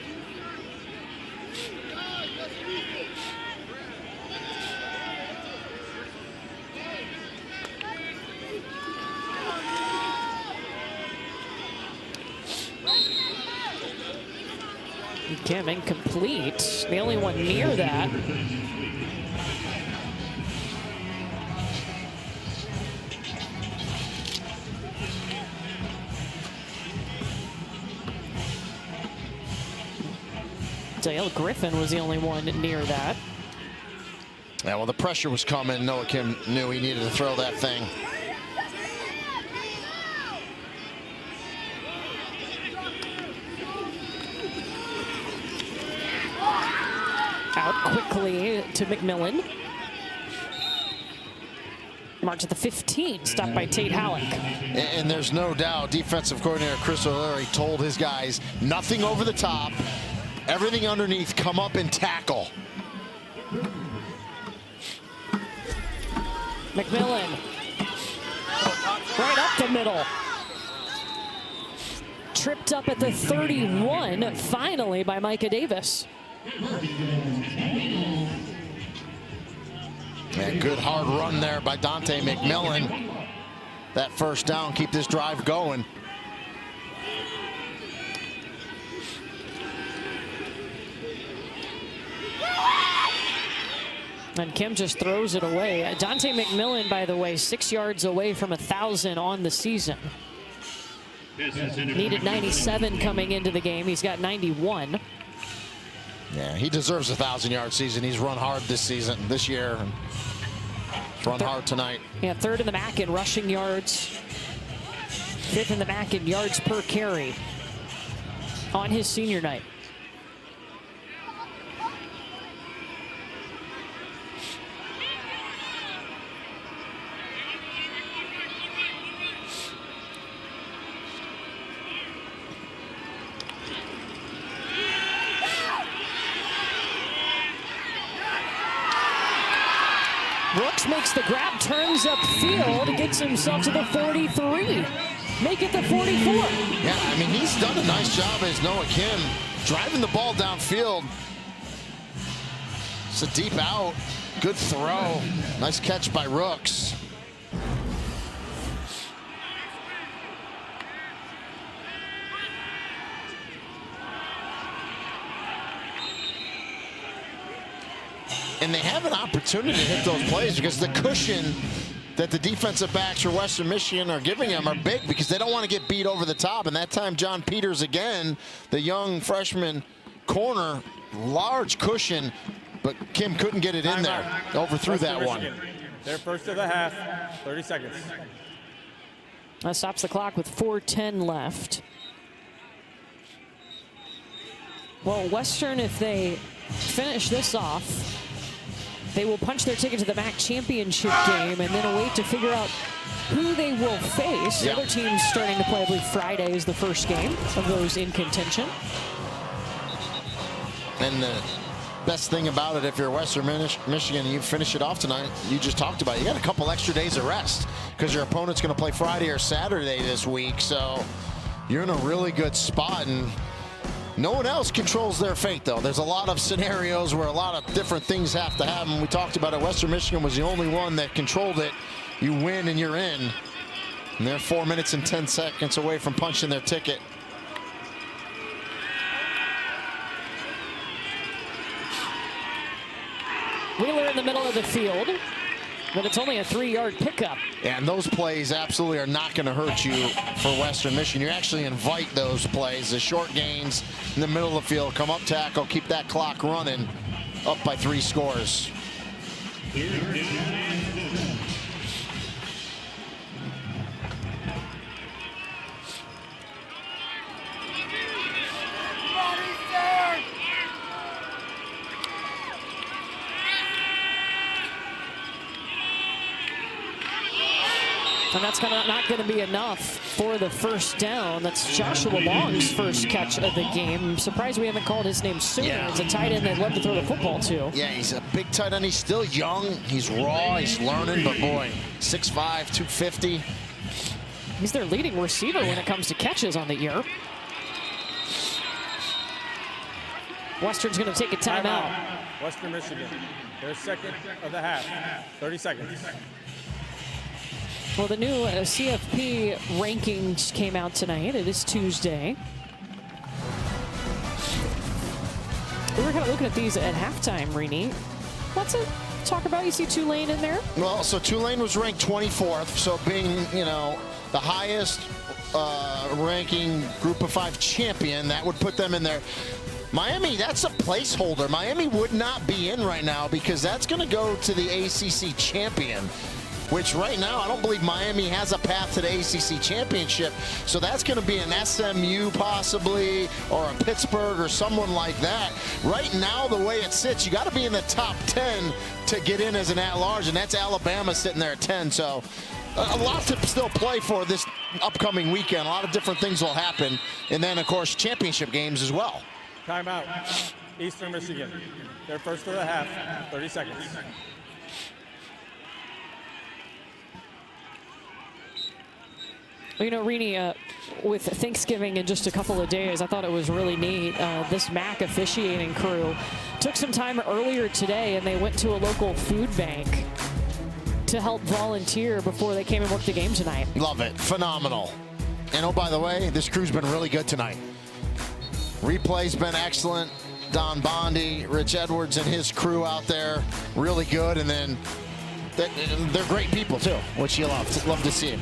Kim incomplete. The only one near that. Dale Griffin was the only one near that. Yeah, well, the pressure was coming. Noah Kim knew he needed to throw that thing. Out quickly to McMillan. March at the 15, stopped by Tate Halleck. And there's no doubt defensive coordinator Chris O'Leary told his guys, nothing over the top, everything underneath, come up and tackle. McMillan, right up the middle. Tripped up at the 31, finally by Micah Davis. Yeah, good hard run there by Dante McMillan. That first down, keep this drive going. And Kim just throws it away. Dante McMillan, by the way, 6 yards away from 1,000 on the season. Needed 97 coming into the game. He's got 91. Yeah, he deserves a 1,000-yard season. He's run hard this year. He's run hard tonight. Yeah, third in the MAC in rushing yards. Fifth in the MAC in yards per carry on his senior night. Brooks makes the grab, turns upfield, gets himself to the 43. Make it the 44. Yeah, I mean, he's done a nice job as Noah Kim driving the ball downfield. It's a deep out. Good throw. Nice catch by Rooks. And they have an opportunity to hit those plays because the cushion that the defensive backs for Western Michigan are giving them are big because they don't want to get beat over the top. And that time, John Peters again, the young freshman corner, large cushion, but Kim couldn't get it in there. Overthrew that one. Their first of the half, 30 seconds. That stops the clock with 4:10 left. Well, Western, if they finish this off, they will punch their ticket to the MAC championship game and then await to figure out who they will face. The other team's starting to play, I believe Friday is the first game of those in contention. And the best thing about it, if you're Western Michigan and you finish it off tonight, you just talked about it, you got a couple extra days of rest because your opponent's going to play Friday or Saturday this week. So you're in a really good spot. And no one else controls their fate, though. There's a lot of scenarios where a lot of different things have to happen. We talked about it. Western Michigan was the only one that controlled it. You win and you're in. And they're 4 minutes and 10 seconds away from punching their ticket. Wheeler in the middle of the field, but it's only a 3-yard pickup. And those plays absolutely are not going to hurt you for Western Michigan. You actually invite those plays, the short gains in the middle of the field, come up tackle, keep that clock running, up by 3 scores. And that's not going to be enough for the first down. That's Joshua Long's first catch of the game. I'm surprised we haven't called his name sooner. Yeah. It's a tight end they'd love to throw the football to. Yeah, he's a big tight end. He's still young. He's raw. He's learning. But, boy, 6'5", 250. He's their leading receiver when it comes to catches on the year. Western's going to take a timeout. Western Michigan, their second of the half, 30 seconds. Well, the new CFP rankings came out tonight. It is Tuesday. We were kind of looking at these at halftime, Rini. What's it talk about? You see Tulane in there? Well, so Tulane was ranked 24th, so being, you know, the highest ranking Group of 5 champion, that would put them in there. Miami, that's a placeholder. Miami would not be in right now because that's going to go to the ACC champion, which right now I don't believe Miami has a path to the ACC championship. So that's going to be an SMU possibly, or a Pittsburgh or someone like that. Right now, the way it sits, you got to be in the top 10 to get in as an at-large, and that's Alabama sitting there at 10. So a lot to still play for this upcoming weekend. A lot of different things will happen. And then, of course, championship games as well. Timeout. Eastern Michigan. Their first of the half. 30 seconds. You know, Rini, with Thanksgiving in just a couple of days, I thought it was really neat. This MAC officiating crew took some time earlier today, and they went to a local food bank to help volunteer before they came and worked the game tonight. Love it. Phenomenal. And oh, by the way, this crew's been really good tonight. Replay's been excellent. Don Bondi, Rich Edwards, and his crew out there, really good. And then they're great people too, which you love to see.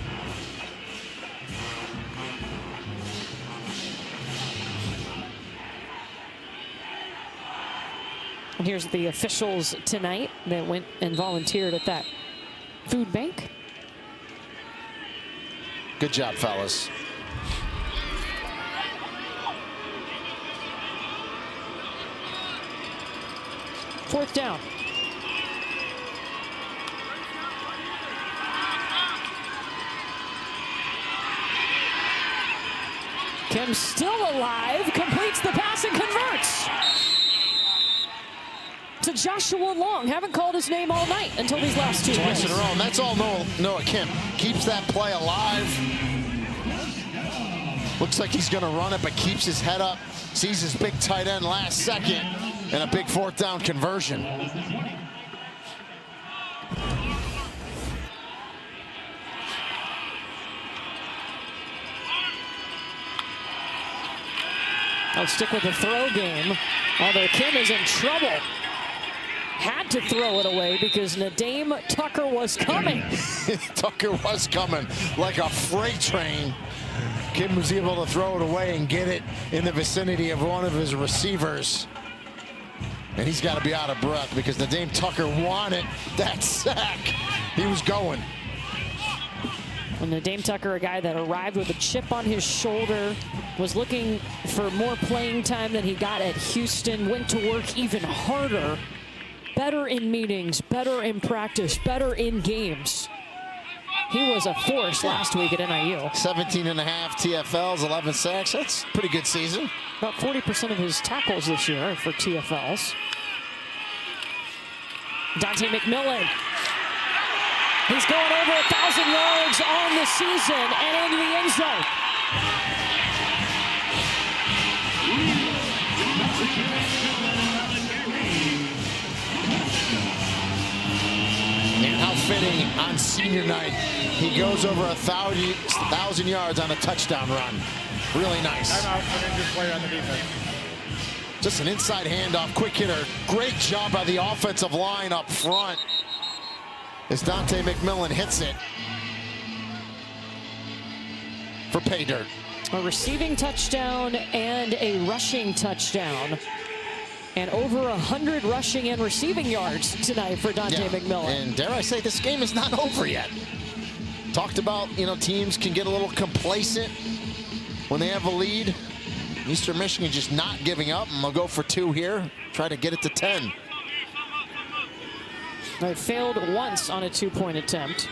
And here's the officials tonight that went and volunteered at that food bank. Good job, fellas. Fourth down. Kim still alive, completes the pass and converts. To Joshua Long. Haven't called his name all night until these last two plays. Twice in a row, and that's all Noah Kim. Keeps that play alive. Looks like he's going to run it, but keeps his head up. Sees his big tight end last second, and a big fourth down conversion. I'll stick with the throw game, although Kim is in trouble. Had to throw it away because Nadame Tucker was coming. Tucker was coming like a freight train. Kim was able to throw it away and get it in the vicinity of one of his receivers. And he's got to be out of breath because Nadame Tucker wanted that sack. He was going. And Nadame Tucker, a guy that arrived with a chip on his shoulder, was looking for more playing time than he got at Houston, went to work even harder. Better in meetings, better in practice, better in games. He was a force last week at NIU. 17 and a half TFLs, 11 sacks. That's a pretty good season. About 40% of his tackles this year are for TFLs. Dante McMillan. He's going over 1,000 yards on the season and into the end zone. And how fitting on senior night. He goes over 1,000 yards on a touchdown run. Really nice. Timeout for an injured player on the defense. Just an inside handoff, quick hitter. Great job by the offensive line up front as Dante McMillan hits it for pay dirt. A receiving touchdown and a rushing touchdown. And over 100 rushing and receiving yards tonight for Dante McMillan. And dare I say, this game is not over yet. Talked about, teams can get a little complacent when they have a lead. Eastern Michigan just not giving up, and they'll go for 2 here. Try to get it to 10. They failed once on a 2-point attempt.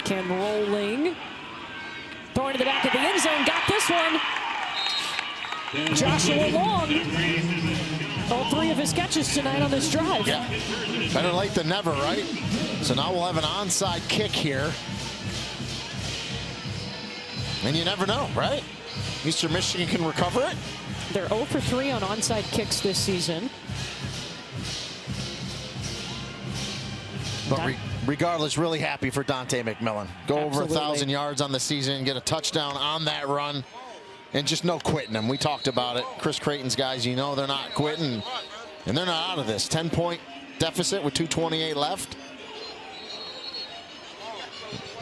Kim rolling. Throwing to the back of the end zone. Got this one. Joshua Long. All 3 of his catches tonight on this drive. Yeah. Better late than never, right? So now we'll have an onside kick here. And you never know, right? Eastern Michigan can recover it. They're 0 for 3 on onside kicks this season. But regardless, really happy for Dante McMillan. Go over 1,000 yards on the season, get a touchdown on that run, and just no quitting them. We talked about it. Chris Creighton's guys, they're not quitting, and they're not out of this. 10-point deficit with 2:28 left.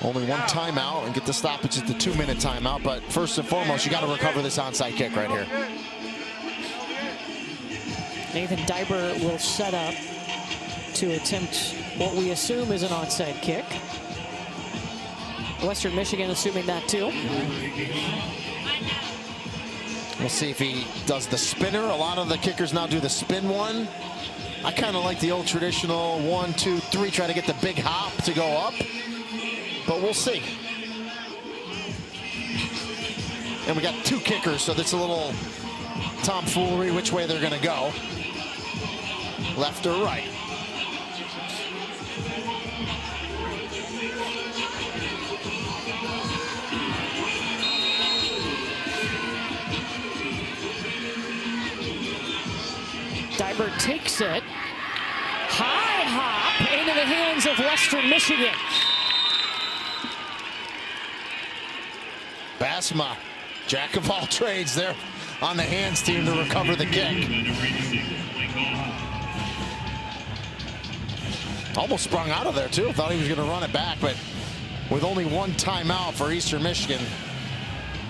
Only one timeout and get the stoppage at the 2-minute timeout. But first and foremost, you got to recover this onside kick right here. Nathan Diber will set up to attempt what we assume is an onside kick. Western Michigan assuming that too. We'll see if he does the spinner. A lot of the kickers now do the spin one. I kind of like the old traditional 1, 2, 3, try to get the big hop to go up. But we'll see. And we got 2 kickers, so that's a little tomfoolery which way they're going to go. Left or right. Diber takes it. High hop into the hands of Western Michigan. Basma, jack of all trades there on the hands team to recover the kick. Almost sprung out of there too. Thought he was going to run it back, but with only one timeout for Eastern Michigan,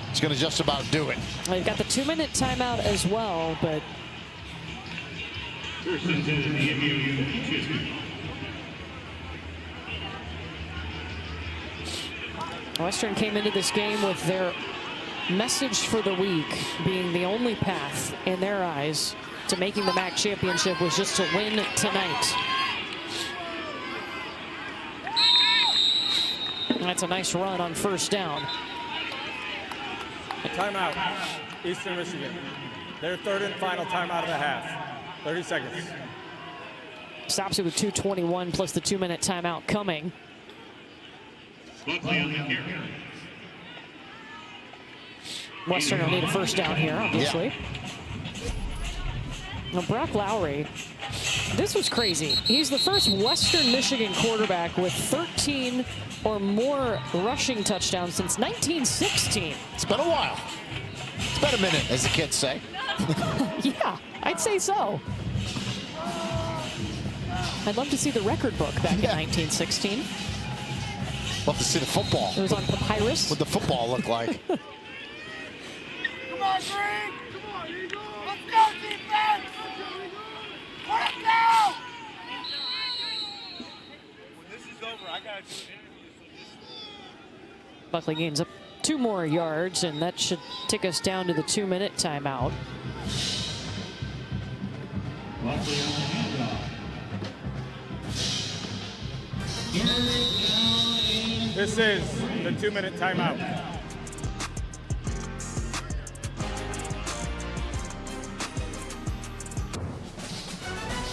he's going to just about do it. They've got the 2-minute timeout as well, but Western came into this game with their message for the week being the only path in their eyes to making the MAC championship was just to win tonight. And that's a nice run on first down. Timeout, Eastern Michigan. Their third and final timeout of the half. 30 seconds. Stops it with 2:21 plus the 2-minute timeout coming. Western will need a first down here, obviously. Yeah. Now, Brock Lowry, this was crazy. He's the first Western Michigan quarterback with 13 or more rushing touchdowns since 1916. It's been a while. It's been a minute, as the kids say. Yeah, I'd say so. I'd love to see the record book back in 1916. Love to see the football. It was on papyrus. What the football look like. Come on, Green! Come on, Eagle! Let's go, defense! Put it down! When this is over, I gotta do it. Buckley gains up 2 more yards, and that should take us down to the 2-minute timeout. This is the 2-minute timeout.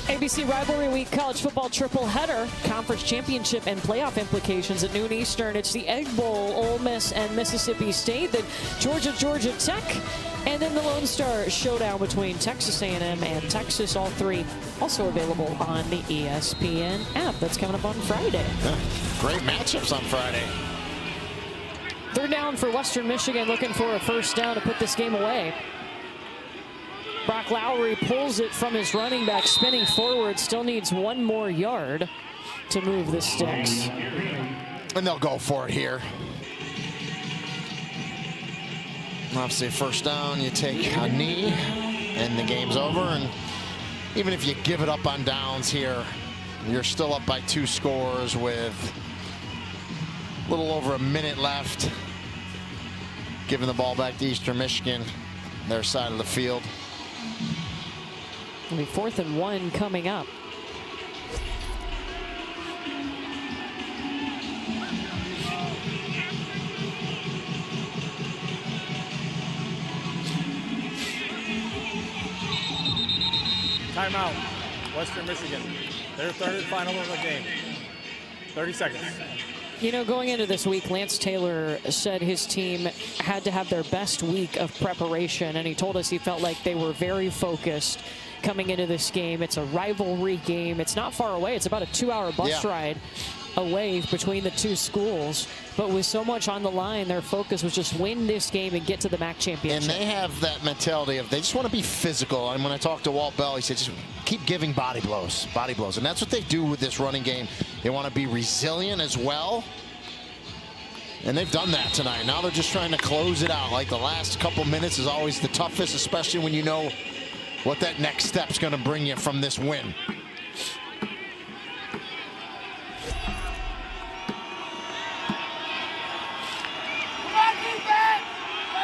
ABC Rivalry Week College Football Triple Header, Conference Championship and Playoff implications at noon Eastern. It's the Egg Bowl, Ole Miss and Mississippi State, then Georgia Tech, and then the Lone Star Showdown between Texas A&M and Texas. All 3 also available on the ESPN app. That's coming up on Friday. Yeah, great matchups on Friday. 3rd down for Western Michigan, looking for a first down to put this game away. Brock Lowry pulls it from his running back, spinning forward, still needs 1 more yard to move the sticks. And they'll go for it here. Obviously, first down, you take a knee, and the game's over. And even if you give it up on downs here, you're still up by 2 scores with a little over a minute left. Giving the ball back to Eastern Michigan, their side of the field. It'll be 4th and 1 coming up. Timeout, Western Michigan. Their third and final of the game. 30 seconds. You know, going into this week, Lance Taylor said his team had to have their best week of preparation, and he told us he felt like they were very focused coming into this game. It's a rivalry game. It's not far away. It's about a 2-hour bus ride away between the 2 schools. But with so much on the line, their focus was just win this game and get to the MAC championship. And they have that mentality of they just want to be physical. And when I talked to Walt Bell, he said just keep giving body blows. And that's what they do with this running game. They want to be resilient as well. And they've done that tonight. Now they're just trying to close it out. Like the last couple minutes is always the toughest, especially when you know what that next step's going to bring you from this win.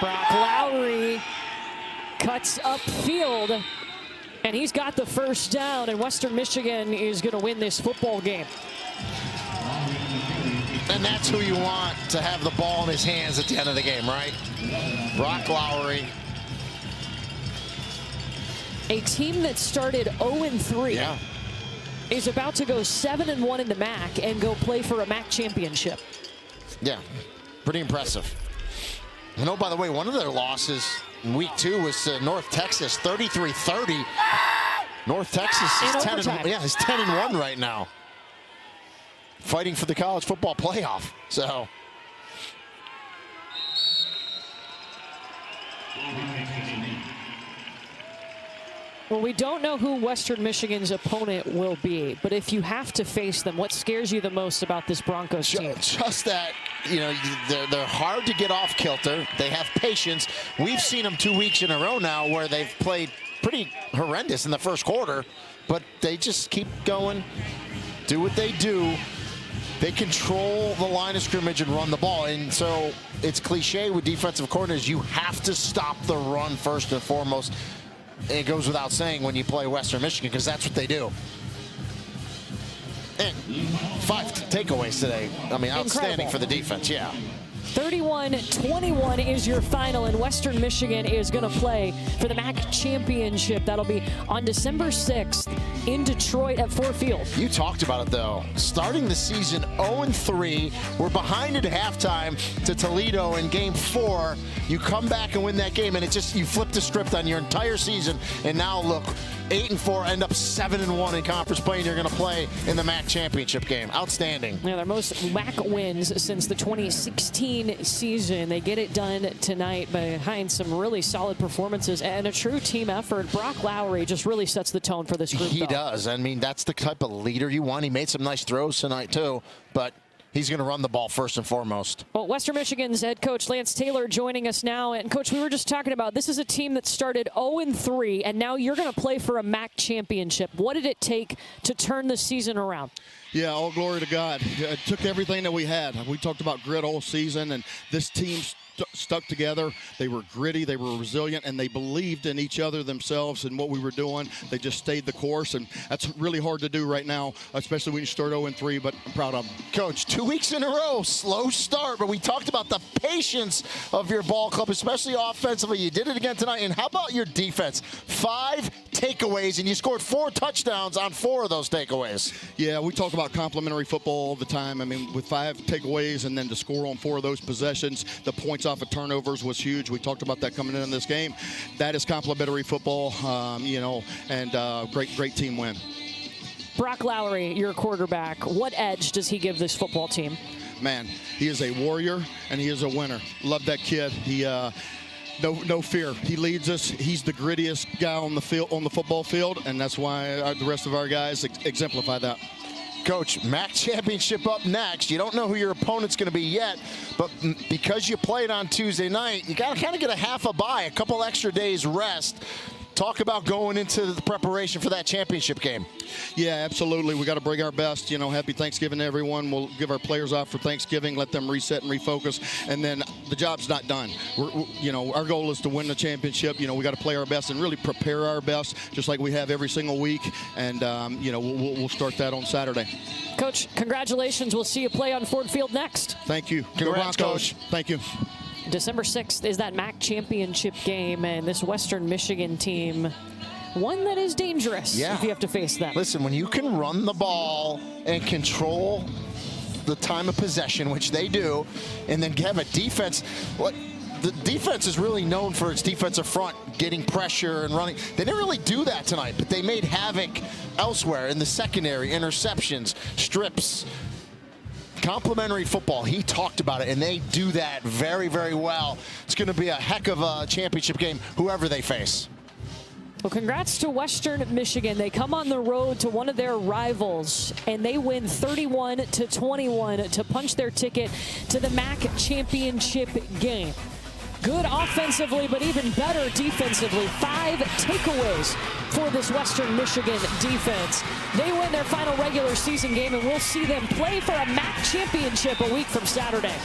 Brock Lowry cuts upfield, and he's got the first down, and Western Michigan is going to win this football game. And that's who you want to have the ball in his hands at the end of the game, right? Brock Lowry. A team that started 0-3 is about to go 7-1 in the MAC and go play for a MAC championship. Yeah, pretty impressive. You know, by the way, one of their losses in week 2 was North Texas, 33-30. North Texas is 10-1 right now, fighting for the college football playoff. So. Well, we don't know who Western Michigan's opponent will be, but if you have to face them, what scares you the most about this Broncos team? Just that, you know, they're hard to get off kilter. They have patience. We've seen them 2 weeks in a row now where they've played pretty horrendous in the first quarter, but they just keep going, do what they do. They control the line of scrimmage and run the ball. And so it's cliche with defensive coordinators, you have to stop the run first and foremost. It goes without saying when you play Western Michigan, because that's what they do. And 5 takeaways today. I mean, outstanding for the defense, yeah. 31-21 is your final, and Western Michigan is going to play for the MAC championship. That'll be on December 6th in Detroit at Ford Field. You talked about it, though. Starting the season 0-3, we're behind at halftime to Toledo in Game 4. You come back and win that game, and it just, you flip the script on your entire season, and now look, 8-4, end up 7-1 in conference play, and you're going to play in the MAC championship game. Outstanding. Yeah, their most MAC wins since the 2016 season. They get it done tonight behind some really solid performances and a true team effort. Brock Lowry just really sets the tone for this group. He does. I mean, that's the type of leader you want. He made some nice throws tonight, too, but he's going to run the ball first and foremost. Well, Western Michigan's head coach Lance Taylor joining us now. And, Coach, we were just talking about this is a team that started 0-3, and now you're going to play for a MAC championship. What did it take to turn the season around? Yeah, all glory to God. It took everything that we had. We talked about grit all season, and this team stuck together. They were gritty, they were resilient, and they believed in each other, themselves, and what we were doing. They just stayed the course, and that's really hard to do right now, especially when you start 0-3, but I'm proud of them. Coach, 2 weeks in a row, slow start, but we talked about the patience of your ball club, especially offensively. You did it again tonight, and how about your defense? 5 takeaways, and you scored 4 touchdowns on 4 of those takeaways. Yeah, we talk about complimentary football all the time. I mean, with 5 takeaways and then to score on 4 of those possessions, the points off of turnovers was huge. We talked about that coming in this game. That is complimentary football, you know, and great team win. Brock Lowry, your quarterback, what edge does he give this football team? Man, he is a warrior and he is a winner. Love that kid. He no fear. He leads us. He's the grittiest guy on the field, on the football field, and that's why the rest of our guys exemplify that. Coach, MAC championship up next. You don't know who your opponent's going to be yet, but because you played on Tuesday night, you got to kind of get a half a bye, a couple extra days rest. Talk about going into the preparation for that championship game. Yeah, absolutely. We got to bring our best. You know, happy Thanksgiving to everyone. We'll give our players off for Thanksgiving, let them reset and refocus, and then the job's not done. You know, our goal is to win the championship. You know, we got to play our best and really prepare our best, just like we have every single week. And you know, we'll start that on Saturday. Coach, congratulations. We'll see you play on Ford Field next. Thank you. Congrats, Coach. Thank you. December 6th is that MAC championship game, and this Western Michigan team, one that is dangerous if you have to face them. Listen, when you can run the ball and control the time of possession, which they do, and then have a defense, the defense is really known for its defensive front, getting pressure and running. They didn't really do that tonight, but they made havoc elsewhere in the secondary, interceptions, strips. Complimentary football, he talked about it, and they do that very, very well. It's going to be a heck of a championship game, whoever they face. Well, congrats to Western Michigan. They come on the road to one of their rivals, and they win 31-21 to punch their ticket to the MAC championship game. Good offensively, but even better defensively. 5 takeaways for this Western Michigan defense. They win their final regular season game, and we'll see them play for a MAC championship a week from Saturday.